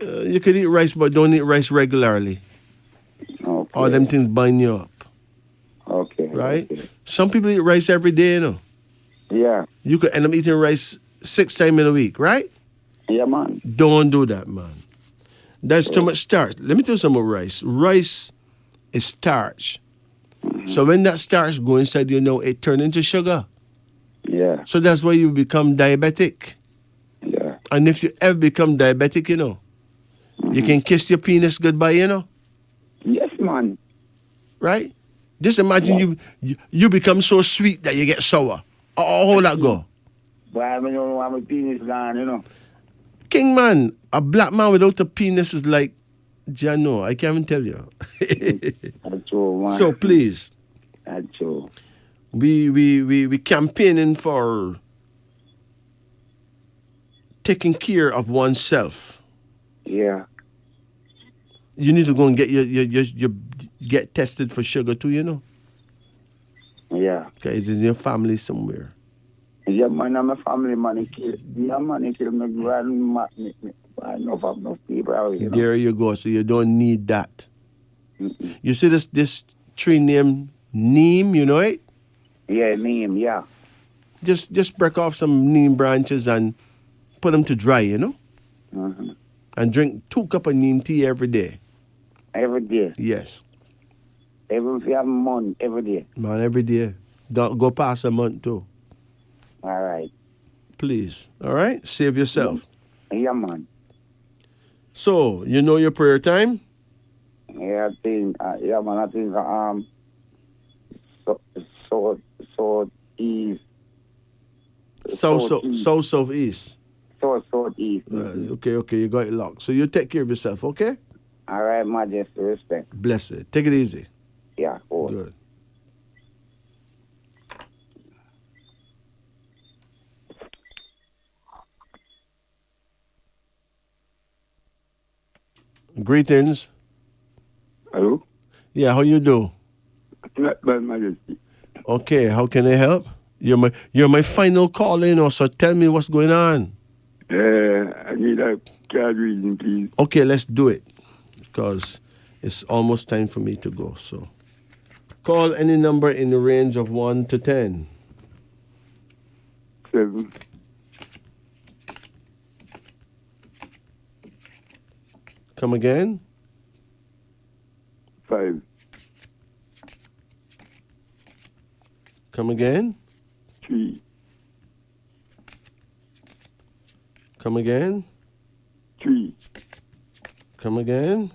You could eat rice, but don't eat rice regularly. Okay. All them things bind you up. Okay. Right? Okay. Some people eat rice every day, you know. Yeah. You could end up eating rice 6 times in a week, right? Yeah, man. Don't do that, man. That's too much starch. Let me tell you something about rice. Rice is starch. Mm-hmm. So when that starch goes inside, you know, it turns into sugar. Yeah. So that's why you become diabetic. Yeah. And if you ever become diabetic, you know, you can kiss your penis goodbye, you know. Yes, man. Right? Just imagine you become so sweet that you get sour. How that go? But I don't know how my penis gone, you know. King man, a black man without a penis is like, Jano, I can't even tell you. That's true, man. So please, That's true. we campaigning for taking care of oneself. Yeah. You need to go and get your get tested for sugar too, you know. Yeah. Okay, it's in your family somewhere. Yeah, man, I'm a family man. Yeah, man, he killed my grandma. I know of enough people out here. There you go. So you don't need that. Mm-mm. You see this tree named neem, you know it? Yeah, neem, yeah. Just break off some neem branches and put them to dry, you know? Mm-hmm. And drink 2 cups of neem tea every day. Every day. Yes. Every month, every day. Man, every day. Don't go past a month too. All right. Please. All right? Save yourself. Yeah, man. So, you know your prayer time? Yeah, I think, yeah, man, I think, southeast. Southeast. Southeast. Okay, you got it locked. So you take care of yourself, okay? All right, Majesty, respect. Bless it. Take it easy. Yeah, cool. Good. Greetings. Hello? Yeah, how you do? Not bad, Majesty. Okay, how can I help? You're my final call in, so tell me what's going on. I need a card reading, please. Okay, let's do it. Because it's almost time for me to go. So call any number in the range of 1 to 10. 7. Come again? 5. Come again? 3. Come again? 3. Come again?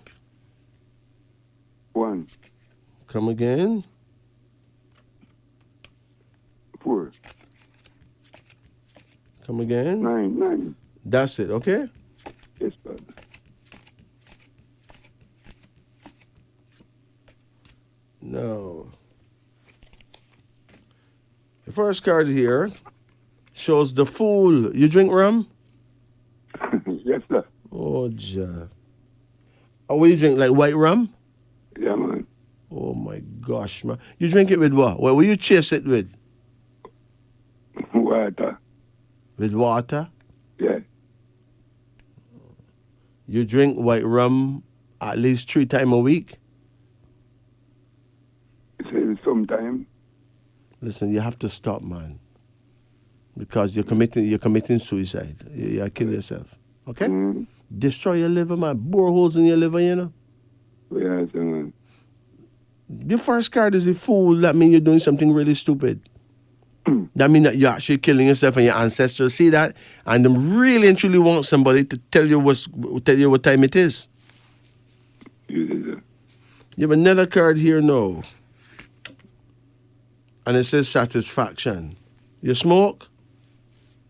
1. Come again? 4. Come again? 9. That's it, okay? Yes, sir. Now, the first card here shows the fool. You drink rum? Yes, sir. Oh, ja. Oh, what you drink? Like white rum? Yeah, man. Oh, my gosh, man. You drink it with what? What will you chase it with? Water. With water? Yeah. You drink white rum at least 3 times a week? Sometime. Listen, you have to stop, man. Because you're committing suicide. You kill yourself. Okay? Mm-hmm. Destroy your liver, man. Bore holes in your liver, you know? Yeah, sir, man. The first card is a fool. That means you're doing something really stupid. That means that you're actually killing yourself and your ancestors see that, and they really and truly want somebody to tell you what time it is. Yes, sir. You have another card here now. And it says satisfaction. You smoke?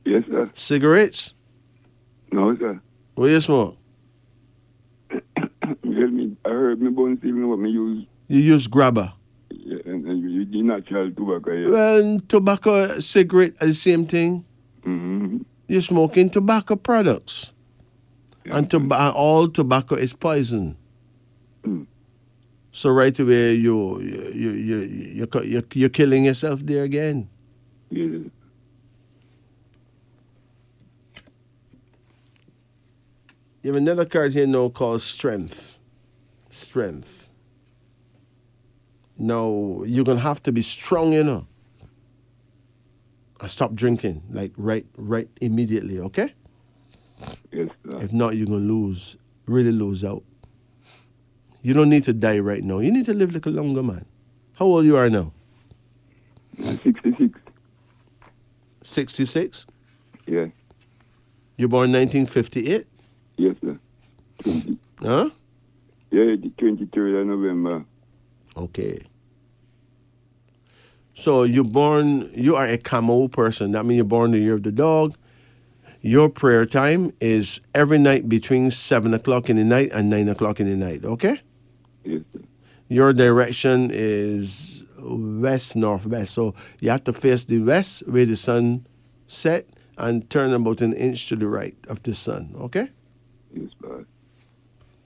Yes, sir. Cigarettes? No, sir. What you smoke? I heard me born Stephen what me use. You use grabber. Yeah, and you the natural tobacco. Yeah. Well, tobacco, cigarette are the same thing. Mm-hmm. You're smoking tobacco products. Yeah, And all tobacco is poison. Mm. So right away, you're killing yourself there again. Yeah. You have another card here now called strength. Strength. Now, you're going to have to be strong, you know. And stop drinking, like right immediately, okay? Yes, sir. If not, you're going to really lose out. You don't need to die right now. You need to live like a longer, man. How old you are now? 66. 66? Yeah. You born 1958? Yes, sir. 20. Huh? Yeah, the 23rd of November. Okay. So you are a Camo person. That means you're born the year of the dog. Your prayer time is every night between 7 o'clock in the night and 9 o'clock in the night, okay? Yes, sir. Your direction is west, northwest. So you have to face the west where the sun set and turn about an inch to the right of the sun, okay? Yes, sir.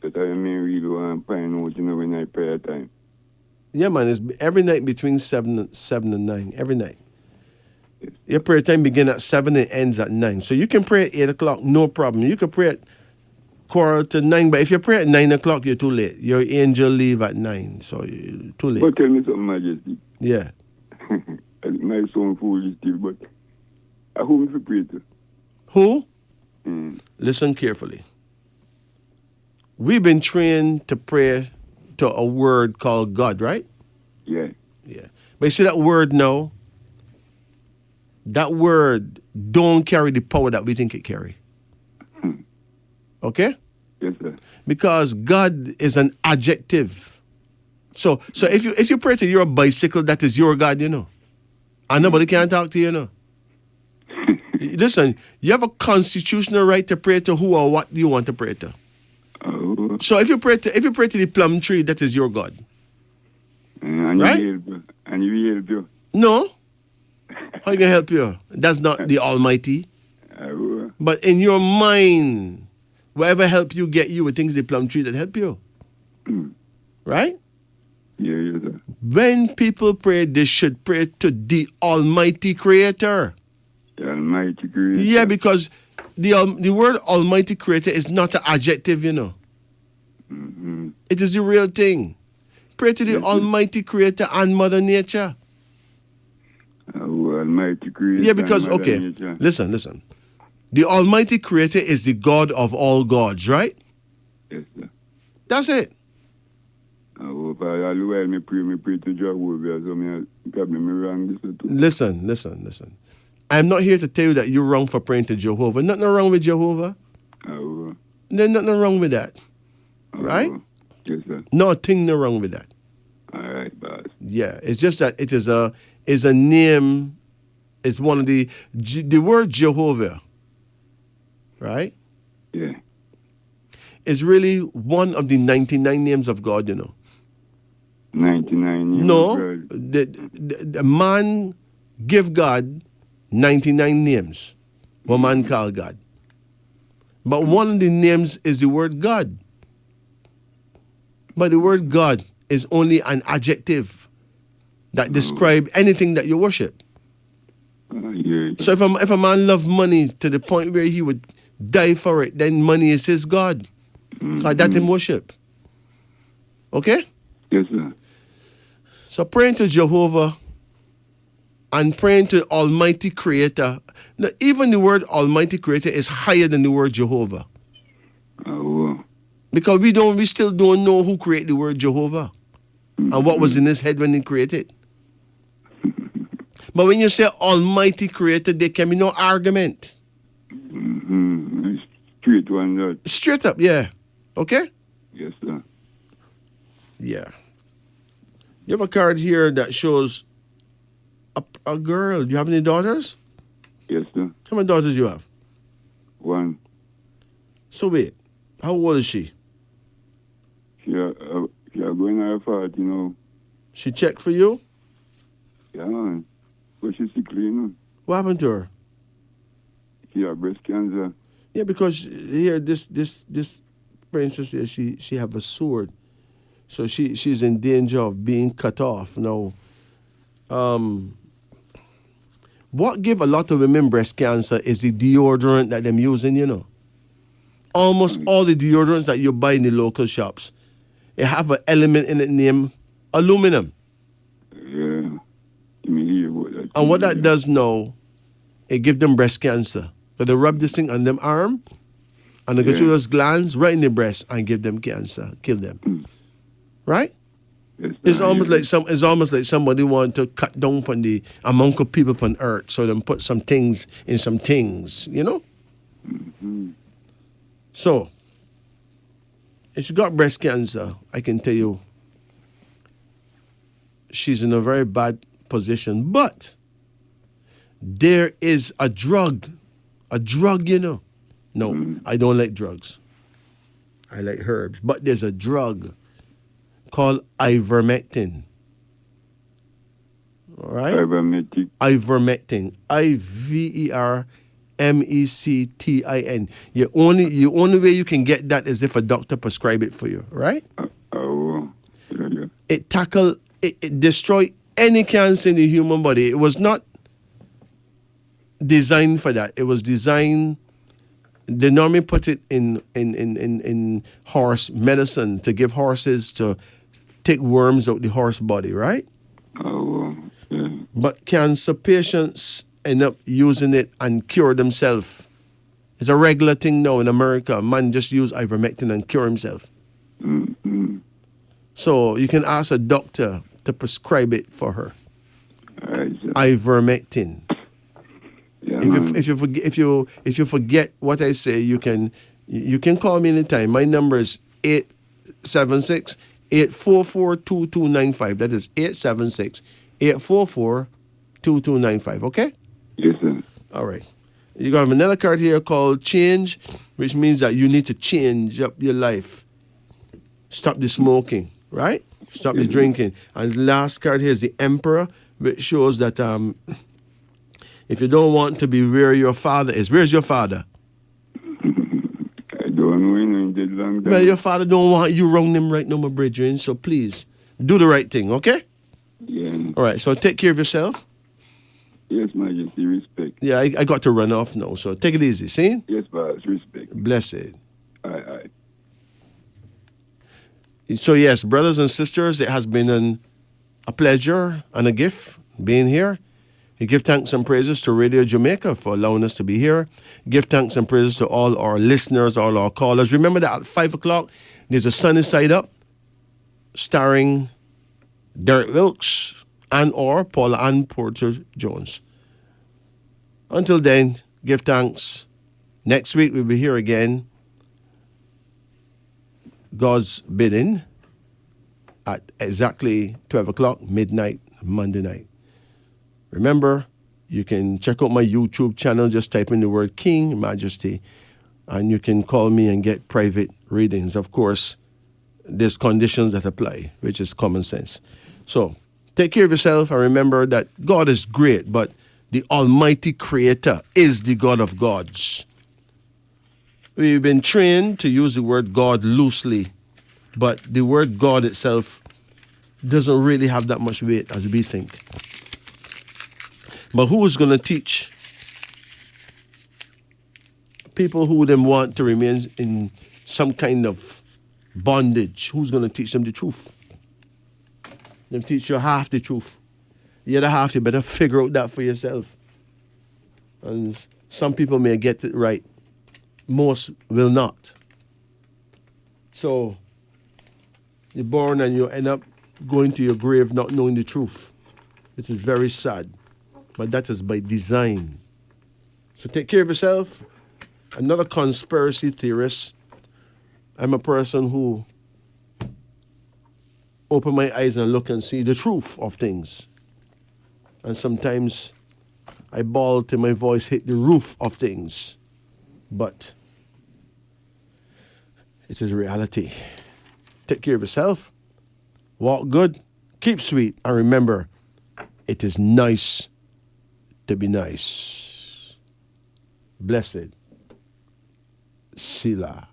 But I may really want to find out, when I prayer time. Yeah, man, it's every night between 7 and 9, every night. Yes. Your prayer time begins at 7 and ends at 9. So you can pray at 8 o'clock, no problem. You can pray at 8:45, but if you pray at 9 o'clock, you're too late. Your angel leave at 9, so you're too late. But tell me something, Majesty. Yeah. My son foolish still, but I whom to pray to? Who? Mm. Listen carefully. We've been trained to pray to a word called God, right? Yeah. Yeah. But you see that word now? That word don't carry the power that we think it carry. Okay? Yes, sir. Because God is an adjective. So if you pray to your bicycle, that is your God, you know. And nobody can talk to you, you know. Listen, you have a constitutional right to pray to who or what you want to pray to. Oh. So if you pray to the plum tree, that is your God. And Right? And you help you. No. How you gonna help you? That's not the Almighty. But in your mind, whatever help you get, you would think it's the plum tree that help you. Right? Yeah, yes, sir. When people pray, they should pray to the Almighty Creator. The Almighty Creator. Yeah, because the word Almighty Creator is not an adjective, you know. Mm-hmm. It is the real thing. Pray to the Almighty Creator and Mother Nature. Oh, Almighty Creator. Yeah, because, and Mother okay, Nature. listen. The Almighty Creator is the God of all gods, right? Yes, sir. That's it. Oh, but all the while me pray to Jehovah, so me probably me wrong this too. Listen. I'm not here to tell you that you're wrong for praying to Jehovah. Nothing wrong with Jehovah. Oh. There's nothing wrong with that. Right? Yes, sir. Nothing wrong with that. All right, boss. Yeah, it's just that it is a name. It's one of the word Jehovah, right? Yeah. Is really one of the 99 names of God, you know. 99 years No, old. the man give God 99 names. What man call God. But one of the names is the word God. But the word God is only an adjective that describes anything that you worship. Yeah. So if a man loves money to the point where he would die for it, then money is his God. Because that's him worship. Okay? Yes, sir. So praying to Jehovah and praying to Almighty Creator. Now, even the word Almighty Creator is higher than the word Jehovah. Oh. Because we still don't know who created the word Jehovah and what was in his head when he created. But when you say Almighty Creator, there can be no argument. Mm-hmm. Straight one, that. Straight up, yeah. Okay? Yes, sir. Yeah. You have a card here that shows a girl. Do you have any daughters? Yes, sir. How many daughters do you have? One. So wait, how old is she? She going to her 40, you know. She checked for you? Yeah, man. But she's sickly, you know. What happened to her? She had breast cancer. Yeah, because here this princess here, she have a sword, so she's in danger of being cut off. Now, what give a lot of women breast cancer is the deodorant that them using. You know, almost all the deodorants that you buy in the local shops, it have an element in it named aluminum. Yeah, you may hear about that. And what that does now, it give them breast cancer. So they rub this thing on them arm, and they go through those glands right in the breast and give them cancer, kill them. Right? Yes, It's almost like somebody want to cut down on the amount of people on earth, so them put some things in some things, you know? Mm-hmm. So, if she got breast cancer, I can tell you she's in a very bad position. But there is a drug, you know. No, I don't like drugs. I like herbs. But there's a drug called ivermectin. All right? Ivermectin. Ivermectin. The only way you can get that is if a doctor prescribe it for you, right? It destroy any cancer in the human body. It was not designed for that. It was designed. They normally put it in horse medicine to give horses to take worms out the horse body, right? Yeah. But cancer patients end up using it and cure themselves. It's a regular thing now in America. A man just use ivermectin and cure himself. Mm-hmm. So you can ask a doctor to prescribe it for her. Ivermectin. Yeah, if you forget what I say, you can call me anytime. My number is 876-844-2295. That is 876-844-2295. Okay? Yes, sir. All right. You got another card here called change, which means that you need to change up your life. Stop the smoking, right? Stop the drinking. And the last card here is the Emperor, which shows that if you don't want to be where your father is, where's your father? I don't know him. Did long time. Well, your father don't want you around him right now, my brethren. So please, do the right thing, okay? Yeah. All right, so take care of yourself. Yes, Majesty, respect. Yeah, I got to run off now, so take it easy, see? Yes, boss, respect. Blessed. Aye. So yes, brothers and sisters, it has been a pleasure and a gift being here. We give thanks and praises to Radio Jamaica for allowing us to be here. Give thanks and praises to all our listeners, all our callers. Remember that at 5 o'clock, there's a Sunny Side Up starring Derek Wilkes and or Paula Ann Porter Jones. Until then, give thanks. Next week, we'll be here again. God's bidding at exactly 12 o'clock, midnight, Monday night. Remember, you can check out my YouTube channel. Just type in the word King Majesty, and you can call me and get private readings. Of course, there's conditions that apply, which is common sense. So, take care of yourself, and remember that God is great, but the Almighty Creator is the God of gods. We've been trained to use the word God loosely, but the word God itself doesn't really have that much weight as we think. But who is going to teach people who then want to remain in some kind of bondage? Who's going to teach them the truth? Them teach you half the truth. The other half, you better figure out that for yourself. And some people may get it right. Most will not. So, you're born and you end up going to your grave not knowing the truth. It is very sad. But that is by design. So take care of yourself. Another conspiracy theorist. I'm a person who open my eyes and look and see the truth of things. And sometimes I bawl till my voice hit the roof of things. But it is reality. Take care of yourself. Walk good. Keep sweet. And remember, it is nice to be nice. Blessed. Sila.